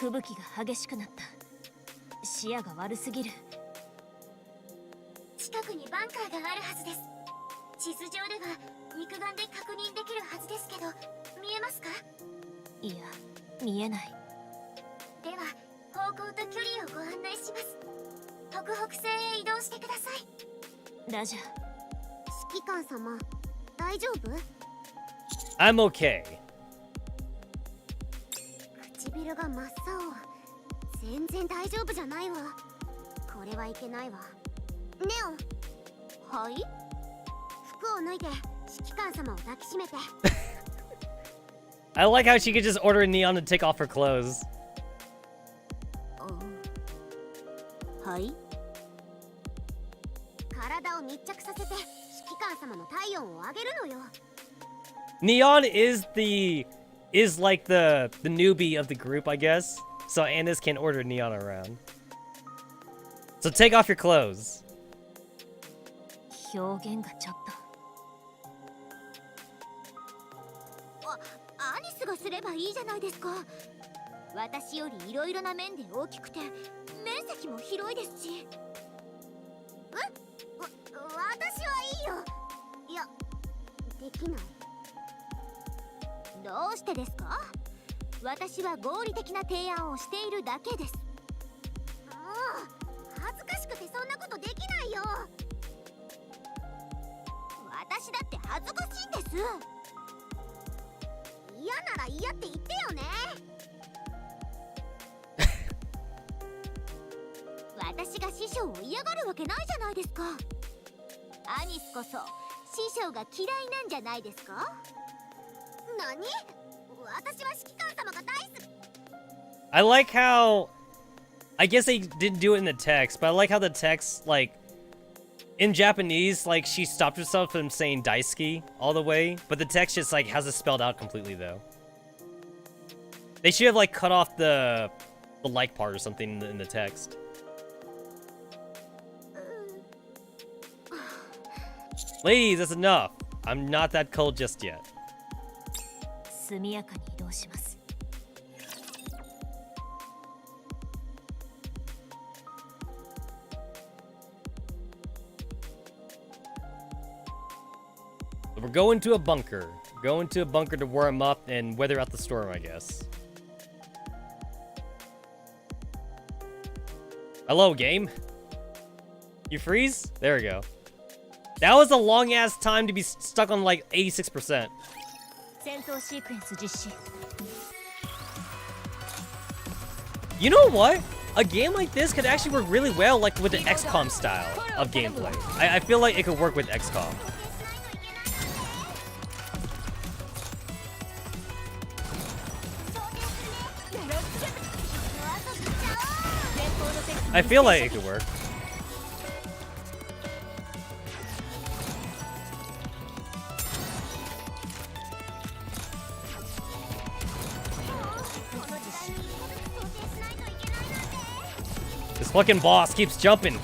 吹雪が激しくなった。視野が悪すぎる。近くにバンカーがあるはずです。地図上では肉眼で確認できるはずですけど、見えますか？いや、見えない。では、方向と距離をご案内します。北北西へ移動してください。ラジャー。指揮官様、大丈夫？ I'm okay. 唇が真っ青。全然大丈夫じゃないわ。これはいけないわ。ネオ。はい？服を脱いで指揮官様を抱きしめて。I like how she could just order Neon to take off her clothes. はい？体を密着させて指揮官様の体温を上げるのよ。Neon is like the newbie of the group, I guess. So Andis can order Neon around. So take off your clothes. 表現がちょっと。アニスがすればいいじゃないですか。私よりいろいろな面で大きくて面積も広いですし。私はいいよ。いや、できない。どうしてですか？私は合理的な提案をしているだけです。もう恥ずかしくてそんなことできないよ。私だって恥ずかしいんです。嫌なら嫌って言ってよね。私が師匠を嫌がるわけないじゃないですか。アニスこそ師匠が嫌いなんじゃないですか？何？私は指揮官様が大好き。 I like how, I guess they didn't do it in the text, but I like how the text, like, in Japanese, like, she stopped herself from saying daisuki all the way, but the text just, like, has it spelled out completely, though. They should have, like, cut off the like part or something in the text. Ladies, that's enough. I'm not that cold just yet. 速やかに移動します。So we're going to a bunker. Going to a bunker to warm up and weather out the storm, I guess. Hello, game. You freeze? There we go. That was a long-ass time to be stuck on, like, 86%. 戦闘シークエンス実施。 You know what? A game like this could actually work really well, like, with the XCOM style of gameplay. I feel like it could work with XCOM. I feel like it could work. This fucking boss keeps jumping.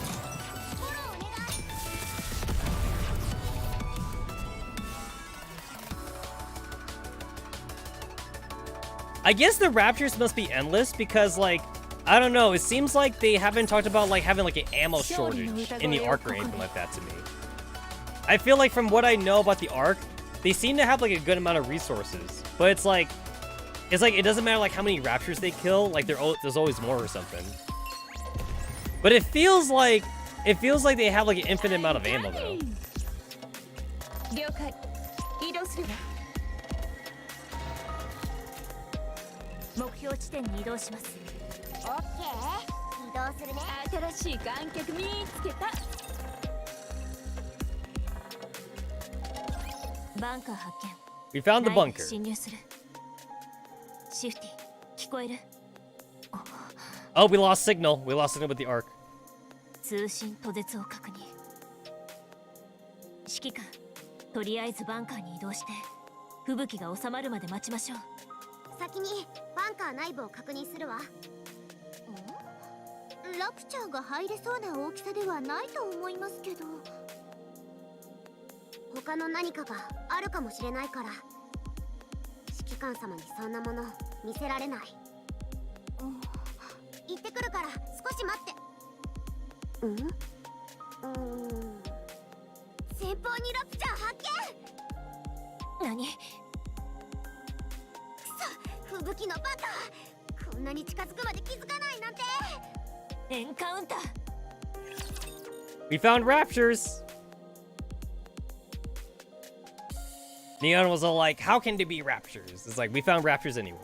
I guess the raptures must be endless because, like, I don't know. It seems like they haven't talked about like having like an ammo shortage in the arc or anything like that to me. I feel like from what I know about the arc, they seem to have like a good amount of resources, but it's like it doesn't matter like how many raptors they kill. Like there's always more or something. But it feels like they have like an infinite amount of ammo though. 了解移動するわ目標地点に移動します オッケー移動するね新しい観客見つけたバンカー発見 We found the 内部 bunker. 侵入するシフティ聞こえる Oh, we lost signal. We lost signal with the arc. 通信途絶を確認指揮官とりあえずバンカーに移動して吹雪が収まるまで待ちましょう先にバンカー内部を確認するわラプチャーが入れそうな大きさではないと思いますけど他の何かがあるかもしれないから指揮官様にそんなもの見せられない行ってくるから少し待って先方にラプチャー発見何吹雪のバカこんなに近づくまで気づかないなんてエンカウンター We found raptors. Neon was all like, how can there be raptors? It's like, we found raptors anyway.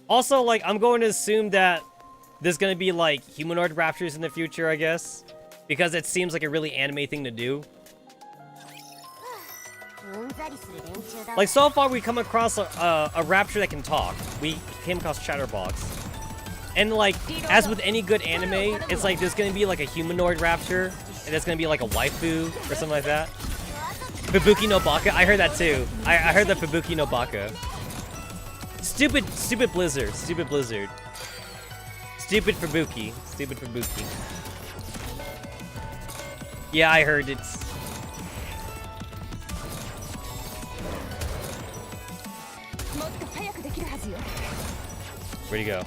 Also, like, I'm going to assume that there's going to be, like, humanoid raptors in the future, I guess. Because it seems like a really anime thing to do. Like, so far we come across a raptor that can talk. We came across Chatterbox. And, like, as with any good anime, it's like there's going to be, like, a humanoid raptor. And there's going to be, like, a waifu or something like that. Fubuki no Baka. I heard that, too. I heard that Fubuki no Baka. Stupid Blizzard. Stupid Blizzard. Stupid Fubuki. Stupid Fubuki. Yeah, I heard it. Where'd he go?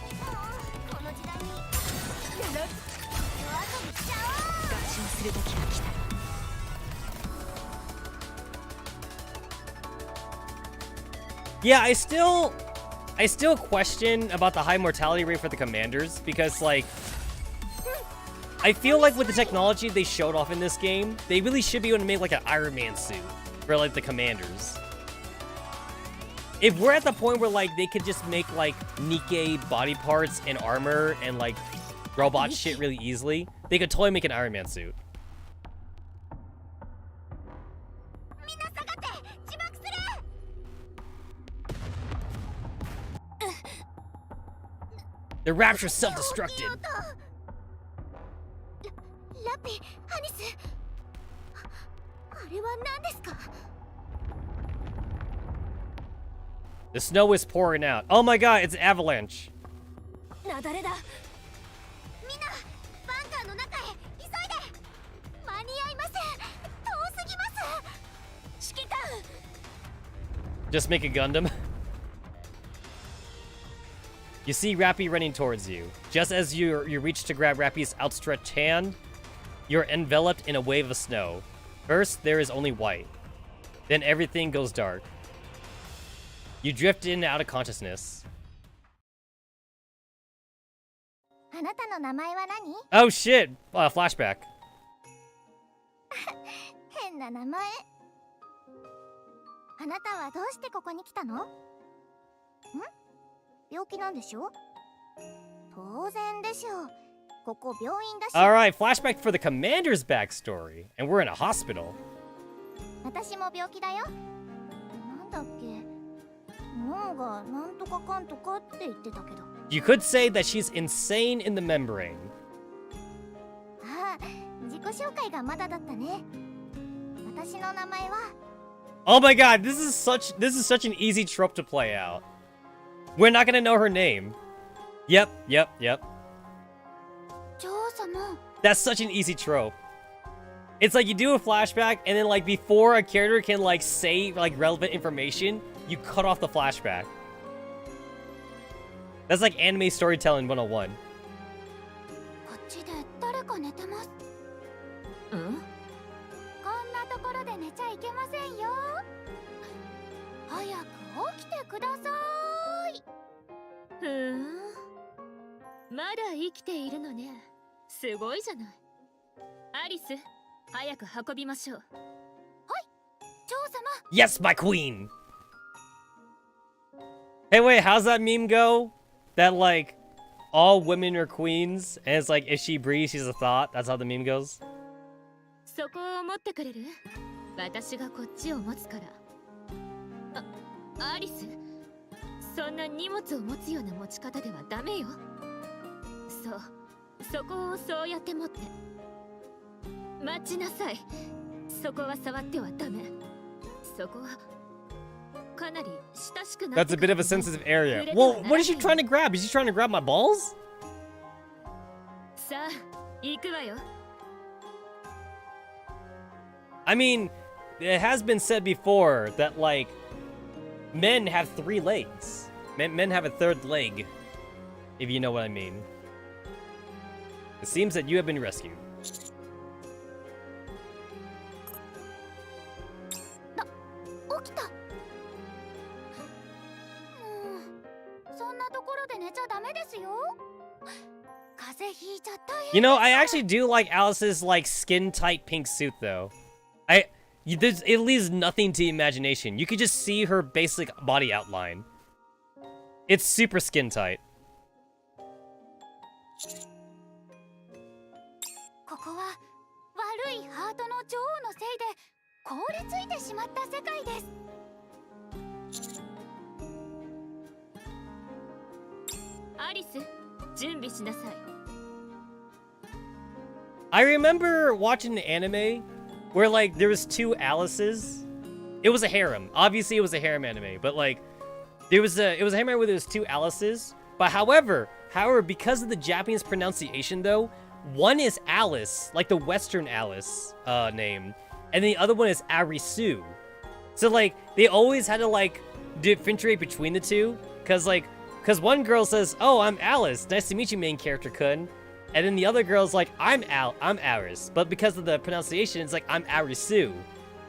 Yeah, I still question about the high mortality rate for the commanders because, like, I feel like with the technology they showed off in this game, they really should be able to make like an Iron Man suit for like the commanders. If we're at the point where like they could just make like Nikke body parts and armor and like robot shit really easily, they could totally make an Iron Man suit. The rapture self-destructed. The snow is pouring out. Oh my god, it's an avalanche. Just make a Gundam. You see Rappy running towards you. Just as you reach to grab Rappy's outstretched hand, you're enveloped in a wave of snow. First, there is only white. Then everything goes dark. You drift in and out of consciousness. Oh shit! Flashback. 変な名前。あなたはどうしてここに来たの？病気なんでしょ？当然でしょう。ここ病院だし。Alright, flashback for the commander's backstory. And we're in a hospital. 私も病気だよ。なんだっけ？脳がなんとかかんとかって言ってたけど。You could say that she's insane in the membrane. ああ、自己紹介がまだだったね。私の名前は。Oh my god, this is such an easy trope to play out. We're not gonna know her name. Yep. That's such an easy trope. It's like you do a flashback and then like before a character can like say like relevant information, you cut off the flashback. That's like anime storytelling 101. こっちで誰か寝てます。うん？こんなところで寝ちゃいけませんよ。早く起きてください。ふーん。まだ生きているのね。すごいじゃない。アリス、早く運びましょう。女王様。 Yes, my queen! Hey, wait, how's that meme go? That, like, all women are queens, and it's like, if she breathes, she's a thought? That's how the meme goes? そこを持ってくれる？私がこっちを持つから。アリス、そんな荷物を持つような持ち方ではダメよ。そう、そこをそうやって持って。待ちなさい。そこは触ってはダメ。そこはかなり親しくなって。 That's a bit of a sensitive area. Well, what is she trying to grab? Is she trying to grab my balls? さあ、行くわよ。I mean, it has been said before that, like, men have 3 legs. Men have a 3rd leg, if you know what I mean. It seems that you have been rescued. 起きた。もうそんなところで寝ちゃダメですよ。風邪ひいちゃ大変。 You know, I actually do like Alice's, like, skin-tight pink suit, though. It leaves nothing to imagination. You could just see her basic body outline. It's super skin-tight. ここは悪いハートの女王のせいで凍りついてしまった世界です。アリス、準備しなさい。 I remember watching an anime where, like, there was 2 Alices. It was a harem. Obviously, it was a harem anime, but, like, it was a harem where there was 2 Alices. But however, because of the Japanese pronunciation, though, one is Alice, like the Western Alice name, and the other one is Arisu. So, like, they always had to, like, differentiate between the two, because one girl says, "Oh, I'm Alice. Nice to meet you, main character kun." And then the other girl's like, I'm Aris. But because of the pronunciation, it's like, I'm Arisu.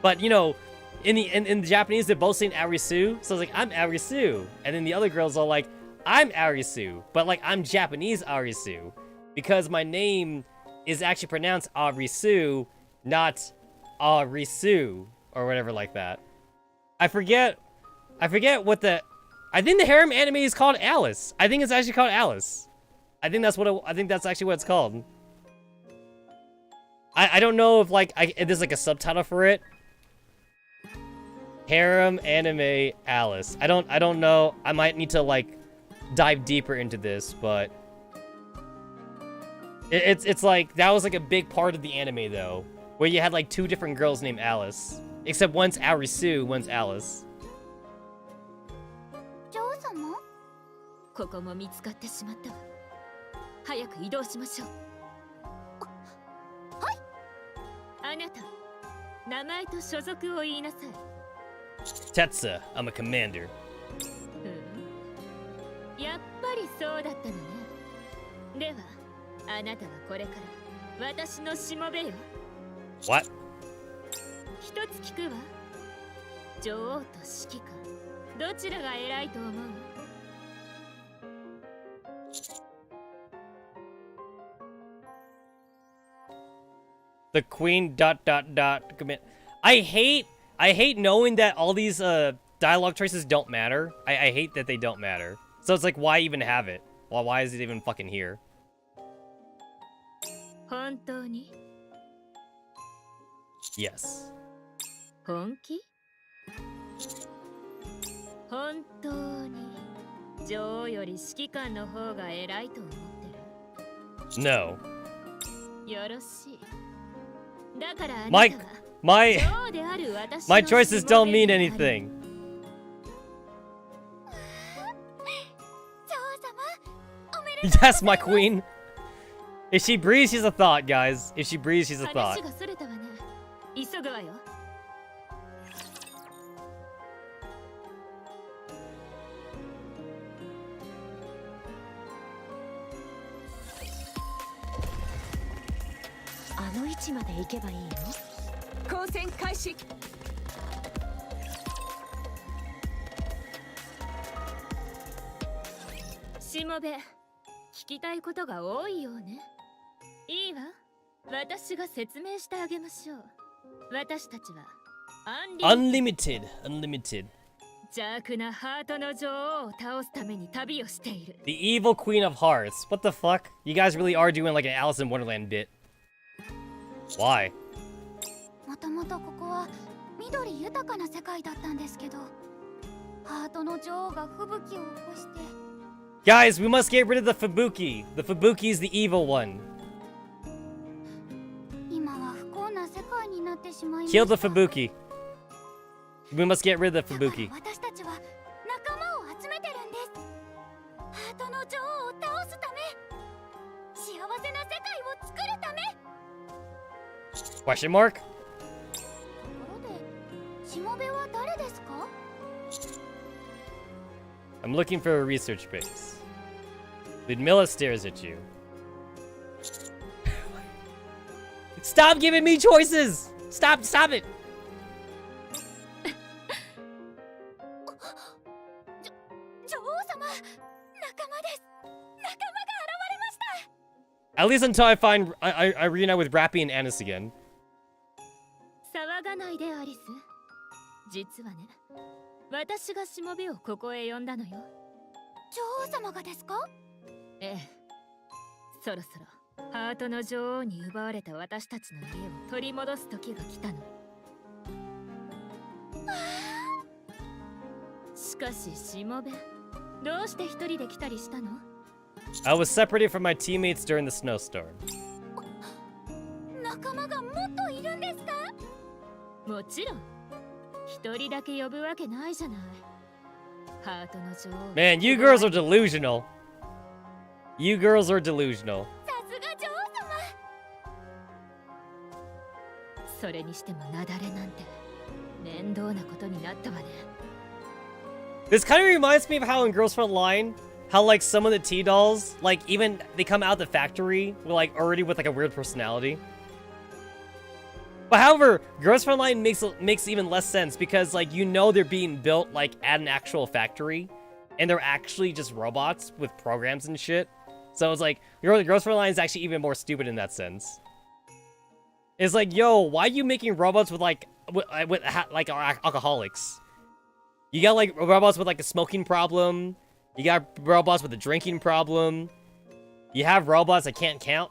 But, you know, in the Japanese, they're both saying Arisu. So it's like, I'm Arisu. And then the other girls are like, I'm Arisu. But, like, I'm Japanese Arisu. Because my name is actually pronounced Arisu, not Arisu. Or whatever like that. I forget what the... I think the harem anime is called Alice. I think it's actually called Alice. I think that's actually what it's called. I don't know if, like, if there's, like, a subtitle for it. Harem anime Alice. I don't know. I might need to, like, dive deeper into this, but it's like, that was, like, a big part of the anime, though, where you had, like, 2 different girls named Alice. Except one's Arisu, one's Alice. 女王様。ここも見つかってしまったわ。早く移動しましょう。はい。あなた、名前と所属を言いなさい。Tetsa, I'm a commander. やっぱりそうだったのね。では、あなたはこれから私のしもべよ。What? 一つ聞くわ。女王と指揮官、どちらが偉いと思う？ The queen ... commit. I hate knowing that all these dialogue choices don't matter. I hate that they don't matter. So it's like, why even have it? Well, why is it even fucking here? 本当に？ Yes. 本気？本当に女王より指揮官の方が偉いと思ってる？ No. よろしい。だからあなたは My 女王である私の my choices don't mean しもべになる。 anything. 女王様、おめでとう。 Yes, my queen. If she breathes, she's a thought, guys. If she breathes, she's a thought. 話がそれたわね。急ぐわよ。ちまで行けばいいの？交戦開始。しもべ、聞きたいことが多いようね。いいわ、私が説明してあげましょう。私たちはUnlimited. 邪悪なハートの女王を倒すために旅をしている。 The evil queen of hearts. What the fuck? You guys really are doing like an Alice in Wonderland bit. Why? もともとここは緑豊かな世界だったんですけど、ハートの女王が吹雪を起こして。 Guys, we must get rid of the Fubuki. The Fubuki is the evil one. 今は不幸な世界になってしまいまし Kill た。 the Fubuki. We must get rid of the だから Fubuki. 私たちは仲間を集めてるんです。ハートの女王を倒すため、幸せな世界を作るため。 Question mark? ところで、しもべは誰ですか？ I'm looking for a research base. Ludmilla stares at you. Stop giving me choices! Stop it! 女王様、仲間です。仲間が現れました。 At least until I find I reunite with Rappy and Anis again. 騒がないでアリス。実はね、私がしもべをここへ呼んだのよ。女王様がですか？ええ、そろそろハートの女王に奪われた私たちの家を取り戻す時が来たの。しかししもべ、どうして一人で来たりしたの？ I was separated from my teammates during the snowstorm. 仲間がもっといるんですか？もちろん一人だけ呼ぶわけないじゃない。ハートの女王。 Man, you girls are delusional. You girls are delusional. さすが女王様。それにしてもなだれなんて面倒なことになったわね。 This kind of reminds me of how in Girls Frontline, how like some of the T-dolls, like even they come out of the factory with like already with like a weird personality. But however, Girls Frontline makes even less sense because like you know they're being built like at an actual factory, and they're actually just robots with programs and shit. So it's like Girls Frontline is actually even more stupid in that sense. It's like, yo, why are you making robots with like alcoholics? You got like robots with like a smoking problem. You got robots with a drinking problem. You have robots that can't count.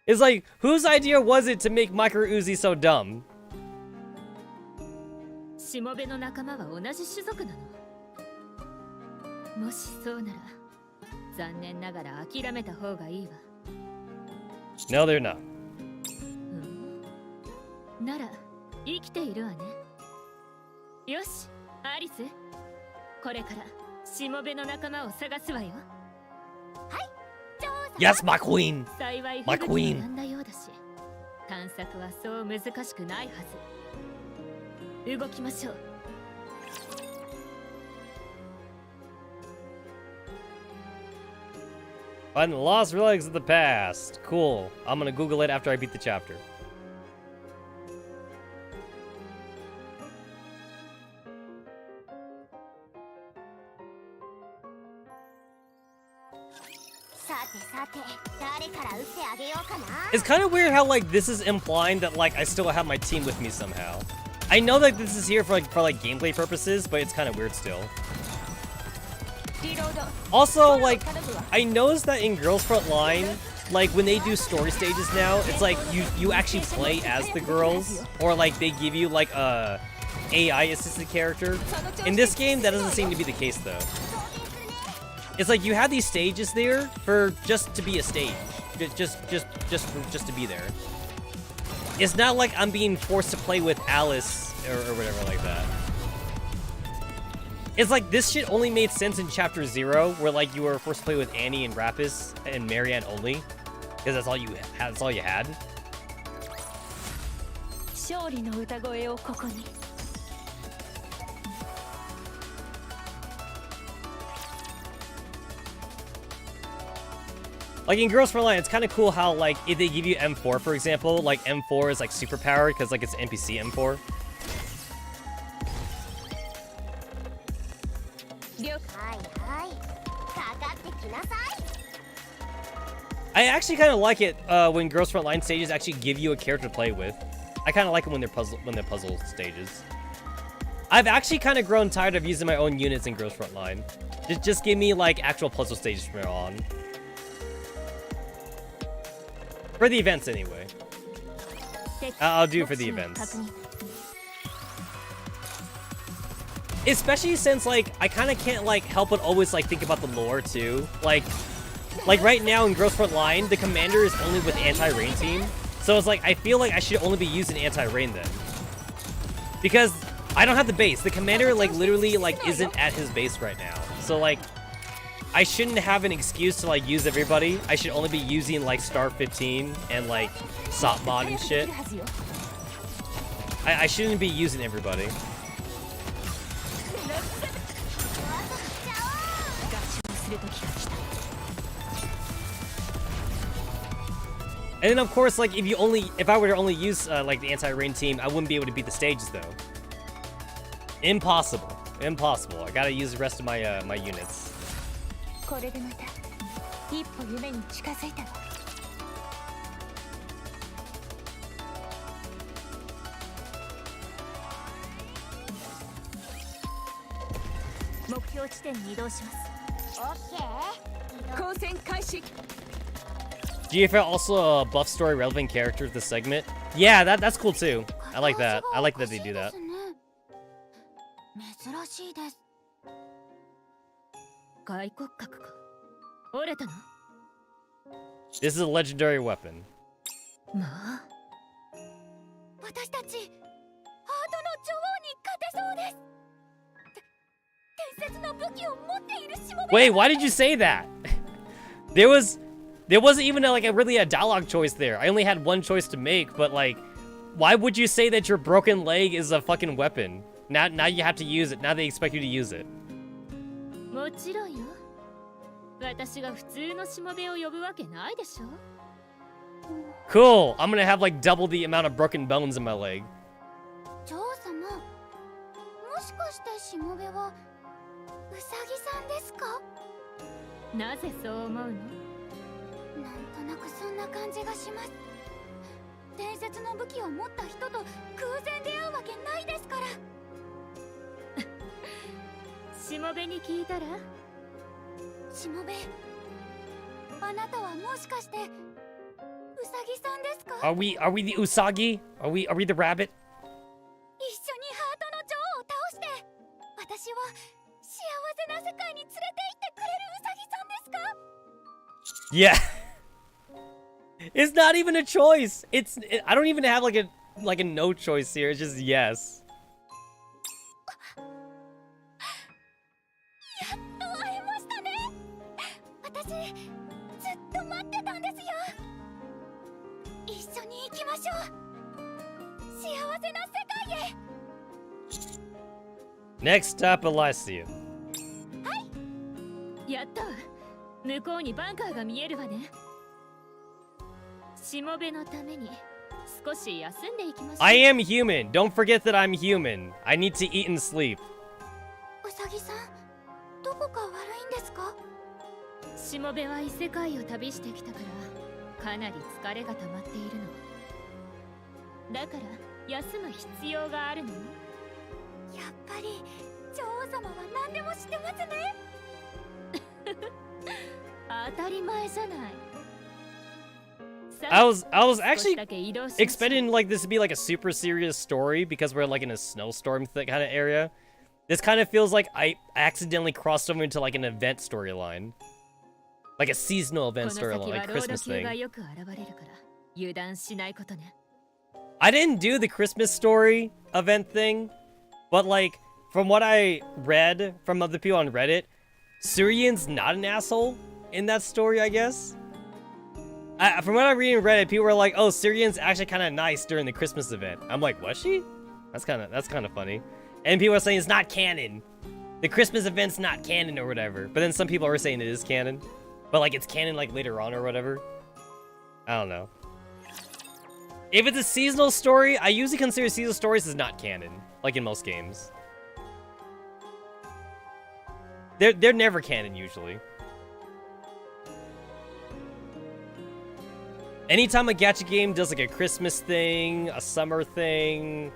It's like, whose idea was it to make Micro Uzi so dumb? しもべの仲間は同じ種族なの。もしそうなら残念ながら諦めた方がいいわ。 No, they're not. なら生きているわね。よし、アリス、これからしもべの仲間を探すわよ。Yes, my queen. 幸い My 吹 queen. 雪が止んだようだし、探索はそう難しくないはず。動きましょう。 Find the lost relics of the past. Cool. I'm gonna Google it after I beat the chapter. さてさて、誰から打ってあげようかな。 It's kind of weird how like this is implying that like I still have my team with me somehow. I know that this is here for like gameplay purposes, but it's kind of weird still. Also, like, I noticed that in Girls Frontline, like when they do story stages now, it's like you actually play as the girls, or like they give you like a AI assisted character. In this game, that doesn't seem to be the case though. It's like you have these stages there for just to be a stage, just to be there. It's not like I'm being forced to play with Alice or whatever like that. It's like this shit only made sense in Chapter 0, where like you were forced to play with Annie and Rapis and Marianne only, because that's all you had. That's all you had. 勝利の歌声をここに。 What Like in Girls Frontline, it's kind of cool how like if they give you M4, for example, like M4 is like super powered because like it's NPC M4. I actually kind of like it when Girls Frontline stages actually give you a character to play with. I kind of like it when they're puzzle stages. I've actually kind of grown tired of using my own units in Girls Frontline. Just give me like actual puzzle stages from now on. For the events, anyway. I'll do it for the events. Especially since, like, I kind of can't, like, help but always, like, think about the lore, too. Like right now in Girls Frontline, the commander is only with anti-rain team. So it's like, I feel like I should only be using anti-rain then. Because I don't have the base. The commander, like, literally, like, isn't at his base right now. So, like, I shouldn't have an excuse to, like, use everybody. I should only be using, like, Star 15 and, like, SOP mod and shit. I shouldn't be using everybody. And then, of course, like, if I were to only use, like, the anti-rain team, I wouldn't be able to beat the stages, though. Impossible. Impossible. I gotta use the rest of my, my units. GFL also a buff story relevant character to the segment. Yeah, that's cool too. I like that. I like that they do that. This is a legendary weapon. Wait, why did you say that? There wasn't even really a dialogue choice there. I only had one choice to make, but like, why would you say that your broken leg is a fucking weapon? Now you have to use it. Now they expect you to use it. Cool. I'm gonna have like double the amount of broken bones in my leg. Are we the Usagi? Are we the rabbit? Yeah. It's not even a choice. I don't even have like a no choice here. It's just yes. Next up, Elysia. I am human. Don't forget that I'm human. I need to eat and sleep. I was actually expecting like this to be like a super serious story because we're like in a snowstorm kind of area. This kind of feels like I accidentally crossed over into like an event storyline. Like a seasonal event storyline, like Christmas thing. I didn't do the Christmas story event thing, but like from what I read from other people on Reddit, Syrian's not an asshole in that story, I guess. From what I read in Reddit, people were like, "Oh, Syrian's actually kind of nice during the Christmas event." I'm like, "Was she?" That's kind of funny. And people are saying it's not canon. The Christmas event's not canon or whatever. But then some people are saying it is canon. but like it's canon like later on or whatever. I don't know. If it's a seasonal story, I usually consider seasonal stories as not canon, like in most games. They're never canon usually. Anytime a gacha game does like a Christmas thing, a summer thing,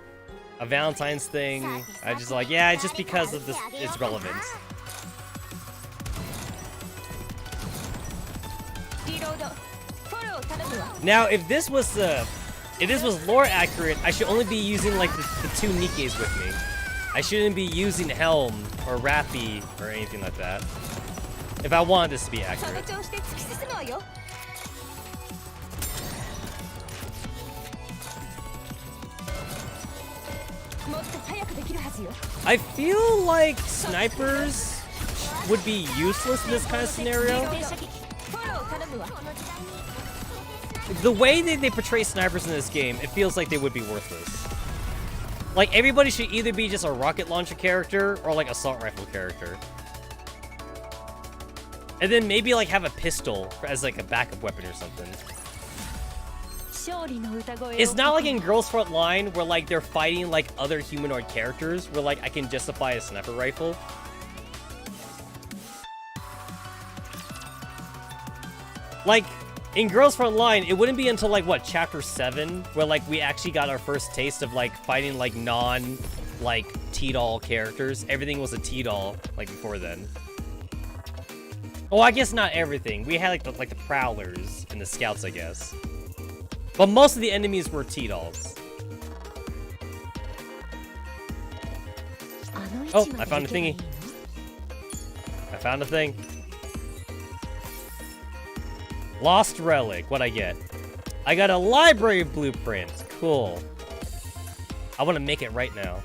a Valentine's thing, I just like, yeah, it's just because of this, its relevance. Now, if this was lore accurate, I should only be using like the two Nikkes with me. I shouldn't be using Helm or Rappy or anything like that. If I wanted this to be accurate. I feel like snipers would be useless in this kind of scenario. The way they portray snipers in this game, it feels like they would be worthless. Like, everybody should either be just a rocket launcher character or like assault rifle character. And then maybe like have a pistol as like a backup weapon or something. It's not like in Girls Front Line where like they're fighting like other humanoid characters where like I can justify a sniper rifle. Like in Girls Front Line, it wouldn't be until like what, chapter 7 where like we actually got our first taste of like fighting like non like T-doll characters. Everything was a T-doll like before then. Oh, I guess not everything. We had like the Prowlers and the Scouts, I guess. But most of the enemies were T-dolls. Oh, I found a thingy. I found a thing. Lost Relic. What'd I get? I got a library blueprint. Cool. I want to make it right now.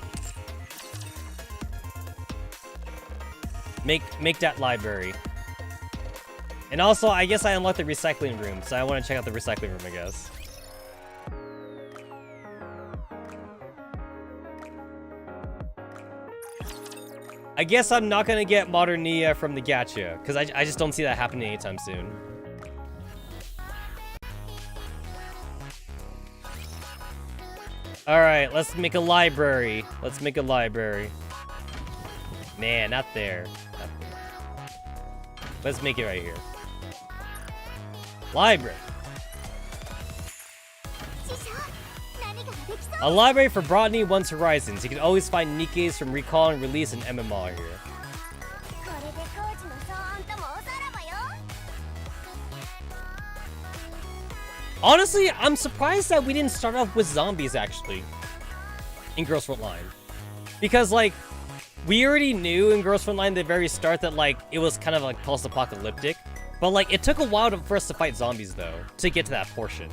Make that library. And also, I guess I unlocked the recycling room, so I want to check out the recycling room, I guess. I guess I'm not gonna get Modern Nia from the gacha, because I just don't see that happening anytime soon. Alright, let's make a library. Let's make a library. Nah, not there. Not there. Let's make it right here. Library. A library for broadening one's horizons. You can always find Nikkes from Recall and Release and MMR here. Honestly, I'm surprised that we didn't start off with zombies, actually, in Girls Front Line. Because, like, we already knew in Girls Front Line at the very start that, like, it was kind of, like, post-apocalyptic. But, like, it took a while for us to fight zombies, though, to get to that portion.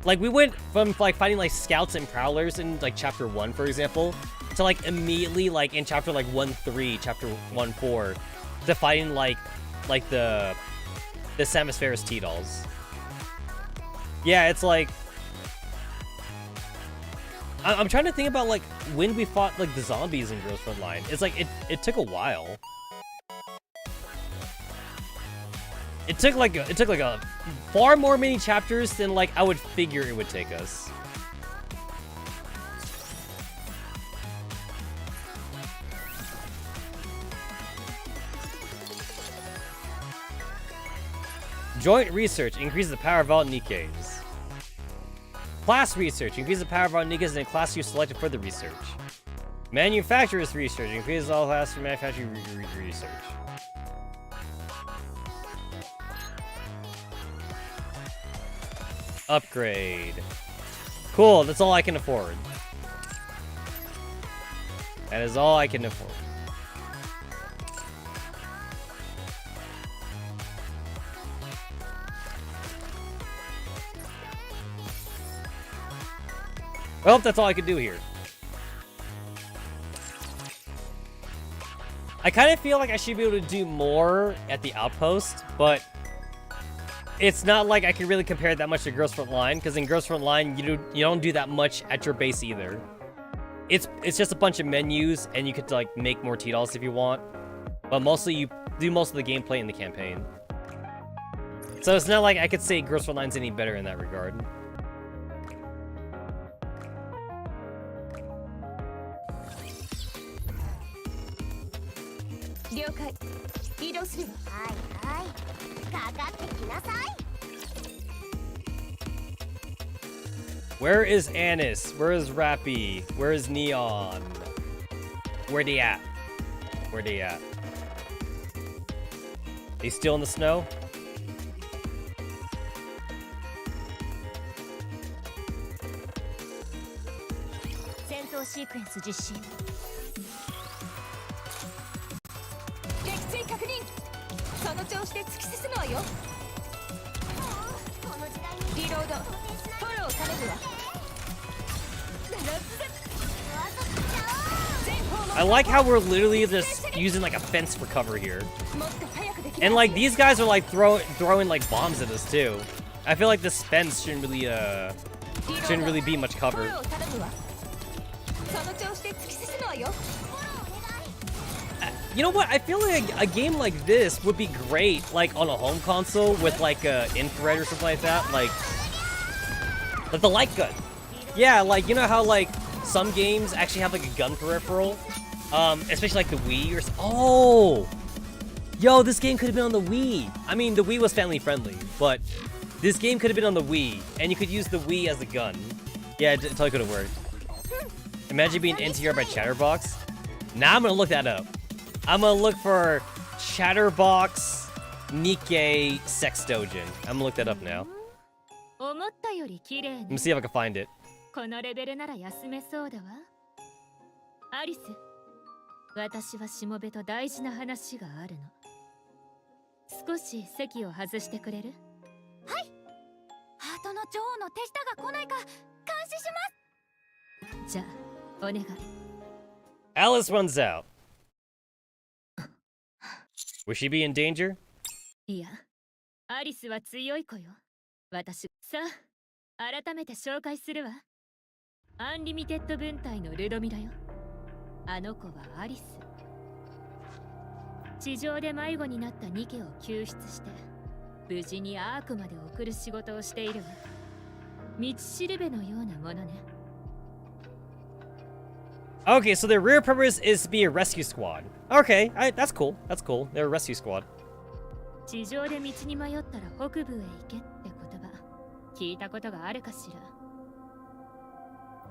Like, we went from, like, fighting, like, Scouts and Prowlers in, like, Chapter 1, for example, to, like, immediately, like, in Chapter, like, 1-3, Chapter 1-4, to fighting, like the Samus Ferris T-dolls. Yeah, it's like... I'm trying to think about, like, when we fought, like, the zombies in Girls Front Line. It's like, it took a while. It took like a far more many chapters than, like, I would figure it would take us. Joint research increases the power of all Nikkes. Class research increases the power of all Nikkes in a class you selected for the research. Manufacturer's research increases all classes for manufacturing research. Upgrade. Cool, that's all I can afford. That is all I can afford. Well, that's all I could do here. I kind of feel like I should be able to do more at the outpost, but it's not like I can really compare it that much to Girls Front Line, because in Girls Front Line, you don't do that much at your base either. It's just a bunch of menus, and you could, like, make more T-dolls if you want. But mostly, you do most of the gameplay in the campaign. So it's not like I could say Girls for Line's any better in that regard. 了解移動するわはいはいかかってきなさい Where is Anis? Where is Rappy? Where is Neon? Where they at? Where they at? They still in the snow? 戦闘シークエンス実施撃墜確認その調子で突き進むわよこの時代にリロードフォロー頼むわ I like how we're literally just using like a fence for cover here. And like these guys are like throwing like bombs at us too. I feel like this fence shouldn't really be much cover. You know what? I feel like a game like this would be great like on a home console with like infrared or something like that. Like the light gun. Yeah, like you know how like some games actually have like a gun peripheral, especially like the Wii or oh, yo, this game could have been on the Wii. I mean, the Wii was family friendly, but this game could have been on the Wii, and you could use the Wii as a gun. Yeah, it totally could have worked. Imagine being NTR by Chatterbox. Now I'm gonna look that up. I'm gonna look for Chatterbox Nikke Sex Dojin. I'm gonna look that up now. 思ったより綺麗 Let ね me see if I can find it. このレベルなら休めそうだわアリス私はしもべと大事な話があるの少し席を外してくれるハートの女王の手下が来ないか監視しますじゃあお願い Alice runs out. Will she be in danger? いやアリスは強い子よ私さあ改めて紹介するわアンリミテッド分隊のルドミだよあの子はアリス地上で迷子になったニケを救出して無事にアークまで送る仕事をしているわ道しるべのようなものね Okay, so their real purpose is to be a rescue squad. Okay, that's cool. That's cool. They're a rescue squad. 地上で道に迷ったら北部へ行けって言葉聞いたことがあるかしら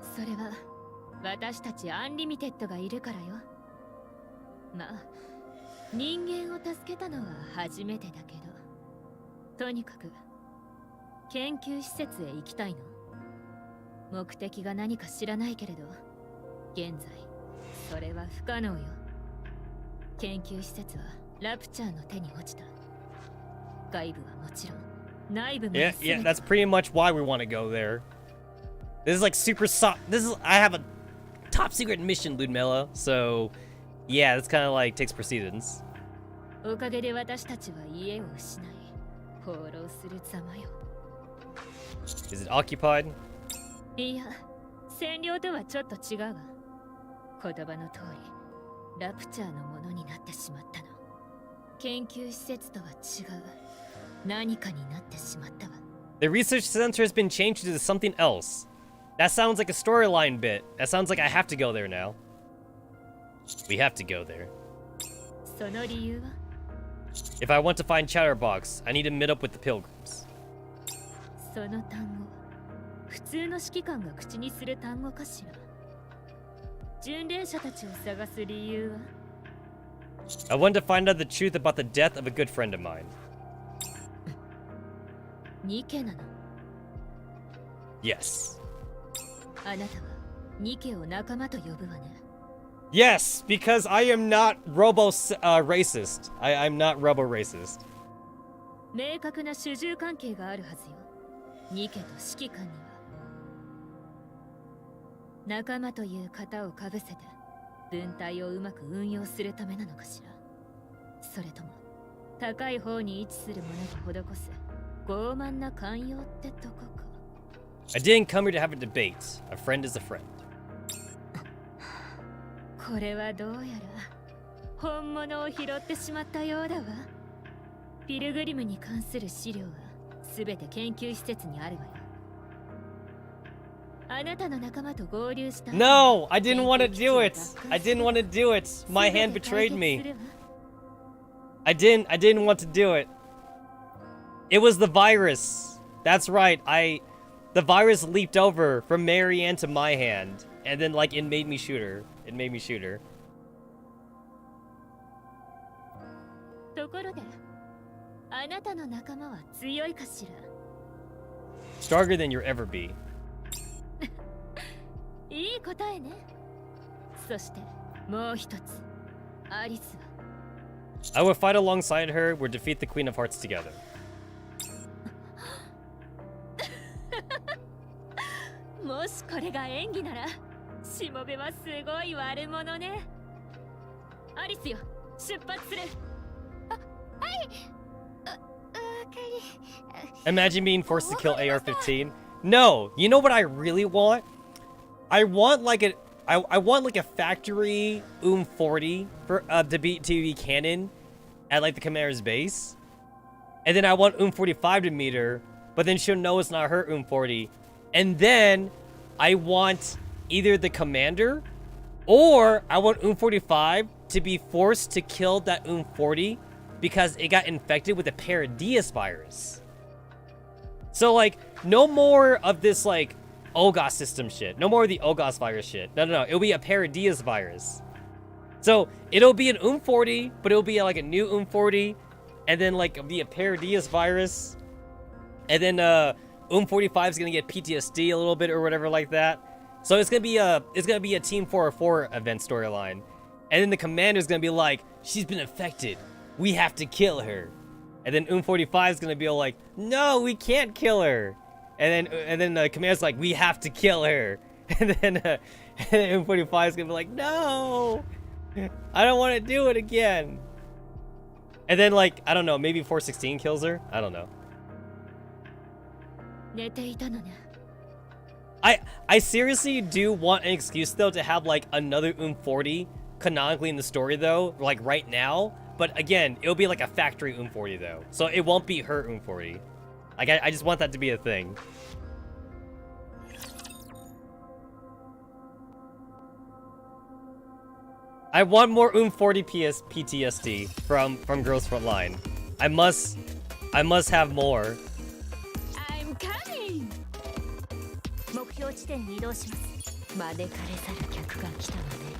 それは私たちアンリミテッドがいるからよまあ人間を助けたのは初めてだけどとにかく研究施設へ行きたいの目的が何か知らないけれど現在それは不可能よ研究施設はラプチャーの手に落ちた外部はもちろん内部も Yeah, that's pretty much why we want to go there. This is like super I have a top secret mission, Ludmilla, so yeah, it's kind of like takes precedence. おかげで私たちは家を失い放浪するざまよ Is it occupied? いや占領とはちょっと違うわ言葉の通りラプチャーのものになってしまったの研究施設とは違う何かになってしまったわ The research center has been changed to something else. That sounds like a storyline bit. That sounds like I have to go there now. We have to go there. その理由は If I want to find Chatterbox, I need to meet up with the pilgrims. その単語普通の指揮官が口にする単語かしら巡礼者たちを探す理由は I want to find out the truth about the death of a good friend of mine. ニケなの Yes. あなたはニケを仲間と呼ぶわね Yes, because I am not racist. I'm not racist. 明確な主従関係があるはずよニケと指揮官には仲間という型をかぶせて分隊をうまく運用するためなのかしらそれとも高い方に位置する者が施す傲慢な寛容ってとこか I didn't come here to have a debate. A friend is a friend. これはどうやら本物を拾ってしまったようだわピルグリムに関する資料はすべて研究施設にあるわよ。あなたの仲間と合流した。No, I didn't want to do it. I didn't want to do it. My hand betrayed me. I didn't want to do it. It was the virus. That's right. The virus leaped over from Marianne to my hand, and then like it made me shoot her. It made me shoot her. ところで、あなたの仲間は強いかしら。 Stronger than you'll ever be. いい答えね。そしてもう一つ、アリスは。 I would fight alongside her. We'll defeat the Queen of Hearts together. もしこれが演技なら、しもべはすごい悪者ね。アリスよ、出発する。Imagine being forced to kill AR-15. No, you know what I really want? I want like a factory 40 for to be canon at like the commander's base, and then I want 45 to meet her, but then she'll know it's not her 40, and then I want either the commander or I want 45 to be forced to kill that 40 because it got infected with the Paradies virus. So like, no more of this like OGOS system shit. No more of the OGOS virus shit. No. It'll be a Paradies virus. So it'll be an 40, but it'll be like a new 40, and then like be a Paradies virus, and then 45 is gonna get PTSD a little bit or whatever like that. So it's gonna be a Team 404 event storyline, and then the commander's gonna be like, she's been infected. We have to kill her. And then 45 is gonna be all like, no, we can't kill her. And then the commander's like, we have to kill her. And then 45 is gonna be like, no, I don't want to do it again. And then like, I don't know, maybe 416 kills her. I don't know. 寝ていたのね。 I seriously do want an excuse though to have like another 40 canonically in the story though, like right now. But again, it'll be like a factory 40 though, so it won't be her 40. Like I just want that to be a thing. I want more 40 PTSD from Girls Frontline. I must have more. I'm coming. 目標地点に移動します。招かれざる客が来たのね。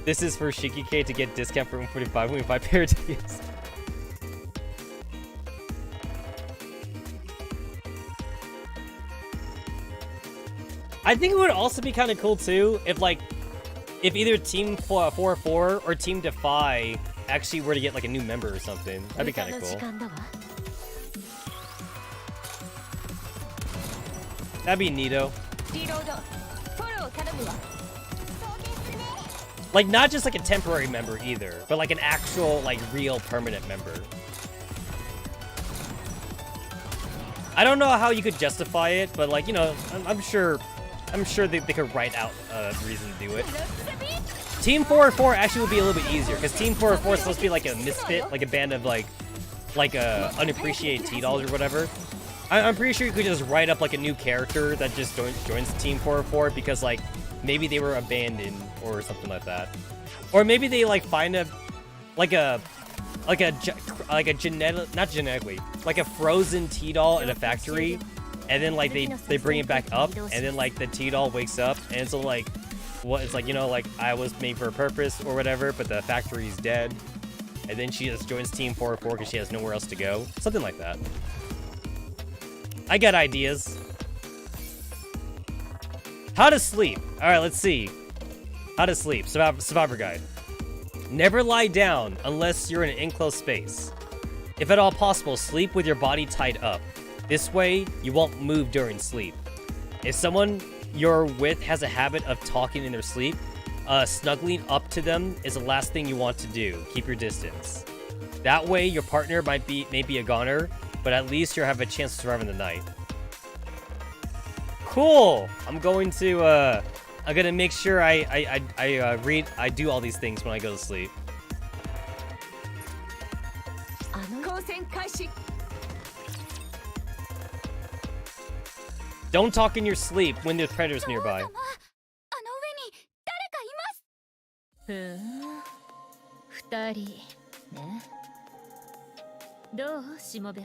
This is for Shikike to get discount for 45 when we buy Paradies. I think it would also be kind of cool too if either Team 404 or Team Defy actually were to get like a new member or something. That'd be kind of cool. That'd be neato. Like, not just like a temporary member either, but like an actual, like, real permanent member. I don't know how you could justify it, but like, you know, I'm sure they could write out a reason to do it. Team 404 actually would be a little bit easier, because Team 404 is supposed to be like a misfit, like a band of like unappreciated T-dolls or whatever. I'm pretty sure you could just write up like a new character that just joins Team 404 because like maybe they were abandoned or something like that, or maybe they like find a frozen T-doll in a factory, and then like they bring it back up, and then like the T-doll wakes up, and so like what it's like, you know, like I was made for a purpose or whatever, but the factory's dead, and then she just joins Team 404 because she has nowhere else to go, something like that. I got ideas. How to sleep. All right, let's see. How to sleep. Survivor guide. Never lie down unless you're in an enclosed space. If at all possible, sleep with your body tied up. This way, you won't move during sleep. If someone you're with has a habit of talking in their sleep, snuggling up to them is the last thing you want to do. Keep your distance. That way, your partner may be a goner, but at least you'll have a chance to survive in the night. Cool! I'm gonna make sure I do all these things when I go to sleep. Don't talk in your sleep when there's predators 女王様 nearby. あの上に誰かいますふん、二人ね。どうしもべ、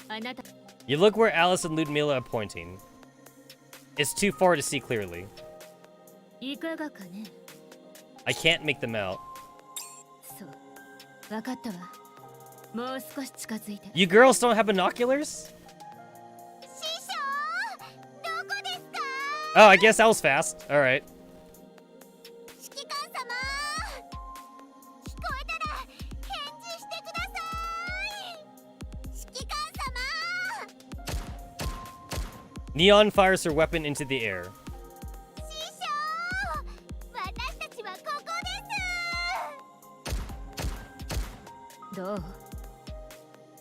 あなた。 You look where Alice and Ludmilla are pointing. It's too far to see clearly. いかがかね。 I can't make them out. そう、わかったわ。もう少し近づいて。 You girls don't have binoculars? 師匠どこですか Oh, I guess that was fast. Alright. 指揮官様聞こえたら返事してください指揮官様 Neon fires her weapon into the air. 師匠私たちはここですどう？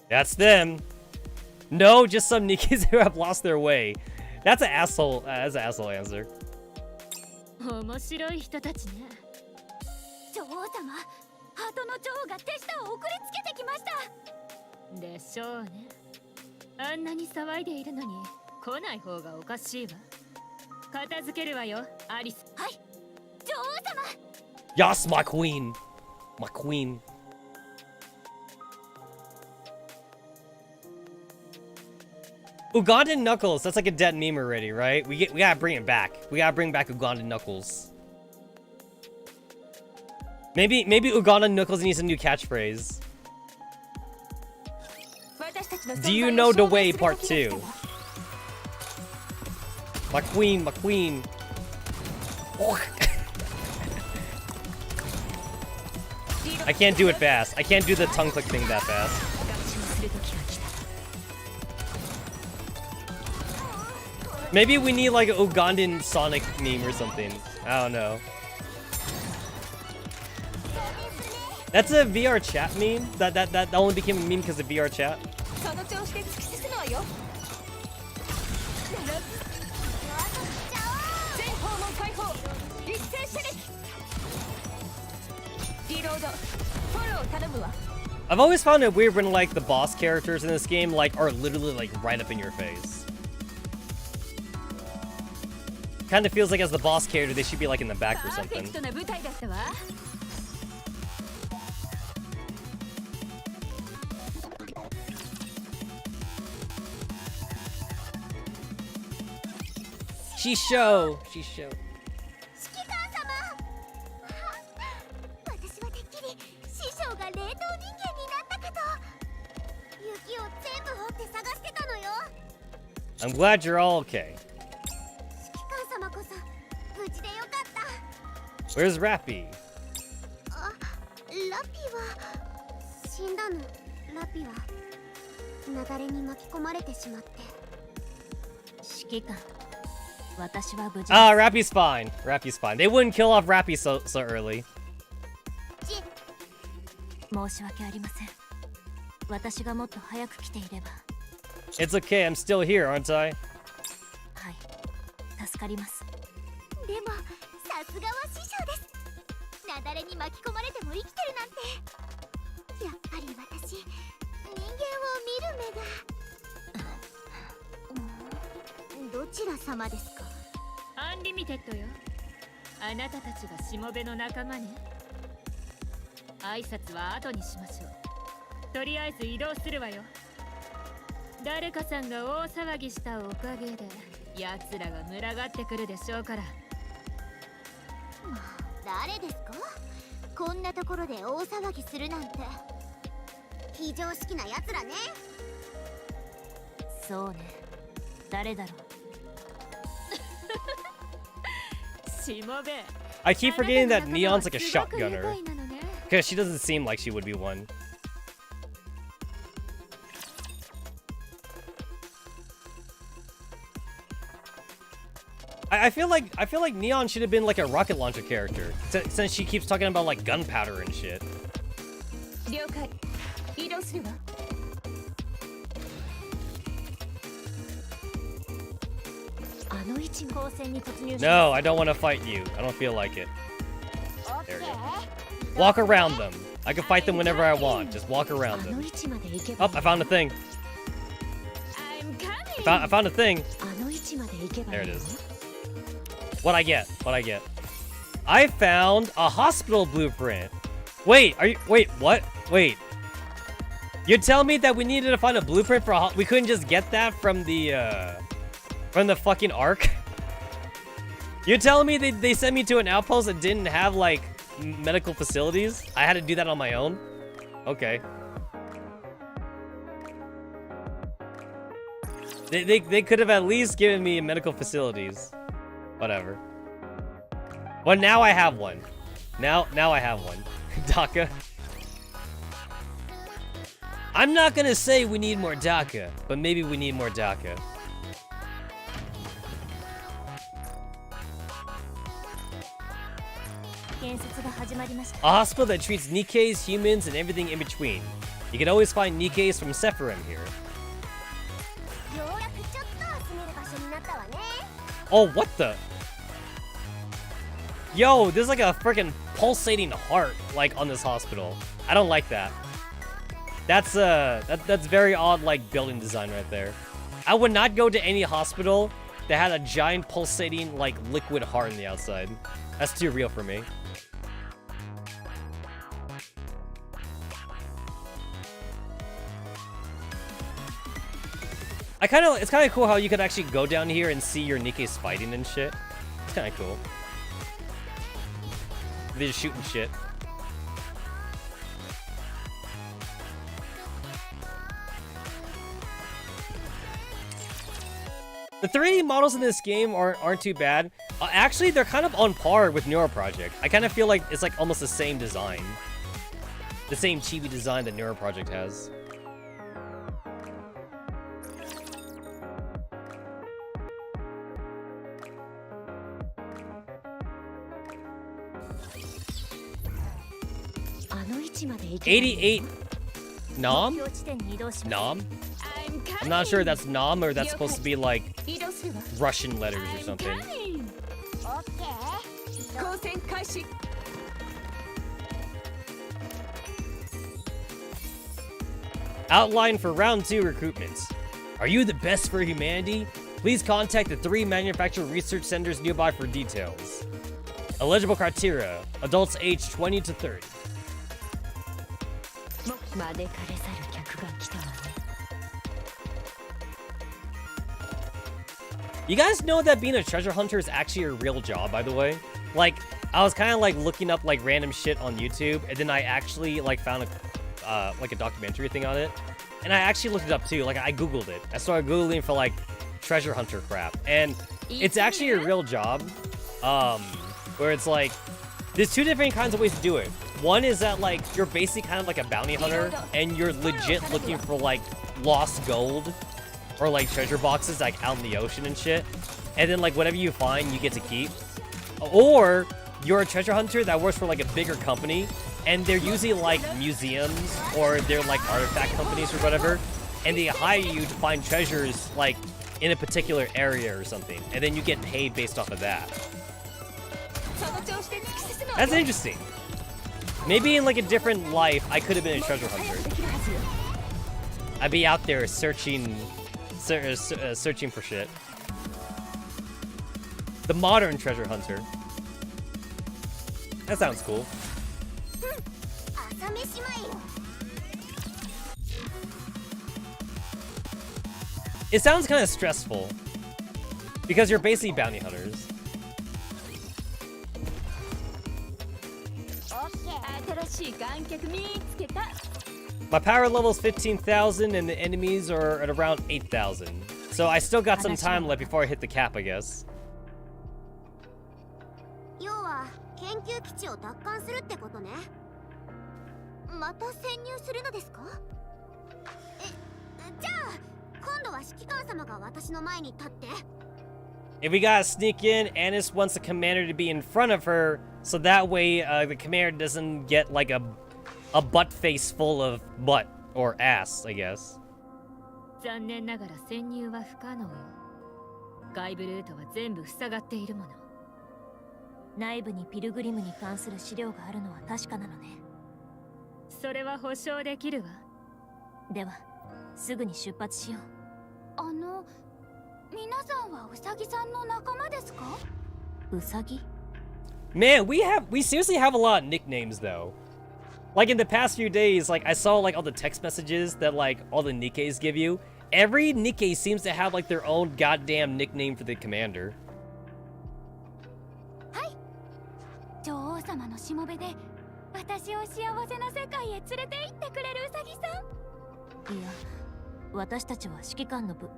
That's them. No, just some Nikkes who have lost their way. That's an asshole. That's an asshole answer. 面白い人たちね。女王様ハートの女王が手下を送りつけてきましたでしょうね。あんなに騒いでいるのに来ない方がおかしいわ。片付けるわよ、アリス。はい女王様 Yes, my queen. My queen. Ugandan Knuckles. That's like a dead meme already, right? We gotta bring it back. We gotta bring back Ugandan Knuckles. Maybe Ugandan Knuckles needs a new catchphrase. Do you know the way, part 2? My queen, my queen. I can't do it fast. I can't do the tongue click thing that fast. Maybe we need like an Ugandan Sonic meme or something. I don't know. That's a VR chat meme? That only became a meme because of VR chat? その調子で突き進むわよ全方門解放一斉射撃リロードフォロー頼むわ I've always found it weird when like the boss characters in this game like are literally like right up in your face. Kind of feels like as the boss character they should be like in the back or パーフェ something. クトな舞台だったわ Shisho. 指揮官様私はてっきり師匠が冷凍人間になったかと雪を全部掘って探してたのよ I'm glad you're all okay. 指揮官様こそ無事でよかった Where's Rappy? あラピは死んだのラピは雪崩に巻き込まれてしまって指揮官、私は無事。 Ah, Rappy's fine. Rappy's fine. They wouldn't kill off Rappy so early. 申し訳ありません。私がもっと早く来ていれば。 It's okay. I'm still here, aren't I? はい、助かります。でもさすがは師匠です雪崩に巻き込まれても生きてるなんてやっぱり私人間を見る目がどちら様ですかアンリミテッドよ。あなたたちがしもべの仲間ね。挨拶は後にしましょう。とりあえず移動するわよ。誰かさんが大騒ぎしたおかげで奴らが群がってくるでしょうから。誰ですかこんなところで大騒ぎするなんて非常識な奴らねそうね。誰だろう。しもべ。 I keep forgetting that Neon's like a shotgunner. Because she doesn't seem like she would be one. I feel like Neon should have been like a rocket launcher character. Since she keeps talking about like gunpowder and shit. 了解移動するわ No, I don't want to fight you. I don't feel like it. There we go. Walk around them. I can fight them whenever I want. Just walk around them. Oh, I found a thing. I'm coming. I found a thing. There it is. What I get? What I get? I found a hospital blueprint. Wait, wait, what? Wait. You're telling me that we needed to find a blueprint for we couldn't just get that from the fucking Ark? You're telling me they sent me to an outpost that didn't have, like, medical facilities? I had to do that on my own? Okay. They could have at least given me medical facilities. Whatever. Well, now I have one. Now I have one. DACA. I'm not gonna say we need more DACA, but maybe we need more DACA. A hospital that treats Nikkes, humans, and everything in between. You can always find Nikkes from Sephirim here. Oh, what the? Yo, there's like a freaking pulsating heart, like, on this hospital. I don't like that. That's very odd, like, building design right there. I would not go to any hospital that had a giant pulsating, like, liquid heart on the outside. That's too real for me. It's kind of cool how you could actually go down here and see your Nikkes fighting and shit. It's kind of cool. They're just shooting shit. The 3D models in this game aren't too bad. Actually, they're kind of on par with Neuro Project. I kind of feel like it's like almost the same design. The same chibi design that Neuro Project has. $88 Nom? Nom? I'm not sure if that's Nom or that's supposed to be like Russian letters or something. Outline for round 2 recruitments. Are you the best for humanity? Please contact the 3 manufacturer research centers nearby for details. Eligible criteria: adults aged 20 to 30. You guys know that being a treasure hunter is actually a real job, by the way? Like, I was kind of like looking up like random shit on YouTube, and then I actually like found a like a documentary thing on it, and I actually looked it up too. Like, I googled it. I started googling for like treasure hunter crap, and it's actually a real job. Where it's like there's 2 different kinds of ways to do it. One is that, like, you're basically kind of like a bounty hunter, and you're legit looking for, like, lost gold or, like, treasure boxes, like, out in the ocean and shit. And then, like, whatever you find, you get to keep. Or you're a treasure hunter that works for, like, a bigger company, and they're usually, like, museums or they're, like, artifact companies or whatever, and they hire you to find treasures, like, in a particular area or something, and then you get paid based off of that. That's interesting. Maybe in like a different life, I could have been a treasure hunter. I'd be out there searching for shit. The modern treasure hunter. That sounds cool. It sounds kind of stressful because you're basically bounty hunters. My power level is 15,000 and the enemies are at around 8,000. So I still got some time left before I hit the cap, I guess. If we gotta sneak in, Annis wants the commander to be in front of her, so that way the commander doesn't get like a butt face full of butt or ass, I guess. それは保証できるわ。ではすぐに出発しよう。皆さんはウサギさんの仲間ですか？ウサギ？ Man, we seriously have a lot of nicknames though. Like in the past few days, like I saw like all the text messages that like all the Nikkes give you. Every Nikke seems to have like their own goddamn nickname for the commander. はい。女王様のしもべで私を幸せな世界へ連れて行ってくれるウサギさん。いや、私たちは指揮官の部。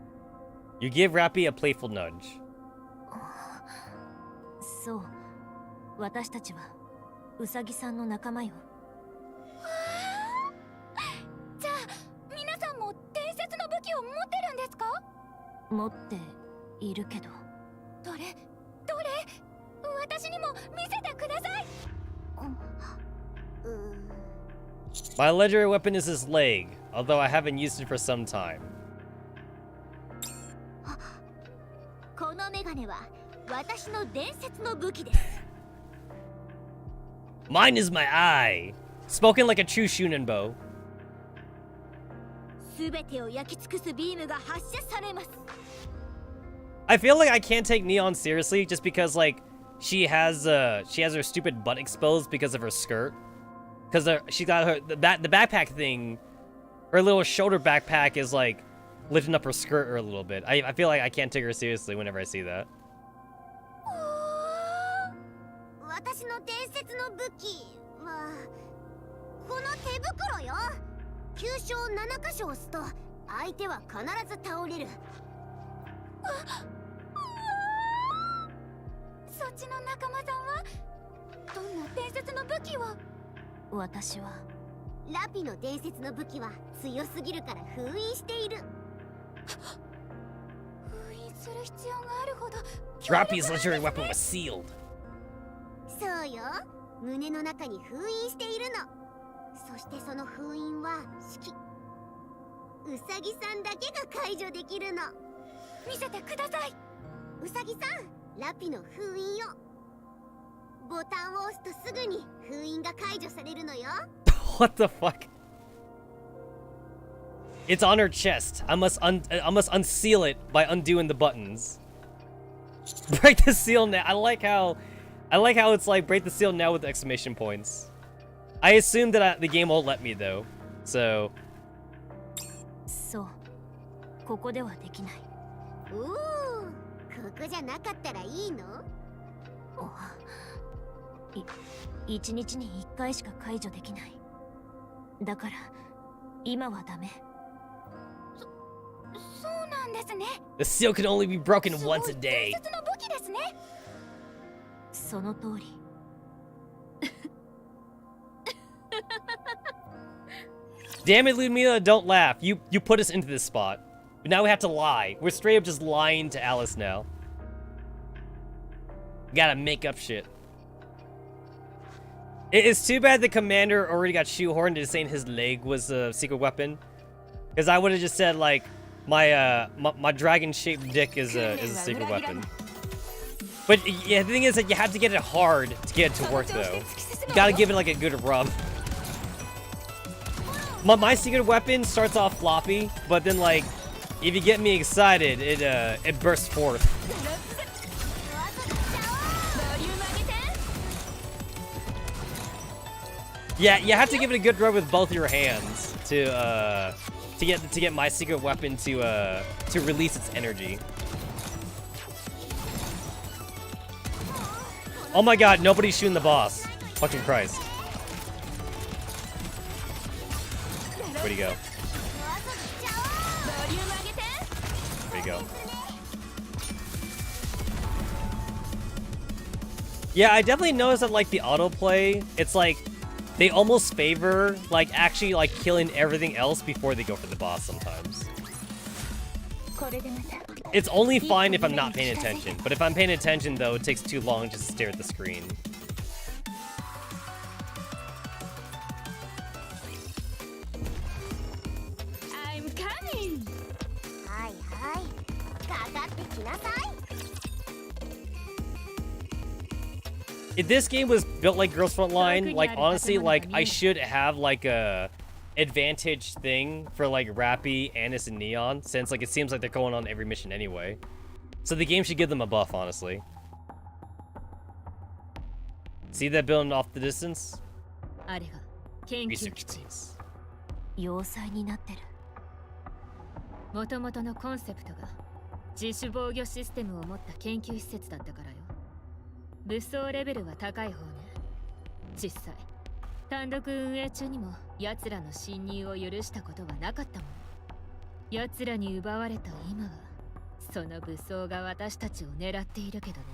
You give Rappy a playful nudge. そう。私たちはウサギさんの仲間よ。じゃあ皆さんも伝説の武器を持ってるんですか？持っているけど。どれ私にも見せてください。My legendary weapon is his leg, although I haven't used it for some time. このメガネは私の伝説の武器です。Mine is my eye. Spoken like a true Shunenbo. すべてを焼き尽くすビームが発射されます。I feel like I can't take Neon seriously just because like she has her stupid butt exposed because of her skirt. Because she got the backpack thing, her little shoulder backpack is like lifting up her skirt a little bit. I feel like I can't take her seriously whenever I see that. 私の伝説の武器はこの手袋よ。急所を7箇所押すと相手は必ず倒れる。そっちの仲間さんはどんな伝説の武器を？私はラピの伝説の武器は強すぎるから封印している。封印する必要があるほど。Rappy's legendary weapon was sealed. そうよ。胸の中に封印しているの。そしてその封印は式。ウサギさんだけが解除できるの。見せてください。ウサギさん、ラピの封印よ。ボタンを押すとすぐに封印が解除されるのよ。What the fuck? It's on her chest. I must unseal it by undoing the buttons. Break the seal now. I like how it's like break the seal now with exclamation points. I assume that the game won't let me though. So. そう。ここではできない。おお、ここじゃなかったらいいの？1日に1回しか解除できない。だから今はダメ。そうなんですね。 The seal can only be broken once a day. 伝説の武器ですね。その通り。Damn it, Ludmilla, don't laugh. You put us into this spot. But now we have to lie. We're straight up just lying to Alice now. Gotta make up shit. It's too bad the commander already got shoehorned into saying his leg was a secret weapon. Because I would have just said, like, my dragon-shaped dick is a secret weapon. But yeah, the thing is that you have to get it hard to get it to work, though. You gotta give it, like, a good rub. My secret weapon starts off floppy, but then, like, if you get me excited, it bursts forth. Yeah, you have to give it a good rub with both your hands to get my secret weapon to release its energy. Oh my god, nobody's shooting the boss. Fucking Christ. Where'd he go? There you go. Yeah, I definitely noticed that, like, the autoplay, it's like, they almost favor, like, actually, like, killing everything else before they go for the boss sometimes. It's only fine if I'm not paying attention, but if I'm paying attention, though, it takes too long just to stare at the screen. I'm coming. はいはい。かかってきなさい。if this game was built like Girls Frontline, like honestly, like I should have like a advantage thing for like Rappy, Anis, and Neon, since like it seems like they're going on every mission anyway. So the game should give them a buff, honestly. See that building off the distance? あれが研究 Research 基地 please. 要塞になってる。もともとのコンセプトが自主防御システムを持った研究施設だったからよ。武装レベルは高い方ね。実際単独運営中にも奴らの侵入を許したことはなかったもん。奴らに奪われた今はその武装が私たちを狙っているけどね。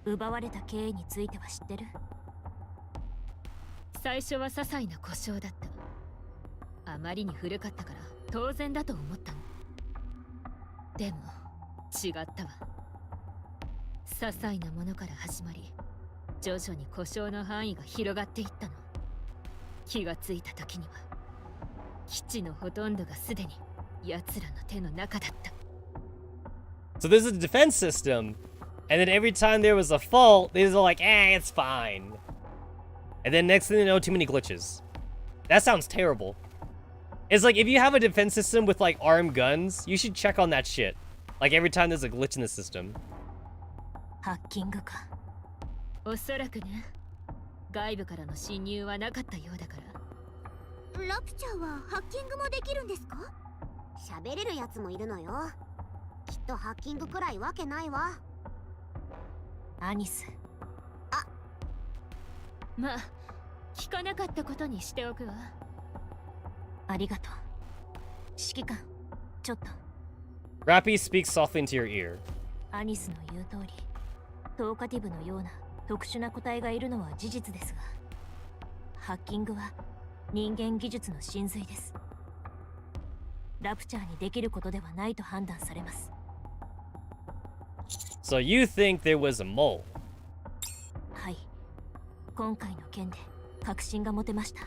奪われた経緯については知ってる？最初は些細な故障だった。あまりに古かったから当然だと思ったの。でも違ったわ。些細なものから始まり、徐々に故障の範囲が広がっていったの。気がついた時には基地のほとんどがすでに奴らの手の中だった。 So there's a defense system, and then every time there was a fault, they were like, it's fine. And then next thing you know, too many glitches. That sounds terrible. It's like, if you have a defense system with like armed guns, you should check on that shit. Like every time there's a glitch in the system. ハッキングか。おそらくね、外部からの侵入はなかったようだから。ラプチャーはハッキングもできるんですか？喋れるやつもいるのよ。きっとハッキングくらいわけないわ。アニス。まあ、聞かなかったことにしておくわ。ありがとう。指揮官、ちょっと。Rappy speaks softly into your ear. アニスの言う通り、トーカティブのような特殊な個体がいるのは事実ですが、ハッキングは人間技術の真髄です。ラプチャーにできることではないと判断されます。So you think there was a mole? はい。今回の件で確信が持てました。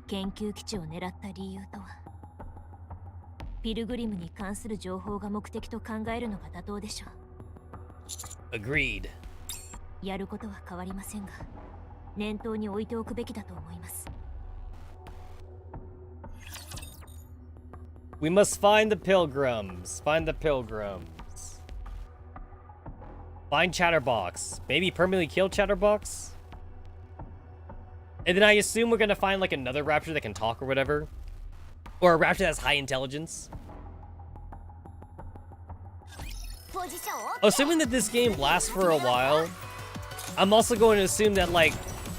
研究基地を狙った理由とは、ピルグリムに関する情報が目的と考えるのが妥当でしょう。 Agreed. やることは変わりませんが、念頭に置いておくべきだと思います。We must find the pilgrims. Find the pilgrims. Find Chatterbox. Maybe permanently kill Chatterbox? And then I assume we're gonna find like another raptor that can talk or whatever. Or a raptor that has high intelligence. Assuming that this game lasts for a while, I'm also going to assume that like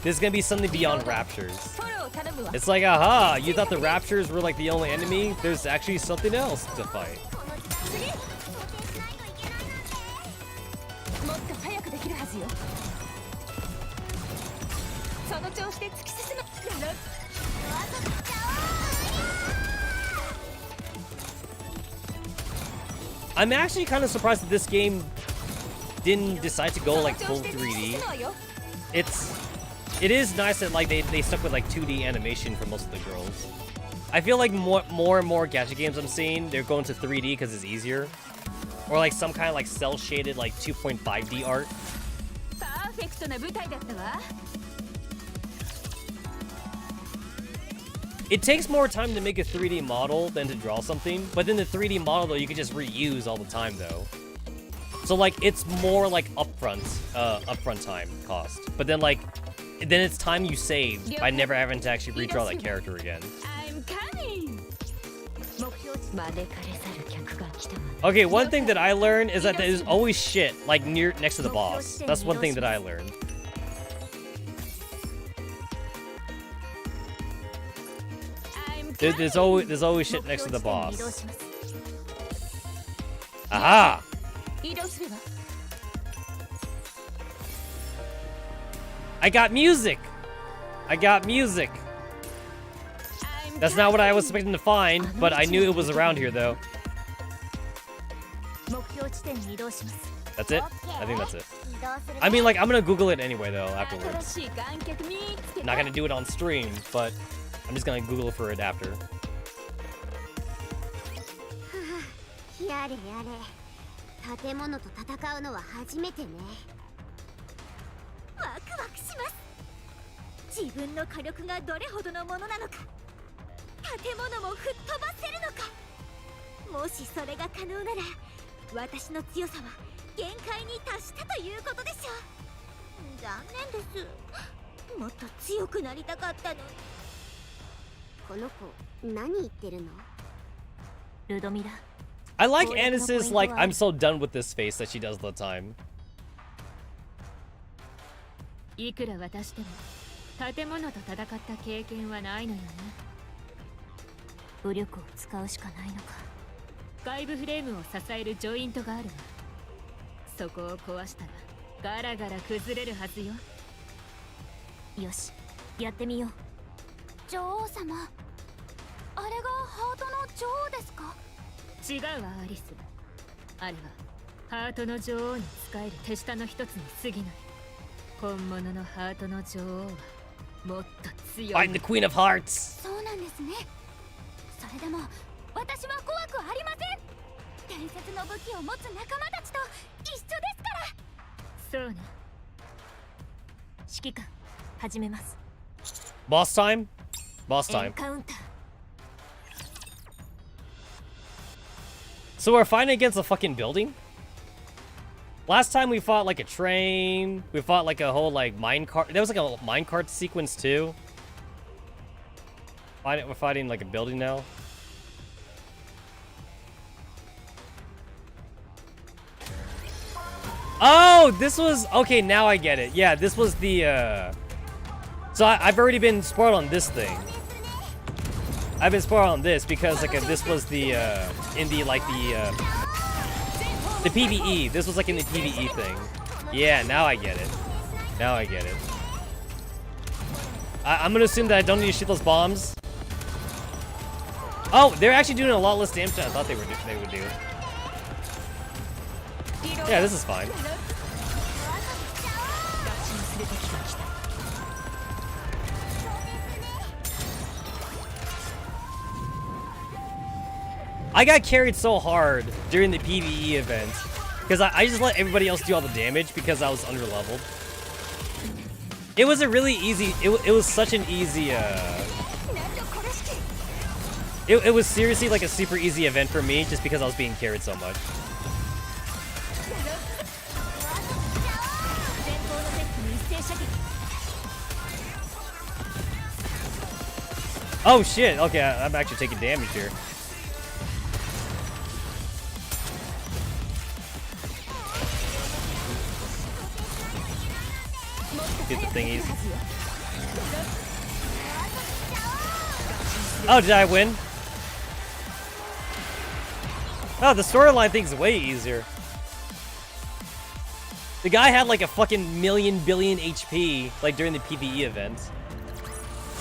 there's gonna be something beyond raptors. It's like, aha, you thought the raptors were like the only enemy? There's actually something else to fight. I'm actually kind of surprised that this game didn't decide to go like full 3D. It is nice that like they stuck with like 2D animation for most of the girls. I feel like more and more gadget games I'm seeing, they're going to 3D because it's easier. Or like some kind of like cell shaded like 2.5D art. It takes more time to make a 3D model than to draw something, but then the 3D model though you can just reuse all the time though. So like it's more like upfront time cost. But then like then it's time you saved by never having to actually redraw that character again. I'm coming. Okay, one thing that I learned is that there's always shit like next to the boss. That's one thing that I learned. There's always shit next to the boss. Aha! I got music! I got music! That's not what I was expecting to find, but I knew it was around here though. That's it? I think that's it. I mean, like, I'm gonna Google it anyway though afterwards. Not gonna do it on stream, but I'm just gonna Google for it after. やれやれ。 建物と戦うのは初めてね。します。自分の火力がどれほどのものなのか、建物も吹っ飛ばせるのか。もしそれが可能なら私の強さは限界に達したということでしょう。残念です。もっと強くなりたかったのに。この子何言ってるの？ルドミラ、 I like Anis's like I'm so done with this face that she does all the time. いくら渡しても建物と戦った経験はないのよね。武力を使うしかないのか。外部フレームを支えるジョイントがあるわ。そこを壊したらガラガラ崩れるはずよ。よし、やってみよう。女王様、あれがハートの女王ですか？違うわアリス。あれはハートの女王に使える手下の一つに過ぎない。本物のハートの女王はもっと強い。 I'm the Queen of Hearts. そうなんですね。それでも私は怖くありません。伝説の武器を持つ仲間たちと一緒ですから。そうね。指揮官、始めます。 Boss time? Boss エン time. カウンター。 So we're fighting against a fucking building? Last time we fought like a train. We fought like a whole like minecart. There was like a minecart sequence too. We're fighting like a building now. Oh, this was okay. Now I get it. Yeah, this was the. So I've already been spoiled on this thing. I've been spoiled on this because like this was the in the like the PvE. This was like in the PvE thing. Yeah, now I get it. Now I get it. I'm gonna assume that I don't need to shoot those bombs. Oh, they're actually doing a lot less damage than I thought they would do. Yeah, this is fine. I got carried so hard during the PvE event because I just let everybody else do all the damage because I was underleveled. It was a really easy. It was such an easy. It was seriously like a super easy event for me just because I was being carried so much. Oh shit! Okay, I'm actually taking damage here. Get the thingies. Oh, did I win? Oh, the storyline thing's way easier. The guy had like a fucking million billion HP like during the PvE event.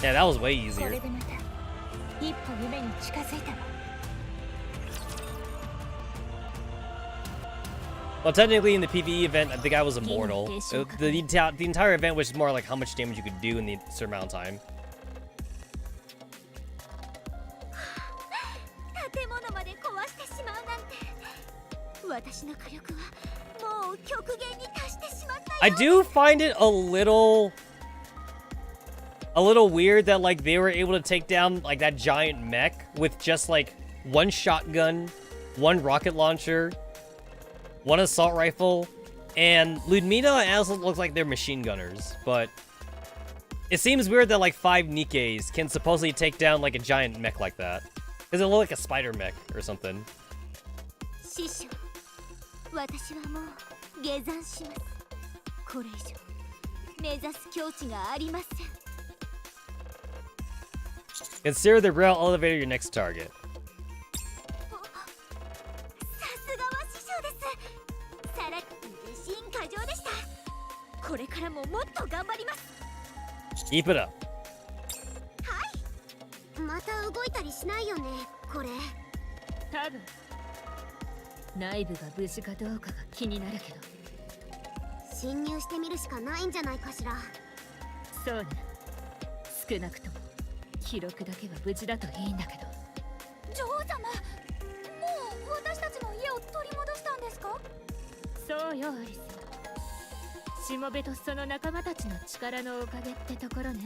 Yeah, that was way easier. Well, technically in the PvE event, the guy was immortal. The entire event was more like how much damage you could do in the certain amount of time. I do find it a little weird that like they were able to take down like that giant mech with just like one shotgun, one rocket launcher, one assault rifle, and Ludmilla and Alice look like they're machine gunners, but it seems weird that like 5 Nikkes can supposedly take down like a giant mech like that. Because it look like a spider mech or something. Consider the rail elevator your next target. Keep it up. また動いたりしないよね、これ。多分内部が無事かどうかが気になるけど。侵入してみるしかないんじゃないかしら。そうね。少なくとも記録だけは無事だといいんだけど。女王様、もう私たちの家を取り戻したんですか？そうよアリス。しもべとその仲間たちの力のおかげってところね。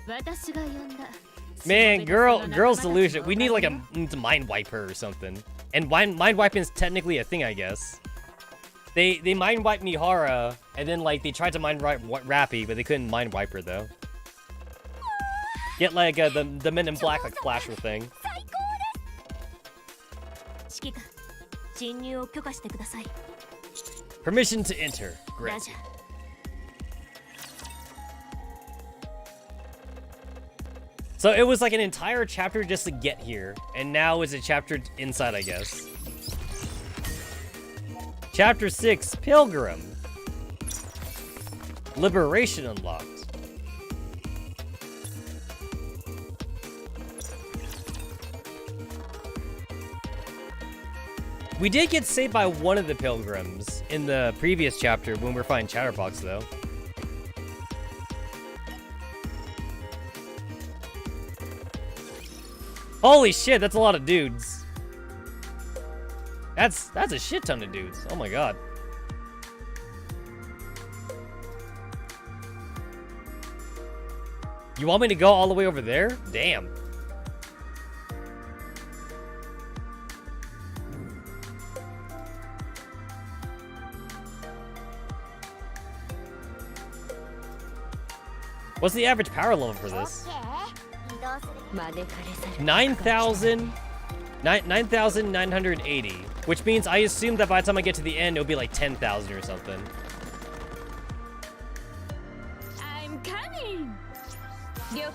私が呼んだ。 Man, girl's delusion. We need like a mind wiper or something. And mind wiping is technically a thing, I guess. They mind wiped Mihara, and then like they tried to mind wipe Rappy, but they couldn't mind wipe her though. Get like the Men in Black like flasher thing. 指揮官、侵入を許可してください。 Permission to enter. ラ Great. ジャー。 So it was like an entire chapter just to get here, and now it's a chapter inside, I guess. Chapter 6, Pilgrim. Liberation unlocked. We did get saved by one of the pilgrims in the previous chapter when we were fighting Chatterbox, though. Holy shit, that's a lot of dudes. That's a shit ton of dudes. Oh my god. You want me to go all the way over there? Damn. What's the average power level for this? 9,980, which means I assume that by the time I get to the end, it'll be like 10,000 or something. I'm coming.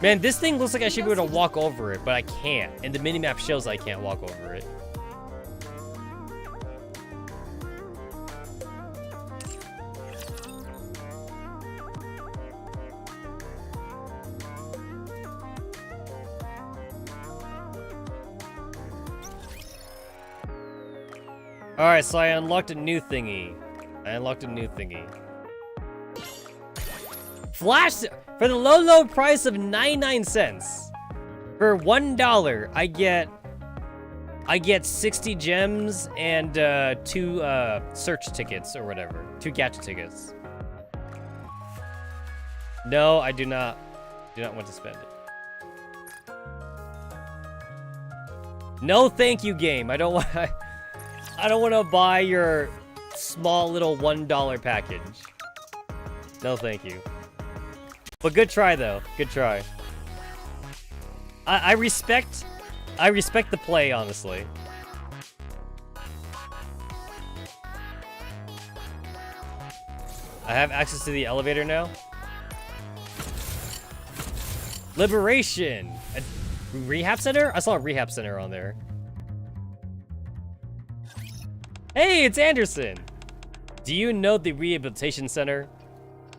Man, this thing looks like I should be able to walk over it, but I can't. And the minimap shows I can't walk over it. Alright, so I unlocked a new thingy. Flash for the low price of 99 cents. For $1, I get 60 gems and 2 search tickets or whatever. 2 gacha tickets. No, I do not want to spend it. No, thank you, game. I don't want to buy your small little $1 package. No, thank you. But good try, though. Good try. I respect the play, honestly. I have access to the elevator now. Liberation! A rehab center? I saw a rehab center on there. Hey, it's Anderson! Do you know the rehabilitation center?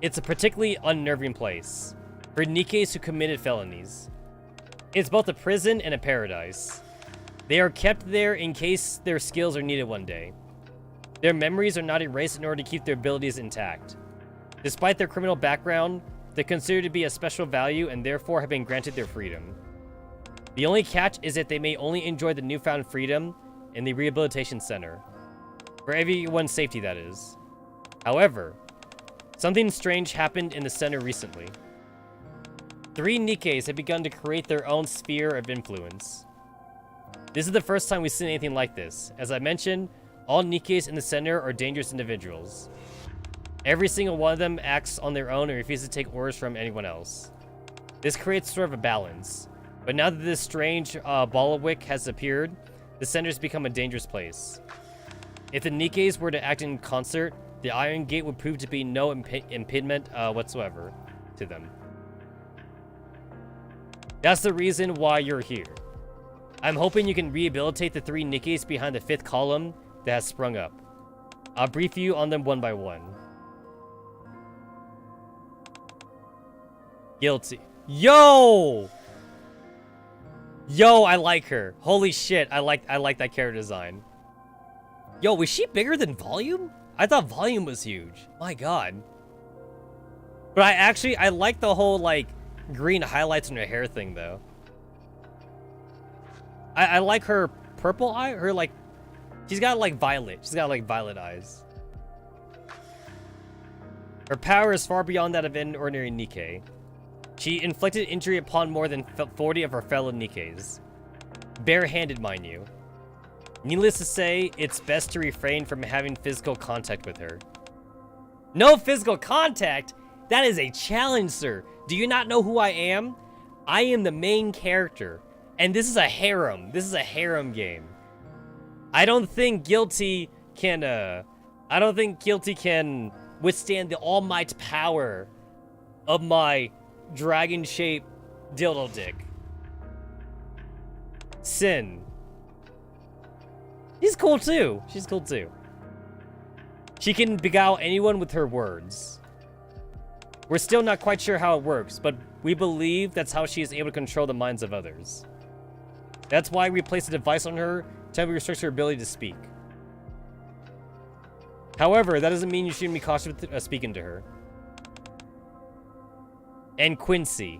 It's a particularly unnerving place for Nikkes who committed felonies. It's both a prison and a paradise. They are kept there in case their skills are needed one day. Their memories are not erased in order to keep their abilities intact. Despite their criminal background, they're considered to be of special value and therefore have been granted their freedom. The only catch is that they may only enjoy the newfound freedom in the rehabilitation center. For everyone's safety, that is. However, something strange happened in the center recently. 3 Nikkes have begun to create their own sphere of influence. This is the first time we've seen anything like this. As I mentioned, all Nikkes in the center are dangerous individuals. Every single one of them acts on their own and refuses to take orders from anyone else. This creates sort of a balance. But now that this strange Balawick has appeared, the center has become a dangerous place. If the Nikkes were to act in concert, the Iron Gate would prove to be no impediment whatsoever to them. That's the reason why you're here. I'm hoping you can rehabilitate the 3 Nikkes behind the 5th column that has sprung up. I'll brief you on them one by one. Guilty. Yo! Yo, I like her. Holy shit, I like that character design. Yo, was she bigger than Volume? I thought Volume was huge. My god. But I like the whole, like, green highlights in her hair thing, though. I like her purple eye. Her, like, she's got, like, violet. She's got, like, violet eyes. Her power is far beyond that of an ordinary Nikke. She inflicted injury upon more than 40 of her fellow Nikkes. Barehanded, mind you. Needless to say, it's best to refrain from having physical contact with her. No physical contact? That is a challenge, sir. Do you not know who I am? I am the main character. And this is a harem. This is a harem game. I don't think Guilty can, withstand the all-might power of my dragon-shaped dildo dick. Sin. She's cool too. She's cool too. She can beguile anyone with her words. We're still not quite sure how it works, but we believe that's how she is able to control the minds of others. That's why we placed a device on her to restrict her ability to speak. However, that doesn't mean you shouldn't be cautious with speaking to her. And Quincy.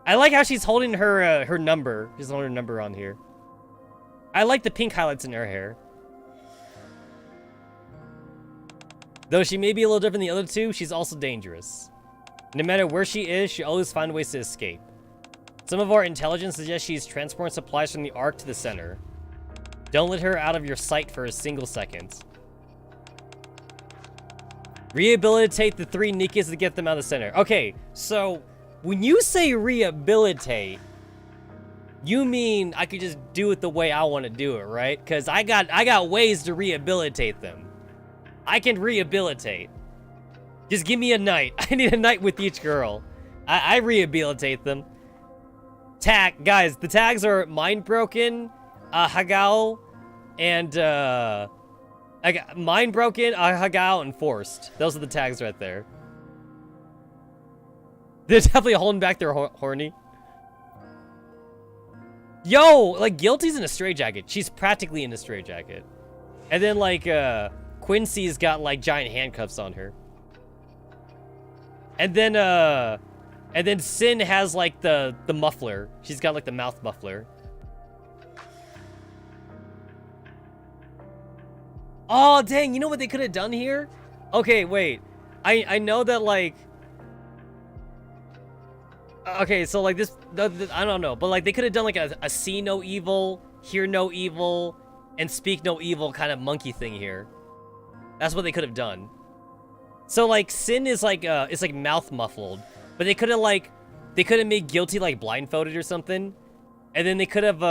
I like how she's holding her her number. She's holding her number on here. I like the pink highlights in her hair. Though she may be a little different than the other two, she's also dangerous. No matter where she is, she always finds ways to escape. Some of our intelligence suggests she's transporting supplies from the Ark to the center. Don't let her out of your sight for a single second. Rehabilitate the 3 Nikkes to get them out of the center. Okay, so when you say rehabilitate, you mean I could just do it the way I want to do it, right? Because I got ways to rehabilitate them. I can rehabilitate. Just give me a night. I need a night with each girl. I rehabilitate them. Guys, the tags are Mind Broken, Hagao, and Mind Broken, Hagao, and Forced. Those are the tags right there. They're definitely holding back their horny. Yo, like, Guilty's in a straitjacket. She's practically in a straitjacket. And then, like, Quincy's got, like, giant handcuffs on her. And then Sin has, like, the muffler. She's got, like, the mouth muffler. Oh, dang, you know what they could have done here? Okay, wait. I know that, like... Okay, so, like, this... I don't know, but, like, they could have done, like, a see no evil, hear no evil, and speak no evil kind of monkey thing here. That's what they could have done. So, like, Sin is, like, it's, like, mouth muffled. But they could have, like... They could have made Guilty, like, blindfolded or something. And then they could have,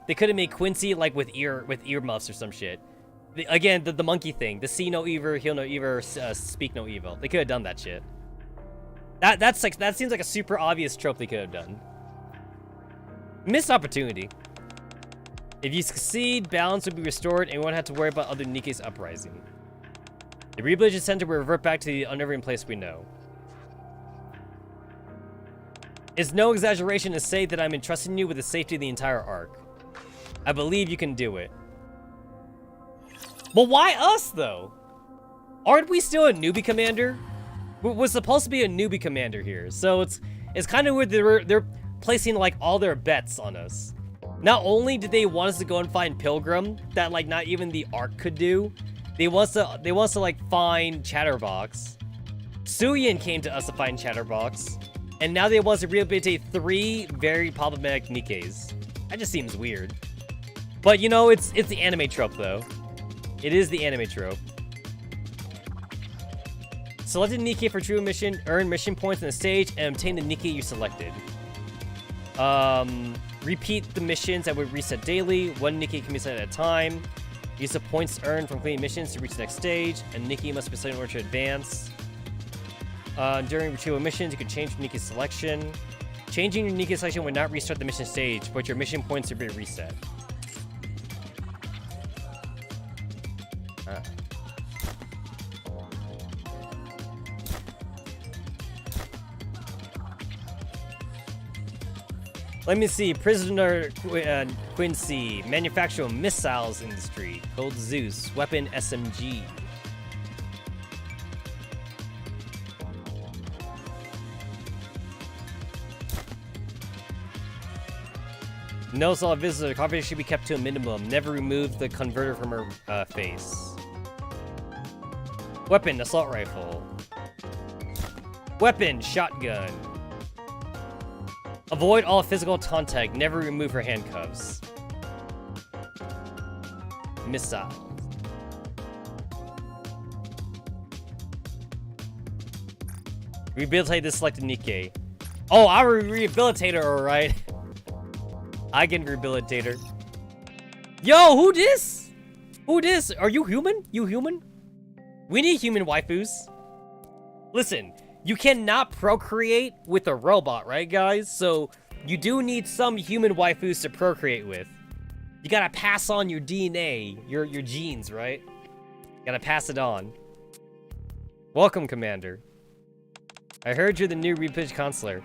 made Quincy, like, with earmuffs or some shit. Again, the monkey thing. The see no evil, hear no evil, speak no evil. They could have done that shit. That seems like a super obvious trope they could have done. Missed opportunity. If you succeed, balance will be restored and we won't have to worry about other Nikke's uprising. The Rehabilitation Center will revert back to the unnerving place we know. It's no exaggeration to say that I'm entrusting you with the safety of the entire Ark. I believe you can do it. But why us, though? Aren't we still a newbie commander? We're supposed to be a newbie commander here, so it's kind of weird they're placing, like, all their bets on us. Not only did they want us to go and find Pilgrim, that, like, not even the Ark could do, they want us to, like, find Chatterbox. Suyin came to us to find Chatterbox, and now they want us to rehabilitate 3 very problematic Nikkes. That just seems weird. But, you know, it's the anime trope, though. It is the anime trope. Selected Nikke for true mission, earn mission points on the stage, and obtain the Nikke you selected. Repeat the missions that would reset daily. 1 Nikke can be set at a time. Use the points earned from completing missions to reach the next stage. A Nikke must be selected in order to advance. During retrieval missions, you can change Nikke's selection. Changing your Nikke selection would not restart the mission stage, but your mission points would be reset. Let me see. Prisoner Quincy. Manufacturer missiles industry. Code Zeus. Weapon SMG. Notice all visitors. Coffee should be kept to a minimum. Never remove the converter from her face. Weapon, assault rifle. Weapon, shotgun. Avoid all physical contact. Never remove her handcuffs. Missile. Rehabilitate the selected Nikke. Oh, I'm a rehabilitator, alright. I can rehabilitate her. Yo, who this? Who this? Are you human? You human? We need human waifus. Listen, you cannot procreate with a robot, right, guys? So you do need some human waifus to procreate with. You gotta pass on your DNA, your genes, right? You gotta pass it on. Welcome, Commander. I heard you're the new Repitch Consular.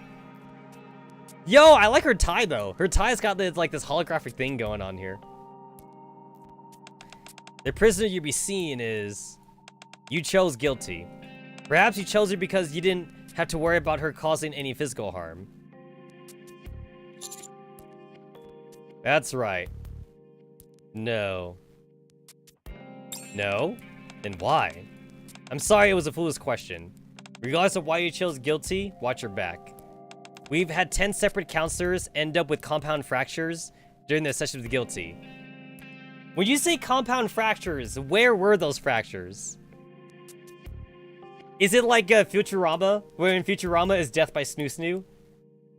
Yo, I like her tie, though. Her tie's got this, like, this holographic thing going on here. The prisoner you'll be seeing is... You chose guilty. Perhaps you chose her because you didn't have to worry about her causing any physical harm. That's right. No. No? Then why? I'm sorry it was a foolish question. Regardless of why you chose guilty, watch your back. We've had 10 separate counselors end up with compound fractures during their session with guilty. When you say compound fractures, where were those fractures? Is it like Futurama, where in Futurama is death by snoo-snoo?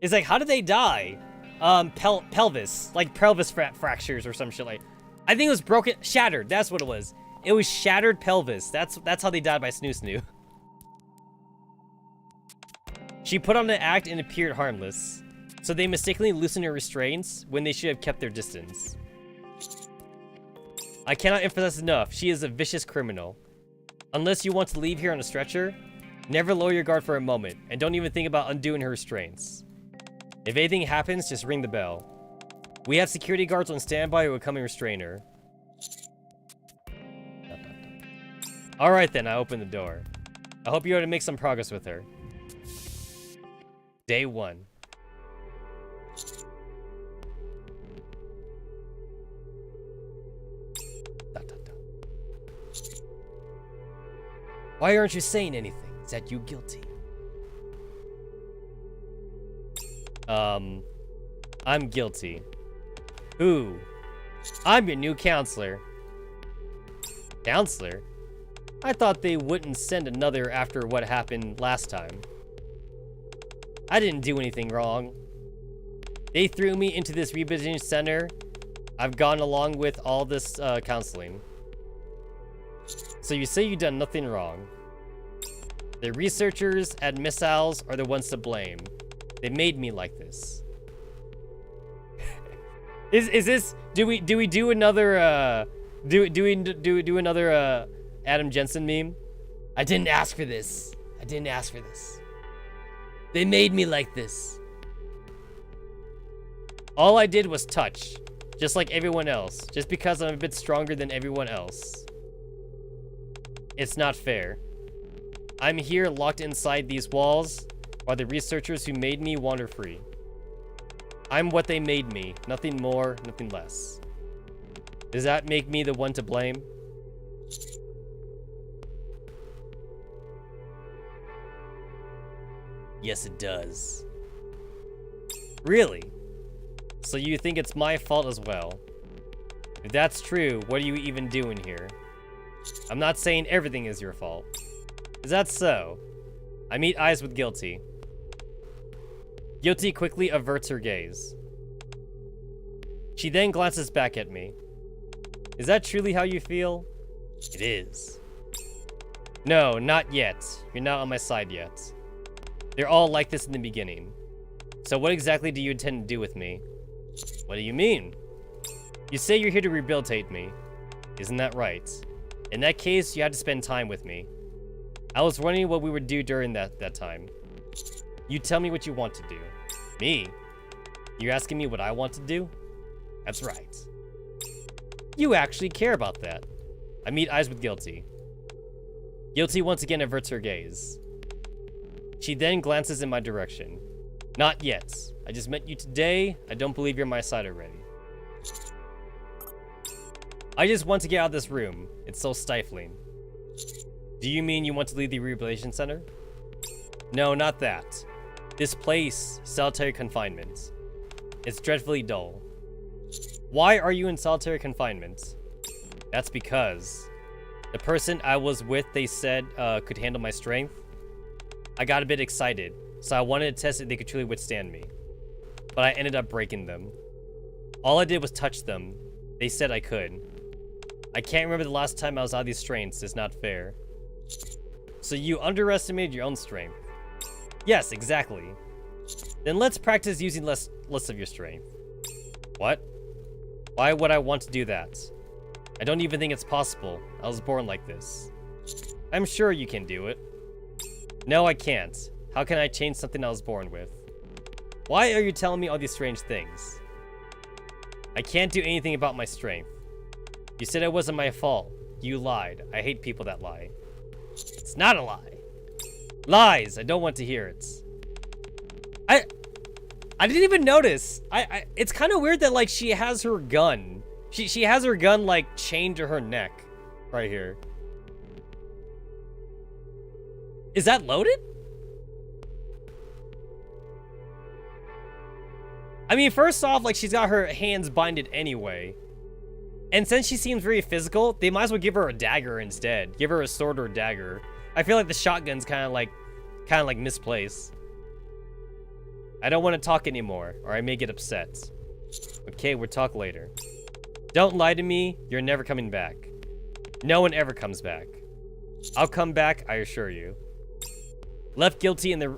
It's like, how did they die? Pelvis, like pelvis fractures or some shit like. I think it was broken, shattered. That's what it was. It was shattered pelvis. That's how they died by snoo-snoo. She put on an act and appeared harmless, so they mistakenly loosened her restraints when they should have kept their distance. I cannot emphasize enough. She is a vicious criminal. Unless you want to leave here on a stretcher, never lower your guard for a moment, and don't even think about undoing her restraints. If anything happens, just ring the bell. We have security guards on standby who will come and restrain her. Alright then, I open the door. I hope you're able to make some progress with her. Day 1. Why aren't you saying anything? Is that you guilty? I'm guilty. Who? I'm your new counselor. Counselor? I thought they wouldn't send another after what happened last time. I didn't do anything wrong. They threw me into this rehabilitation center. I've gone along with all this counseling. So you say you've done nothing wrong. The researchers at Missiles are the ones to blame. They made me like this. Is this? Do we do another do another Adam Jensen meme? I didn't ask for this. I didn't ask for this. They made me like this. All I did was touch, just like everyone else, just because I'm a bit stronger than everyone else. It's not fair. I'm here locked inside these walls while the researchers who made me wander free. I'm what they made me, nothing more, nothing less. Does that make me the one to blame? Yes, it does. Really? So you think it's my fault as well? If that's true, what are you even doing here? I'm not saying everything is your fault. Is that so? I meet eyes with Guilty. Guilty quickly averts her gaze. She then glances back at me. Is that truly how you feel? It is. No, not yet. You're not on my side yet. They're all like this in the beginning. So what exactly do you intend to do with me? What do you mean? You say you're here to rehabilitate me. Isn't that right? In that case, you had to spend time with me. I was wondering what we would do during that time. You tell me what you want to do. Me? You're asking me what I want to do? That's right. You actually care about that. I meet eyes with Guilty. Guilty once again averts her gaze. She then glances in my direction. Not yet. I just met you today. I don't believe you're on my side already. I just want to get out of this room. It's so stifling. Do you mean you want to leave the rehabilitation center? No, not that. This place, solitary confinement. It's dreadfully dull. Why are you in solitary confinement? That's because the person I was with, they said, could handle my strength. I got a bit excited, so I wanted to test if they could truly withstand me. But I ended up breaking them. All I did was touch them. They said I could. I can't remember the last time I was out of these strengths. It's not fair. So you underestimated your own strength. Yes, exactly. Then let's practice using less of your strength. What? Why would I want to do that? I don't even think it's possible. I was born like this. I'm sure you can do it. No, I can't. How can I change something I was born with? Why are you telling me all these strange things? I can't do anything about my strength. You said it wasn't my fault. You lied. I hate people that lie. It's not a lie. Lies. I don't want to hear it. I didn't even notice. It's kind of weird that like she has her gun. She has her gun like chained to her neck right here. Is that loaded? I mean, first off, like she's got her hands binded anyway. And since she seems very physical, they might as well give her a dagger instead. Give her a sword or a dagger. I feel like the shotgun's kind of like misplaced. I don't want to talk anymore, or I may get upset. Okay, we'll talk later. Don't lie to me. You're never coming back. No one ever comes back. I'll come back, I assure you. Left guilty in the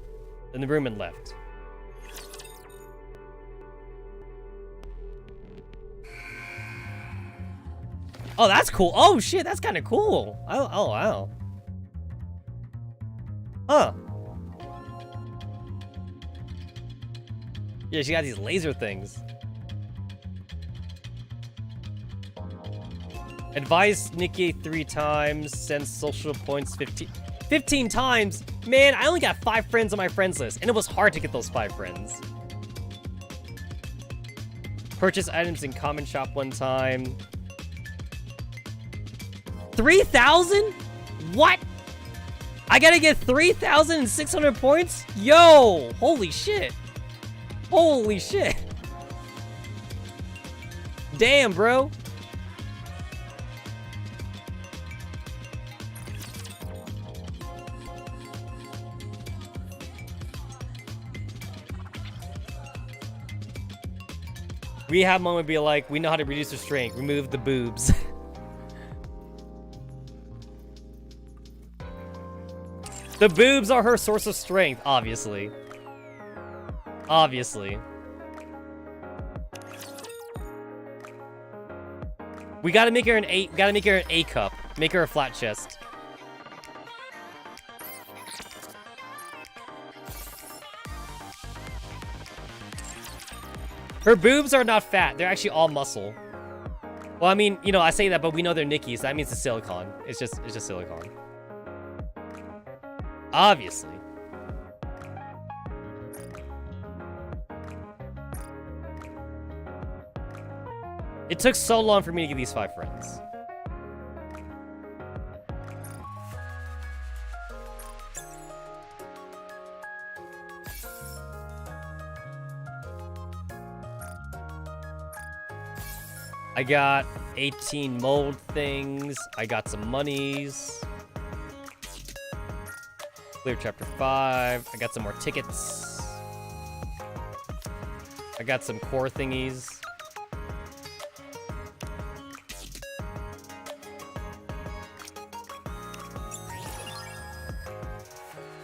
room and left. Oh, that's cool. Oh, shit, that's kind of cool. Oh, wow. Huh. Yeah, she got these laser things. Advise Nikke 3 times, send social points 15 times? Man, I only got 5 friends on my friends list, and it was hard to get those 5 friends. Purchase items in common shop 1 time. 3,000? What? I gotta get 3,600 points? Yo, holy shit. Holy shit. Damn, bro. Rehab moment would be like, we know how to reduce her strength. Remove the boobs. The boobs are her source of strength, obviously. Obviously. We gotta make her an A cup. Make her a flat chest. Her boobs are not fat. They're actually all muscle. Well, I mean, you know, I say that, but we know they're Nikke's. So that means it's silicone. It's just silicone. Obviously. It took so long for me to get these 5 friends. I got 18 mold things. I got some monies. Clear chapter 5. I got some more tickets. I got some core thingies.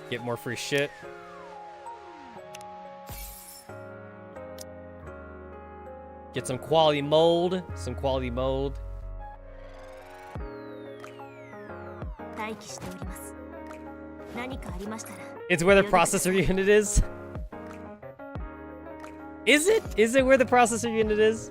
Get more free shit. Get some quality mold. Some quality mold. It's where the processor unit is. Is it? Is it where the processor unit is?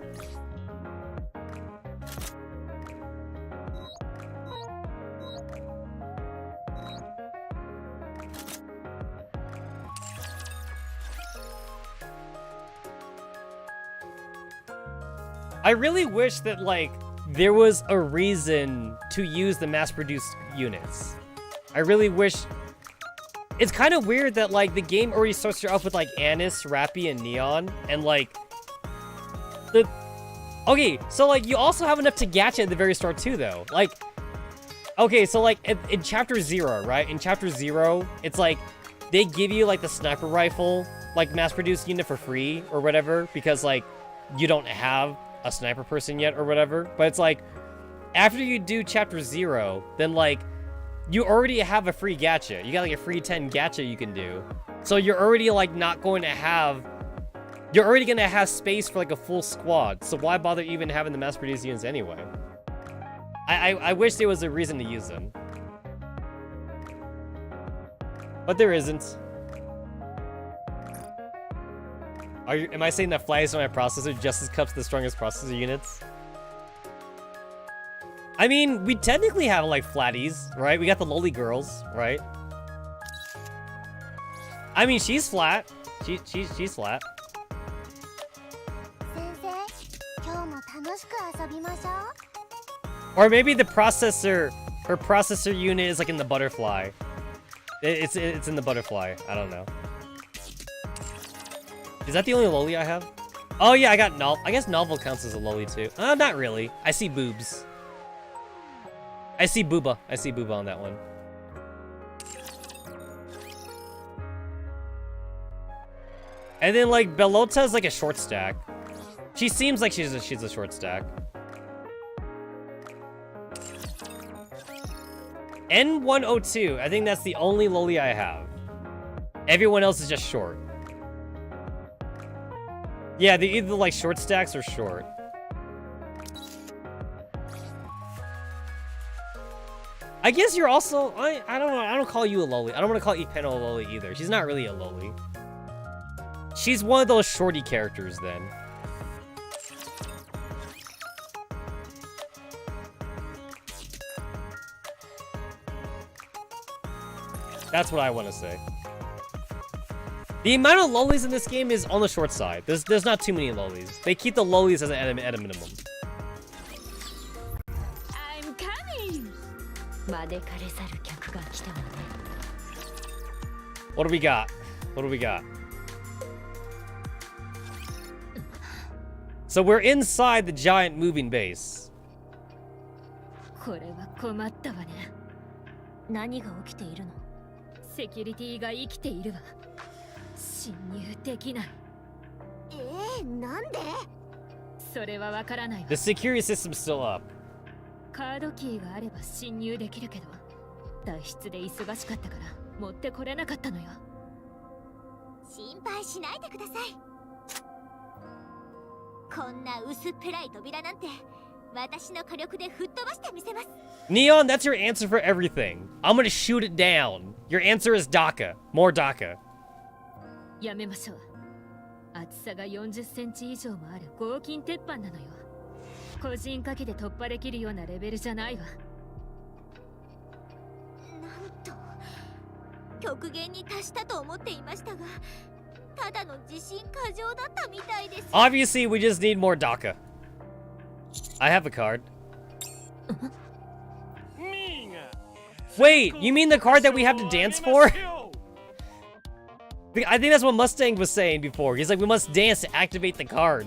I really wish that, like, there was a reason to use the mass-produced units. I really wish It's kind of weird that, like, the game already starts you off with, like, Anis, Rappy, and Neon, and, like, the... Okay, so, like, you also have enough to gacha at the very start, too, though. Like, okay, so, like, in Chapter 0, right? In Chapter 0, it's, like, they give you, like, the sniper rifle, like, mass-produced unit for free, or whatever, because, like, you don't have a sniper person yet, or whatever. But it's, like, after you do Chapter 0, then, like, you already have a free gacha. You got like a free 10 gacha you can do. So you're already like not going to have... You're already going to have space for like a full squad. So why bother even having the mass-produced units anyway? I wish there was a reason to use them. But there isn't. Am I saying that flags on my processor just as cups the strongest processor units? I mean, we technically have, like, flatties, right? We got the loli girls, right? I mean, she's flat. She's flat. Or maybe the processor, her processor unit is, like, in the butterfly. It's in the butterfly. I don't know. Is that the only loli I have? Oh, yeah, I got I guess novel counts as a loli, too. Not really. I see boobs. I see booba. I see booba on that one. And then, like, Bellota's like a short stack. She seems like she's a short stack. N102. I think that's the only loli I have. Everyone else is just short. Yeah, they're either like short stacks or short. I guess you're also... I don't know. I don't call you a loli. I don't want to call Ipeno a loli either. She's not really a loli. She's one of those shorty characters then. That's what I want to say. The amount of lolis in this game is on the short side. There's not too many lolis. They keep the lolis at a minimum. I'm coming. What do we got? What do we got? So we're inside the giant moving base. これは困ったわね。何が起きているの？セキュリティが生きているわ。侵入できない。なんで？それはわからないわ。 The security system's still up. カードキーがあれば侵入できるけど、脱出で忙しかったから持ってこれなかったのよ。心配しないでください。こんな薄っぺらい扉なんて私の火力で吹っ飛ばしてみせます。 Neon, that's your answer for everything. I'm gonna shoot it down. Your answer is DACA. More DACA. やめましょう。厚さが40センチ以上もある合金鉄板なのよ。個人火器で突破できるようなレベルじゃないわ。なんと極限に達したと思っていましたが、ただの自信過剰だったみたいです。 Obviously, we just need more DACA. I have a card. Wait, you mean the card that we have to dance for? I think that's what Mustang was saying before. He's like, we must dance to activate the card.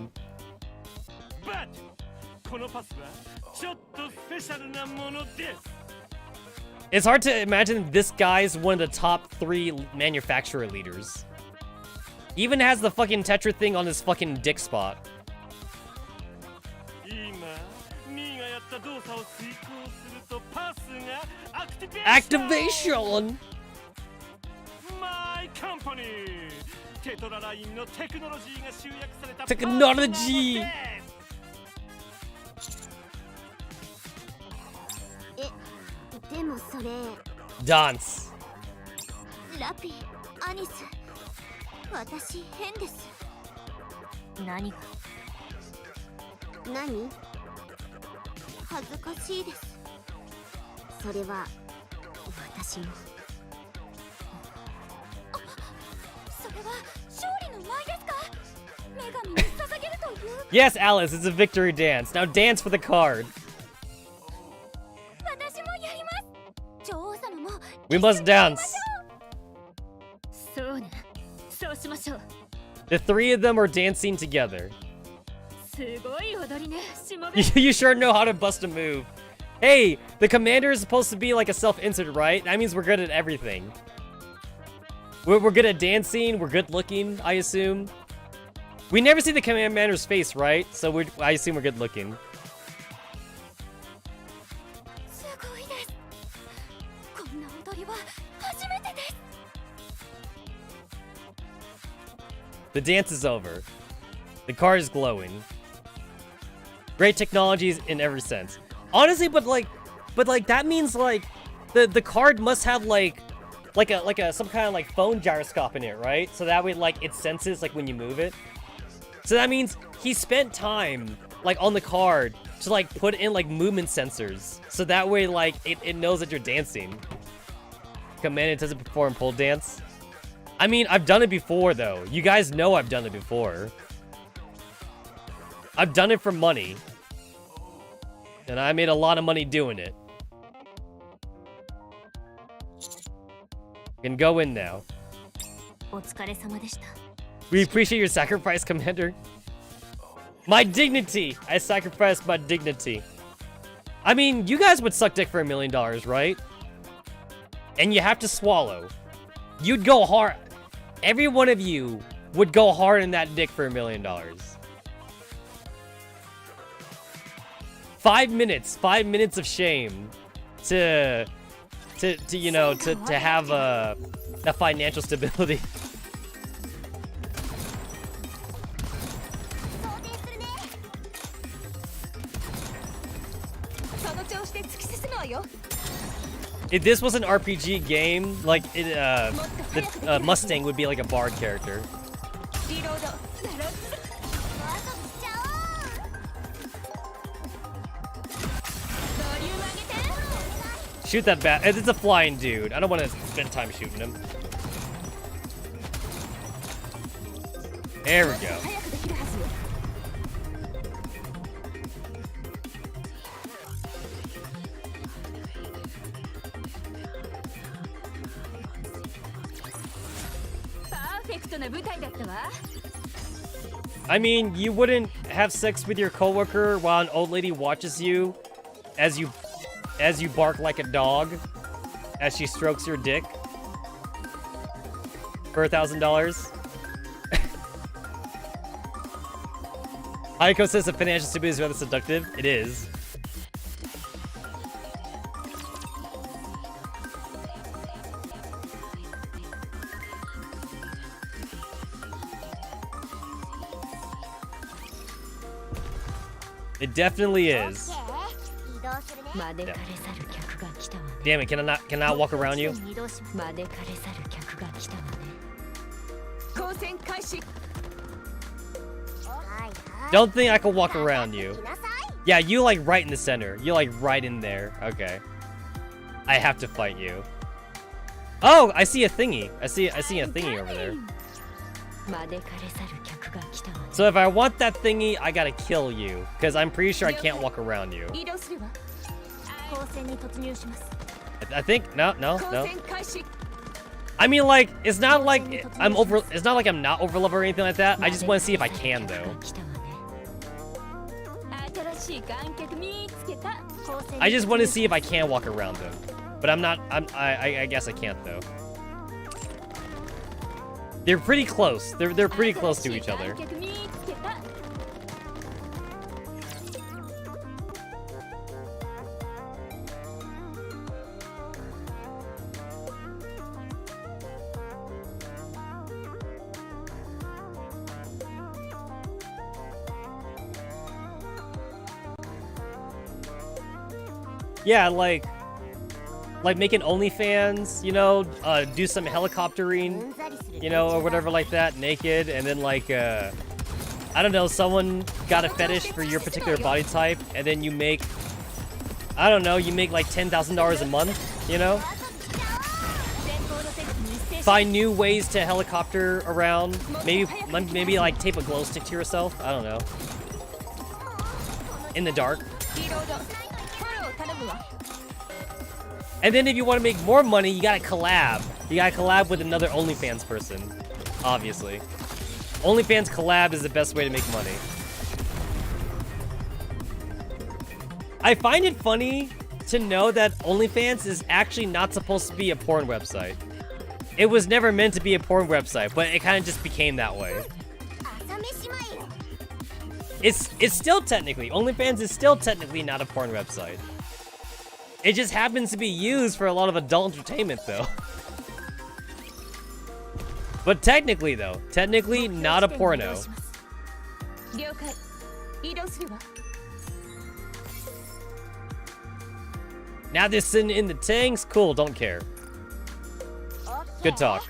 It's hard to imagine this guy's one of the top 3 manufacturer leaders. Even has the fucking Tetra thing on his fucking dick spot. Activation! Technology! でもそれ Dance. ラピ、アニス、私変です。何が？何？恥ずかしいです。それは私も。それは勝利の舞ですか？女神に捧げるという。Yes, Alice, it's a victory dance. Now dance for the card. 私もやります。女王様も。 We must dance. そうしましょう。 The three of them are dancing together. すごい踊りね、しもべ。 You sure know how to bust a move. Hey, the commander is supposed to be like a self-insert, right? That means we're good at everything. We're good at dancing. We're good looking, I assume. We never see the commander's face, right? So I assume we're good looking. すごいです。こんな踊りは初めてです。 The dance is over. The car is glowing. Great technologies in every sense. Honestly, but like that means like the card must have like a some kind of like phone gyroscope in it, right? So that way like it senses like when you move it. So that means he spent time like on the card to like put in like movement sensors. So that way like it knows that you're dancing. Command it doesn't perform pole dance. I mean, I've done it before though. You guys know I've done it before. I've done it for money. And I made a lot of money doing it. Can go in now. お疲れ様でした。 We appreciate your sacrifice, Commander. My dignity! I sacrificed my dignity. I mean, you guys would suck dick for $1 million, right? And you have to swallow. You'd go hard. Every one of you would go hard in that dick for $1 million. 5 minutes of shame to you know to have a financial stability. その調子で突き進むわよ。 If this was an RPG game, like the Mustang would be like a bard character. リロード。 Shoot that bat. It's a flying dude. I don't want to spend time shooting him. There we go. I mean, you wouldn't have sex with your coworker while an old lady watches you as you bark like a dog as she strokes your dick for $1,000. Aiko says the financial stability is rather seductive. It is. It definitely is. Damn it, can I not walk around you? Don't think I can walk around you. Yeah, you like right in the center. You're like right in there. Okay. I have to fight you. Oh, I see a thingy. I see a thingy over there. So if I want that thingy, I gotta kill you. Because I'm pretty sure I can't walk around you. I think no. I mean, like, it's not like it's not like I'm not over level or anything like that. I just want to see if I can though. I just want to see if I can walk around them. But I guess I can't though. They're pretty close. They're pretty close to each other. Yeah, like making OnlyFans, you know, do some helicoptering, you know, or whatever like that, naked, and then like, I don't know, someone got a fetish for your particular body type, and then you make, I don't know, you make like $10,000 a month, you know? Find new ways to helicopter around, maybe like tape a glow stick to yourself, I don't know. In the dark. And then if you want to make more money, you gotta collab. You gotta collab with another OnlyFans person. Obviously. OnlyFans collab is the best way to make money. I find it funny to know that OnlyFans is actually not supposed to be a porn website. It was never meant to be a porn website, but it kind of just became that way. It's still technically, OnlyFans is still technically not a porn website. It just happens to be used for a lot of adult entertainment, though. But technically, though, technically not a porno. Now they're sitting in the tanks? Cool, don't care. Good talk.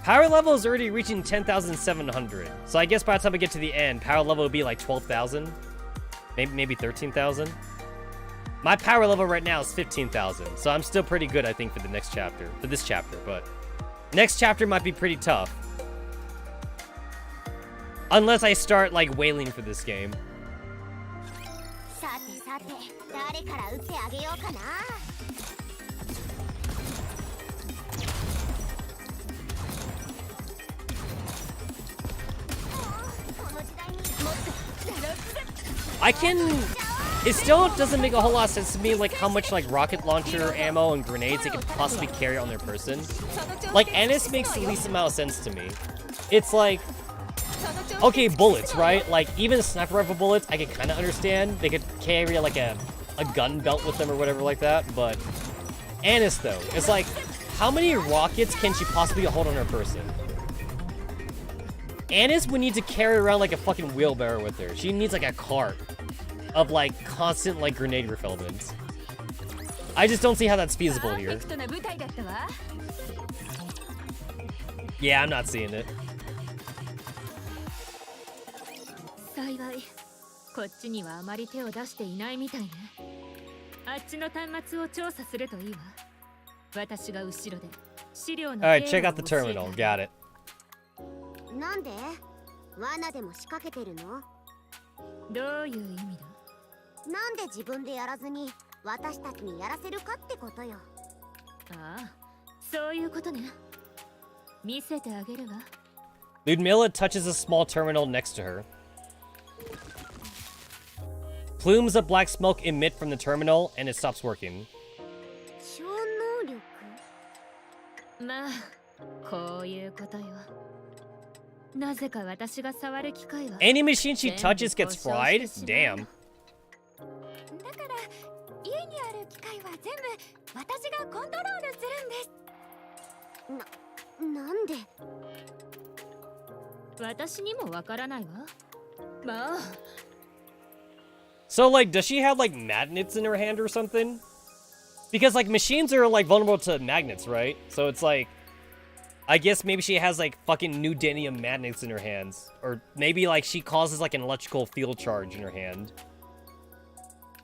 Power level is already reaching 10,700. So I guess by the time I get to the end, power level will be like 12,000. Maybe 13,000. My power level right now is 15,000. So I'm still pretty good, I think, for the next chapter. For this chapter, but next chapter might be pretty tough. Unless I start, like, wailing for this game. It still doesn't make a whole lot of sense to me, like, how much, like, rocket launcher ammo and grenades they could possibly carry on their person. Like, Ennis makes the least amount of sense to me. It's like, okay, bullets, right? Like, even sniper rifle bullets, I can kind of understand. They could carry, like, a gun belt with them or whatever like that, but Ennis, though, it's like, how many rockets can she possibly hold on her person? Ennis would need to carry around, like, a fucking wheelbarrow with her. She needs, like, a cart of, like, constant, like, grenade refillments. I just don't see how that's feasible here. Yeah, I'm not seeing it. Alright, check out the terminal. Got it. Ludmilla touches a small terminal next to her. Plumes of black smoke emit from the terminal, and it stops working. Any machine she touches gets fried? Damn. So, like, does she have, like, magnets in her hand or something? Because, like, machines are, like, vulnerable to magnets, right? So it's like, I guess maybe she has, like, fucking neodymium magnets in her hands. Or maybe, like, she causes, like, an electrical field charge in her hand.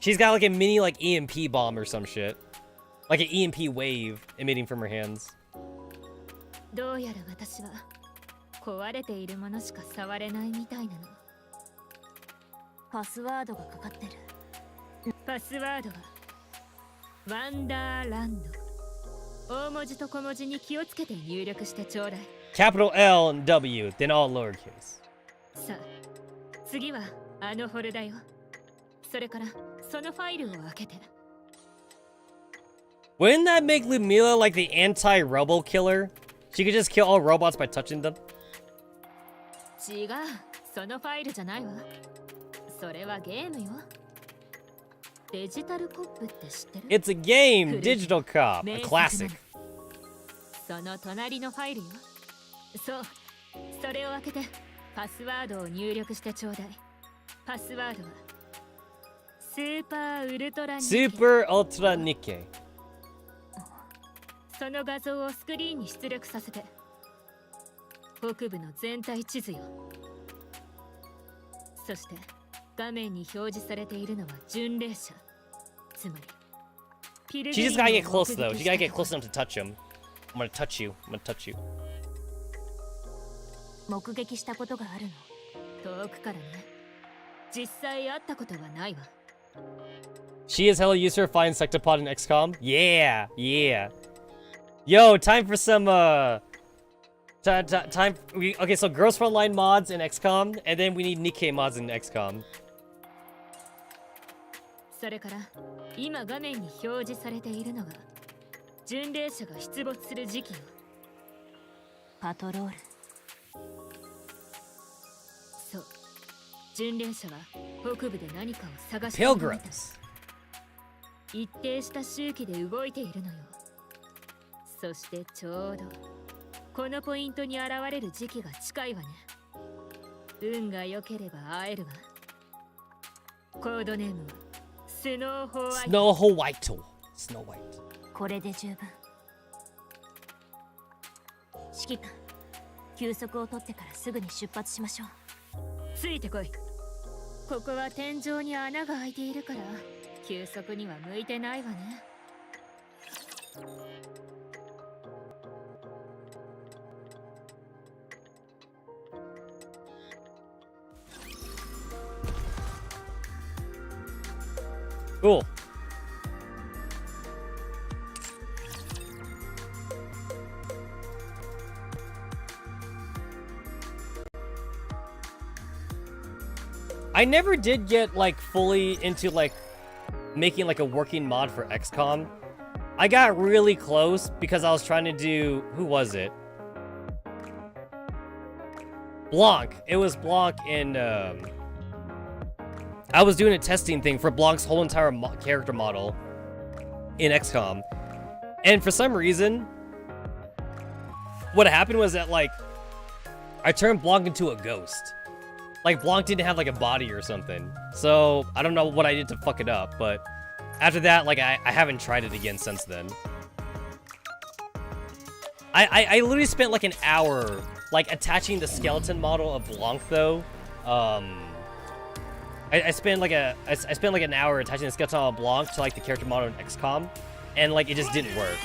She's got, like, a mini, like, EMP bomb or some shit. Like an EMP wave emitting from her hands. Capital L and W, then all lowercase. Wouldn't that make Ludmilla like the anti-robo killer? She could just kill all robots by touching them? It's a game! Digital Cop, a classic. Super Ultra Nikke. その画像をスクリーンに出力させて。北部の全体地図よ。そして画面に表示されているのは巡礼者。つまりピルグリム She just gotta get close though. She gotta get close enough to touch him. I'm gonna touch you. I'm gonna touch you. 目撃したことがあるの。遠くからね。実際会ったことはないわ。She is hella used to find Sectopod in XCOM. Yeah, yeah. Yo, time for some okay, so Girls Frontline mods in XCOM, and then we need Nikke mods in XCOM. それから今画面に表示されているのが巡礼者が出没する時期よ。パトロール。そう。巡礼者は北部で何かを探しているみたい。一定した周期で動いているのよ。そしてちょうどこのポイントに現れる時期が近いわね。運が良ければ会えるわ。コードネームはスノーホワイト。スノーホワイト。スノーホワイト。これで十分。指揮官、休息を取ってからすぐに出発しましょう。ついてこい。ここは天井に穴が開いているから休息には向いてないわね。Cool. I never did get like fully into like making like a working mod for XCOM. I got really close because I was trying to do, who was it? Blanc. It was Blanc in I was doing a testing thing for Blanc's whole entire character model in XCOM. And for some reason, what happened was that, like, I turned Blanc into a ghost. Like, Blanc didn't have, like, a body or something. So, I don't know what I did to fuck it up, but after that, like, I haven't tried it again since then. I literally spent, like, an hour, like, attaching the skeleton model of Blanc, though. I spent like an hour attaching the skeleton of Blanc to like the character model in XCOM, and like it just didn't work.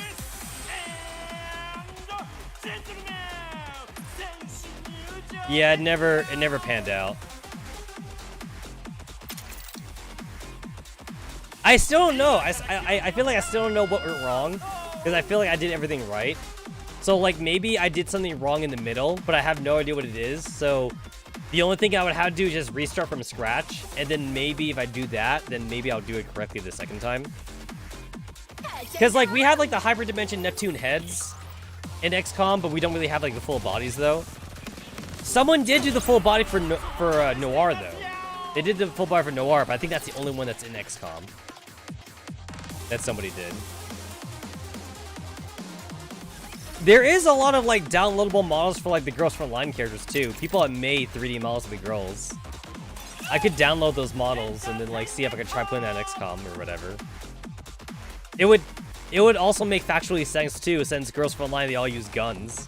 Yeah, it never panned out. I still don't know. I feel like I still don't know what went wrong, because I feel like I did everything right. So like maybe I did something wrong in the middle, but I have no idea what it is. So the only thing I would have to do is just restart from scratch, and then maybe if I do that, then maybe I'll do it correctly the second time. Because, like, we have, like, the Hyperdimension Neptune heads in XCOM, but we don't really have, like, the full bodies, though. Someone did do the full body for Noir, though. They did the full body for Noir, but I think that's the only one that's in XCOM. That somebody did. There is a lot of, like, downloadable models for, like, the Girls Frontline characters, too. People have made 3D models of the girls. I could download those models and then, like, see if I could try putting that in XCOM or whatever. It would also make factually sense, too, since Girls Frontline, they all use guns.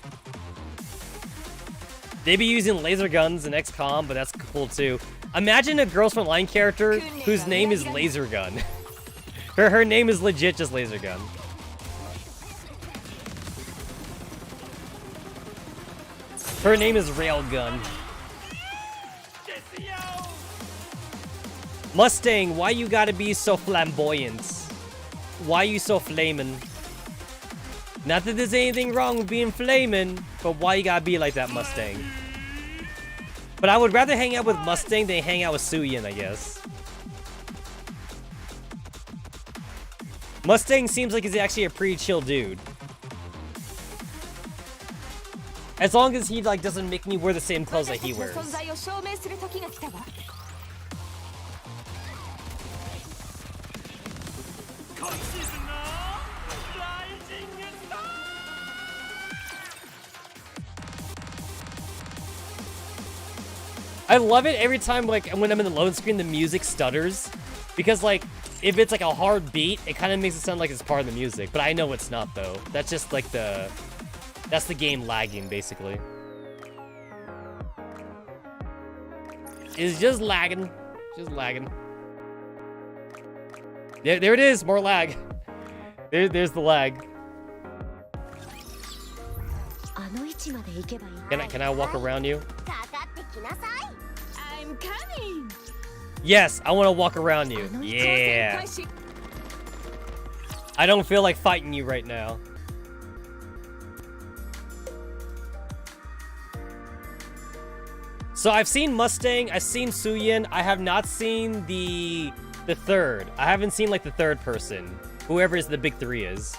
They be using laser guns in XCOM, but that's cool, too. Imagine a Girls Frontline character whose name is Laser Gun. Her name is legit just Laser Gun. Her name is Railgun. Mustang, why you gotta be so flamboyant? Why you so flamin'? Not that there's anything wrong with being flamin', but why you gotta be like that, Mustang? But I would rather hang out with Mustang than hang out with Suyin, I guess. Mustang seems like he's actually a pretty chill dude. As long as he, like, doesn't make me wear the same clothes that he wears. I love it every time, like, when I'm in the load screen, the music stutters. Because, like, if it's, like, a hard beat, it kind of makes it sound like it's part of the music. But I know it's not, though. That's just, like, that's the game lagging, basically. It's just lagging. Just lagging. There it is. More lag. There's the lag. Can I walk around you? I'm coming. Yes, I want to walk around you. Yeah. I don't feel like fighting you right now. So I've seen Mustang, I've seen Suyin, I have not seen the third. I haven't seen like the third person. Whoever is the big three is.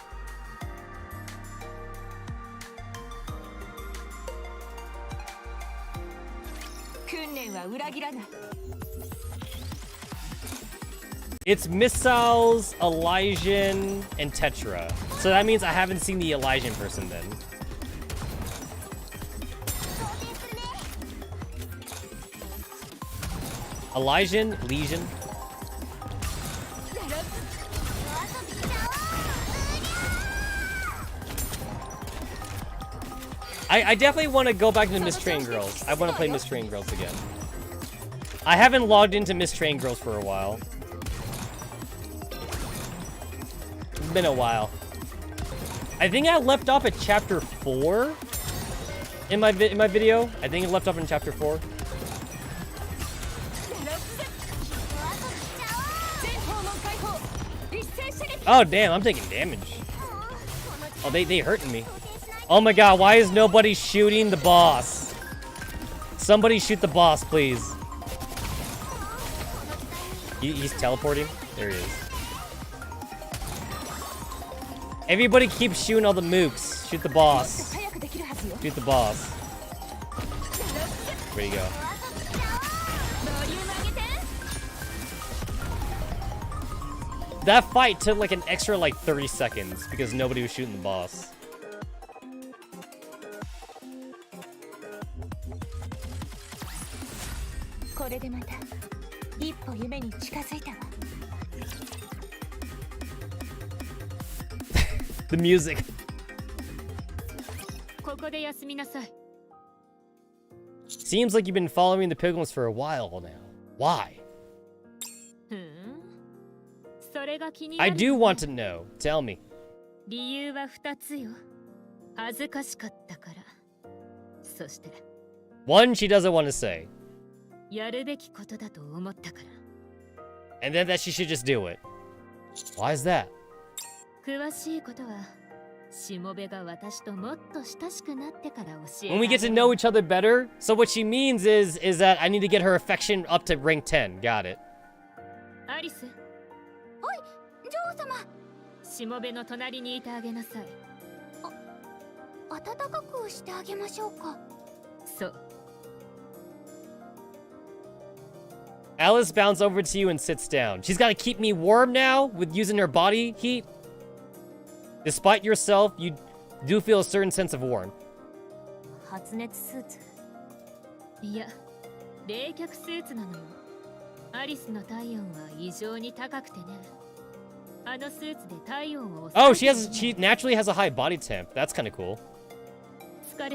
It's Missiles, Elysian, and Tetra. So that means I haven't seen the Elysian person then. Elysian, Legion. I definitely want to go back to Miss Train Girls. I want to play Miss Train Girls again. I haven't logged into Miss Train Girls for a while. It's been a while. I think I left off at chapter 4 in my video. I think I left off in chapter 4. Oh damn, I'm taking damage. Oh, they hurting me. Oh my god, why is nobody shooting the boss? Somebody shoot the boss, please. He's teleporting? There he is. Everybody keep shooting all the mooks. Shoot the boss. Shoot the boss. Where you go? That fight took like an extra like 30 seconds because nobody was shooting the boss. The music. Seems like you've been following the pilgrims for a while now. Why? I do want to know. Tell me. One, she doesn't want to say. And then that she should just do it. Why is that? When we get to know each other better, so what she means is that I need to get her affection up to rank 10. Got it. Alice bounds over to you and sits down. She's got to keep me warm now with using her body heat. Despite yourself, you do feel a certain sense of warmth. Oh, she naturally has a high body temp. That's kind of cool. Oh,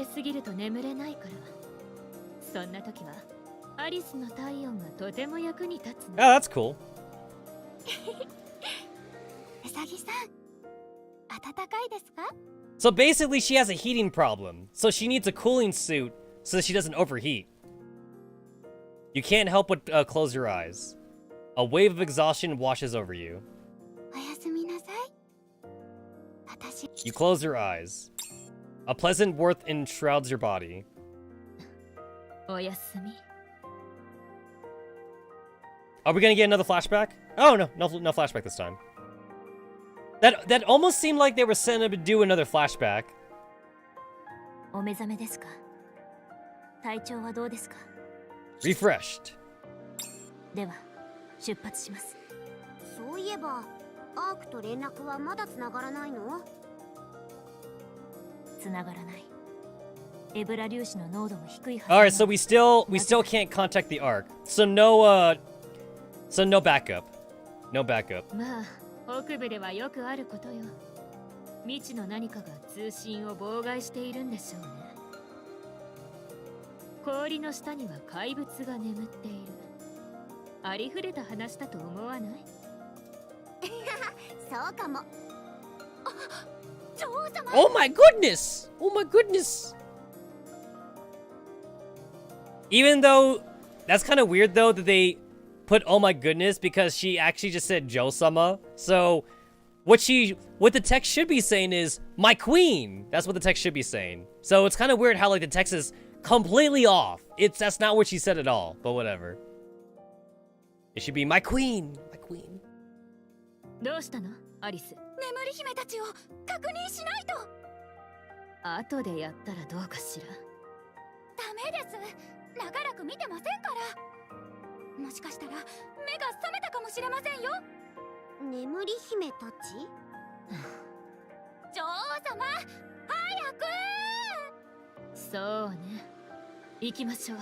that's cool. So basically, she has a heating problem. So she needs a cooling suit so that she doesn't overheat. You can't help but close your eyes. A wave of exhaustion washes over you. You close your eyes. A pleasant warmth enshrouds your body. Are we gonna get another flashback? Oh, no flashback this time. That almost seemed like they were setting up to do another flashback. Refreshed. そういえば、アークと連絡はまだ繋がらないの？繋がらない。エブラ粒子の濃度も低いはず。Alright, so we still can't contact the Ark. So no backup. No backup. まあ、北部ではよくあることよ。未知の何かが通信を妨害しているんでしょうね。氷の下には怪物が眠っている。ありふれた話だと思わない？そうかも。あ、女王様。 Oh my goodness! Oh my goodness! Even though that's kind of weird though that they put oh my goodness because she actually just said Jo-sama. So what the text should be saying is, my queen. That's what the text should be saying. So it's kind of weird how, like, the text is completely off. That's not what she said at all, but whatever. It should be, my queen, my queen. どうしたのアリス。眠り姫たちを確認しないと。後でやったらどうかしら。ダメです。長らく見てませんから。もしかしたら目が覚めたかもしれませんよ。眠り姫たち女王様、早く。そうね。行きましょう。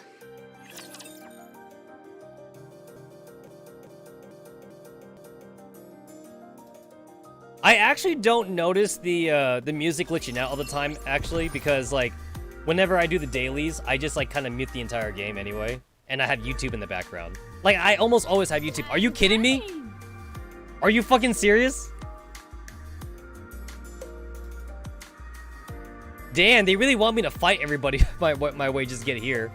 I actually don't notice the music glitching out all the time, actually, because, like, whenever I do the dailies, I just, like, kind of mute the entire game anyway, and I have YouTube in the background. Like, I almost always have YouTube. Are you kidding me? Are you fucking serious? Damn, they really want me to fight everybody my way just to get here.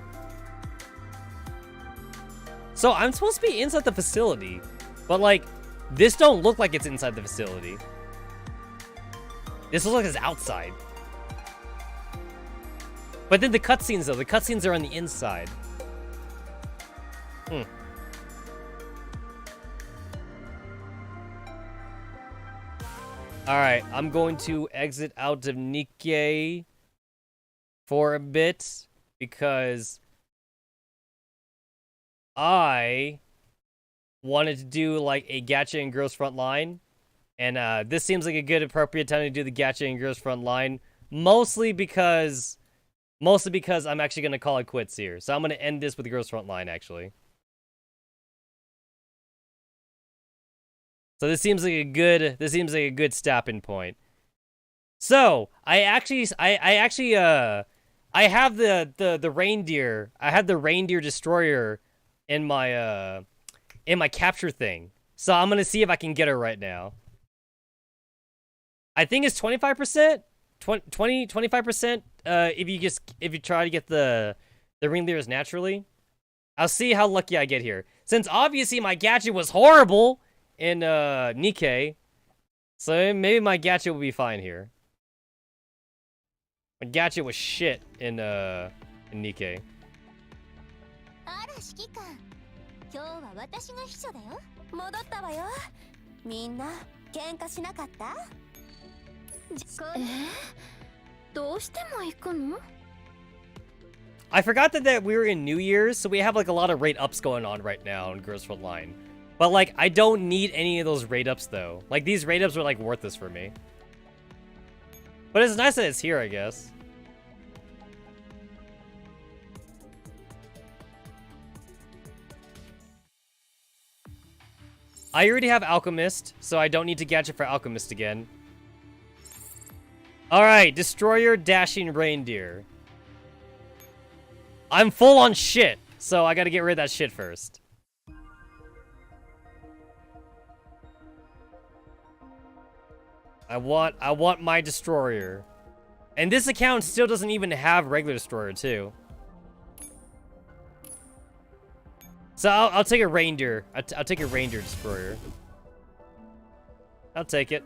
So, I'm supposed to be inside the facility, but, like, this don't look like it's inside the facility. This looks like it's outside. But then the cutscenes, though. The cutscenes are on the inside. Alright, I'm going to exit out of Nikke for a bit, because I wanted to do, like, a gacha and girls front line, and this seems like a good appropriate time to do the gacha and girls front line, mostly because I'm actually gonna call it quits here. So I'm gonna end this with the girls front line, actually. So this seems like a good stopping point. So I have the reindeer. I have the reindeer destroyer in my capture thing. So I'm gonna see if I can get her right now. I think it's 25%, 25%. If you try to get the reindeers naturally, I'll see how lucky I get here. Since obviously my gacha was horrible in Nikke, so maybe my gacha will be fine here. My gacha was shit in Nikke. あら指揮官、今日は私が秘書だよ。戻ったわよ。みんな喧嘩しなかった？どうしても行くの？ I forgot that we were in New Year's, so we have like a lot of rate ups going on right now in Girls Front Line. But like, I don't need any of those rate ups though. Like, these rate ups are like worthless for me. But it's nice that it's here, I guess. I already have Alchemist, so I don't need to gadget for Alchemist again. Alright, Destroyer, Dashing Reindeer. I'm full on shit, so I gotta get rid of that shit first. I want my Destroyer. And this account still doesn't even have regular Destroyer, too. So I'll take a Reindeer. I'll take a Reindeer Destroyer. I'll take it.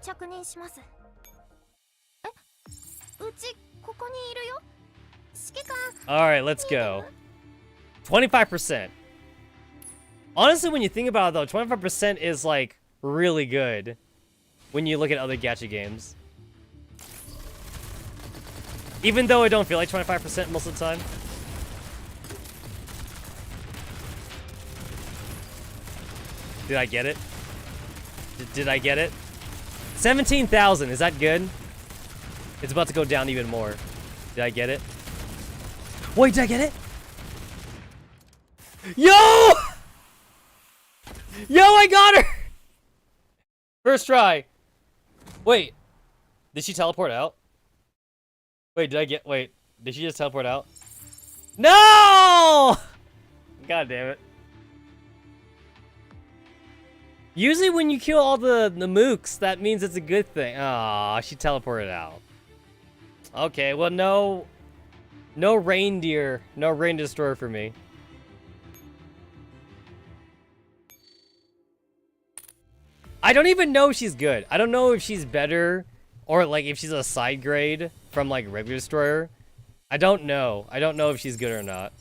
着任します。え、うちここにいるよ。指揮官。All right, let's go. 25%. Honestly, when you think about it, though, 25% is like really good when you look at other gacha games. Even though I don't feel like 25% most of the time. Did I get it? Did I get it? 17,000, is that good? It's about to go down even more. Did I get it? Wait, did I get it? Yo! Yo, I got her! First try. Wait. Did she teleport out? Wait, did she just teleport out? No! God damn it. Usually when you kill all the mooks, that means it's a good thing. Aw, she teleported out. Okay, well, no reindeer destroyer for me. I don't even know if she's good. I don't know if she's better or like if she's a side grade from like regular destroyer. I don't know. I don't know if she's good or not.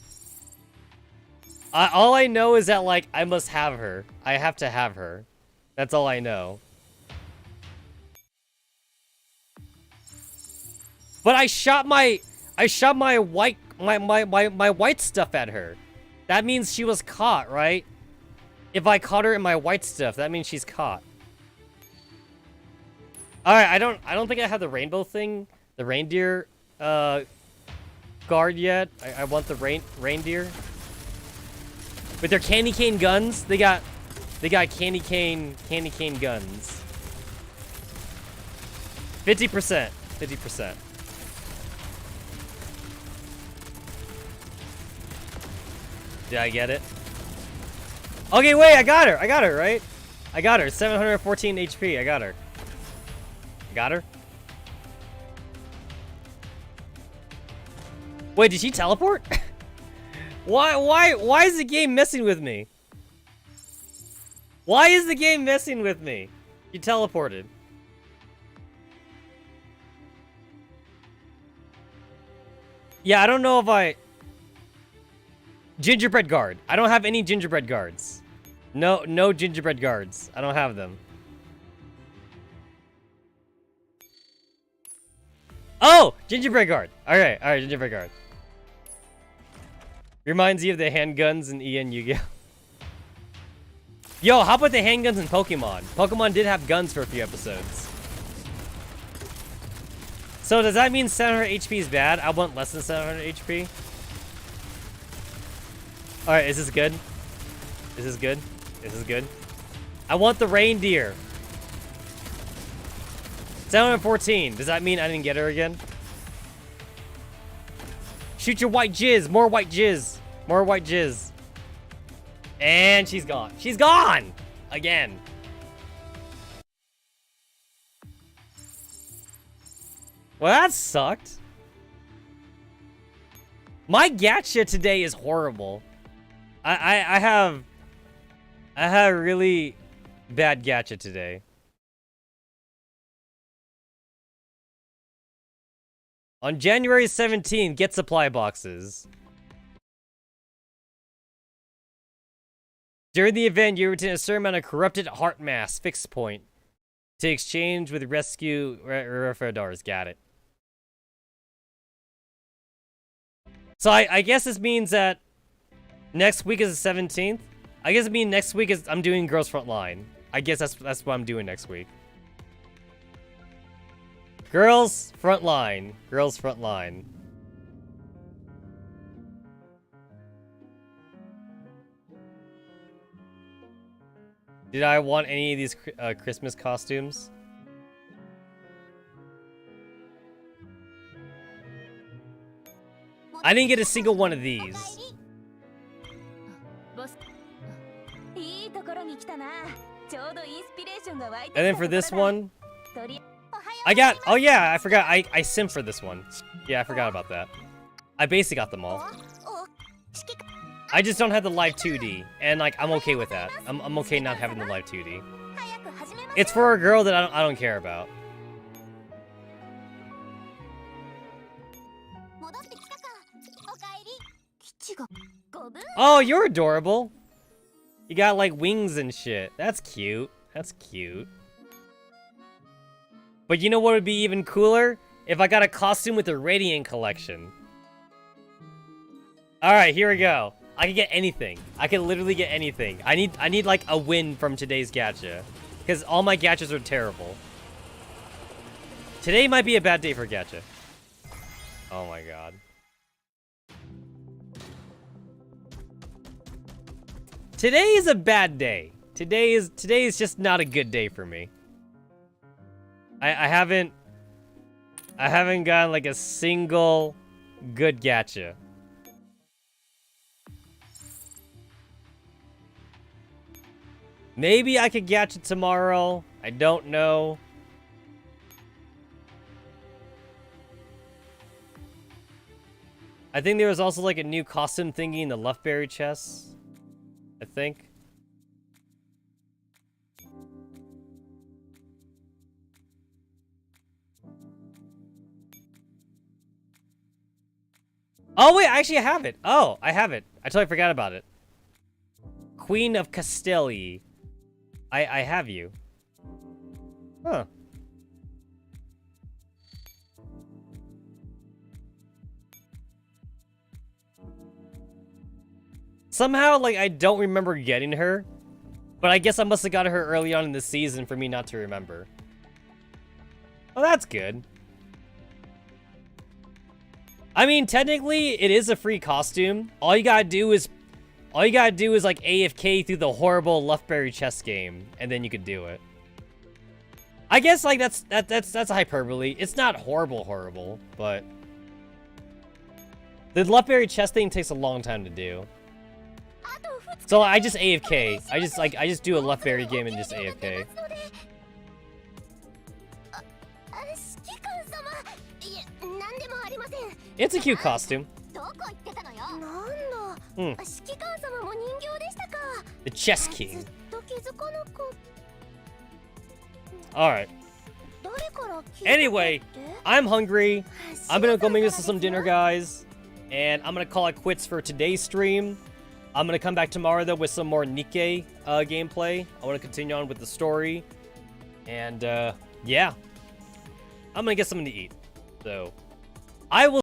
All I know is that like I must have her. I have to have her. That's all I know. But I shot my white white stuff at her. That means she was caught, right? If I caught her in my white stuff, that means she's caught. All right, I don't think I have the rainbow thing, the reindeer guard yet. I want the reindeer. With their candy cane guns, they got candy cane guns. 50%. 50%. Did I get it? Okay, wait, I got her. I got her, right? I got her. 714 HP. I got her. I got her. Wait, did she teleport? Why is the game messing with me? Why is the game messing with me? You teleported. Yeah, I don't know if I... Gingerbread guard. I don't have any gingerbread guards. No gingerbread guards. I don't have them. Oh! Gingerbread guard. Alright, gingerbread guard. Reminds you of the handguns in Ian Yu-Gi-Oh! Yo, how about the handguns in Pokemon? Pokemon did have guns for a few episodes. So does that mean 700 HP is bad? I want less than 700 HP. Alright, is this good? Is this good? Is this good? I want the reindeer. 714. Does that mean I didn't get her again? Shoot your white jizz. More white jizz. More white jizz. And she's gone. She's gone! Again. Well, that sucked. My gacha today is horrible. I have really bad gacha today. On January 17th, get supply boxes. During the event, you retain a certain amount of corrupted heart mass fixed point to exchange with rescue referendars. Got it. So I guess this means that next week is the 17th. I guess it means next week is I'm doing Girls Frontline. I guess that's what I'm doing next week. Girls Frontline. Girls Frontline. Did I want any of these Christmas costumes? I didn't get a single one of these. And then for this one, I got, oh yeah, I forgot, I simmed for this one. Yeah, I forgot about that. I basically got them all. I just don't have the live 2D, and like, I'm okay with that. I'm okay not having the live 2D. It's for a girl that I don't care about. Oh, you're adorable. You got like wings and shit. That's cute. That's cute. But you know what would be even cooler? If I got a costume with the Radiant collection. Alright, here we go. I can get anything. I can literally get anything. I need like a win from today's gacha. Because all my gachas are terrible. Today might be a bad day for gacha. Oh my god. Today is a bad day. Today is just not a good day for me. I haven't gotten like a single good gacha. Maybe I could gacha tomorrow. I don't know. I think there was also like a new costume thingy in the Leftberry chest. I think. Oh, wait, actually, I have it. Oh, I have it. I totally forgot about it. Queen of Castelli. I have you. Huh. Somehow, like, I don't remember getting her. But I guess I must have got her early on in the season for me not to remember. Well, that's good. I mean, technically, it is a free costume. All you gotta do is like AFK through the horrible Luftberry chess game, and then you could do it. I guess like that's a hyperbole. It's not horrible, but the Luftberry chess thing takes a long time to do. So I just AFK. I just do a Luftberry game and just AFK. It's a cute costume. The Chess King. Alright. Anyway, I'm hungry. I'm gonna go make us some dinner, guys. And I'm gonna call it quits for today's stream. I'm gonna come back tomorrow, though, with some more Nikke gameplay. I want to continue on with the story. And, yeah. I'm gonna get something to eat. So, I will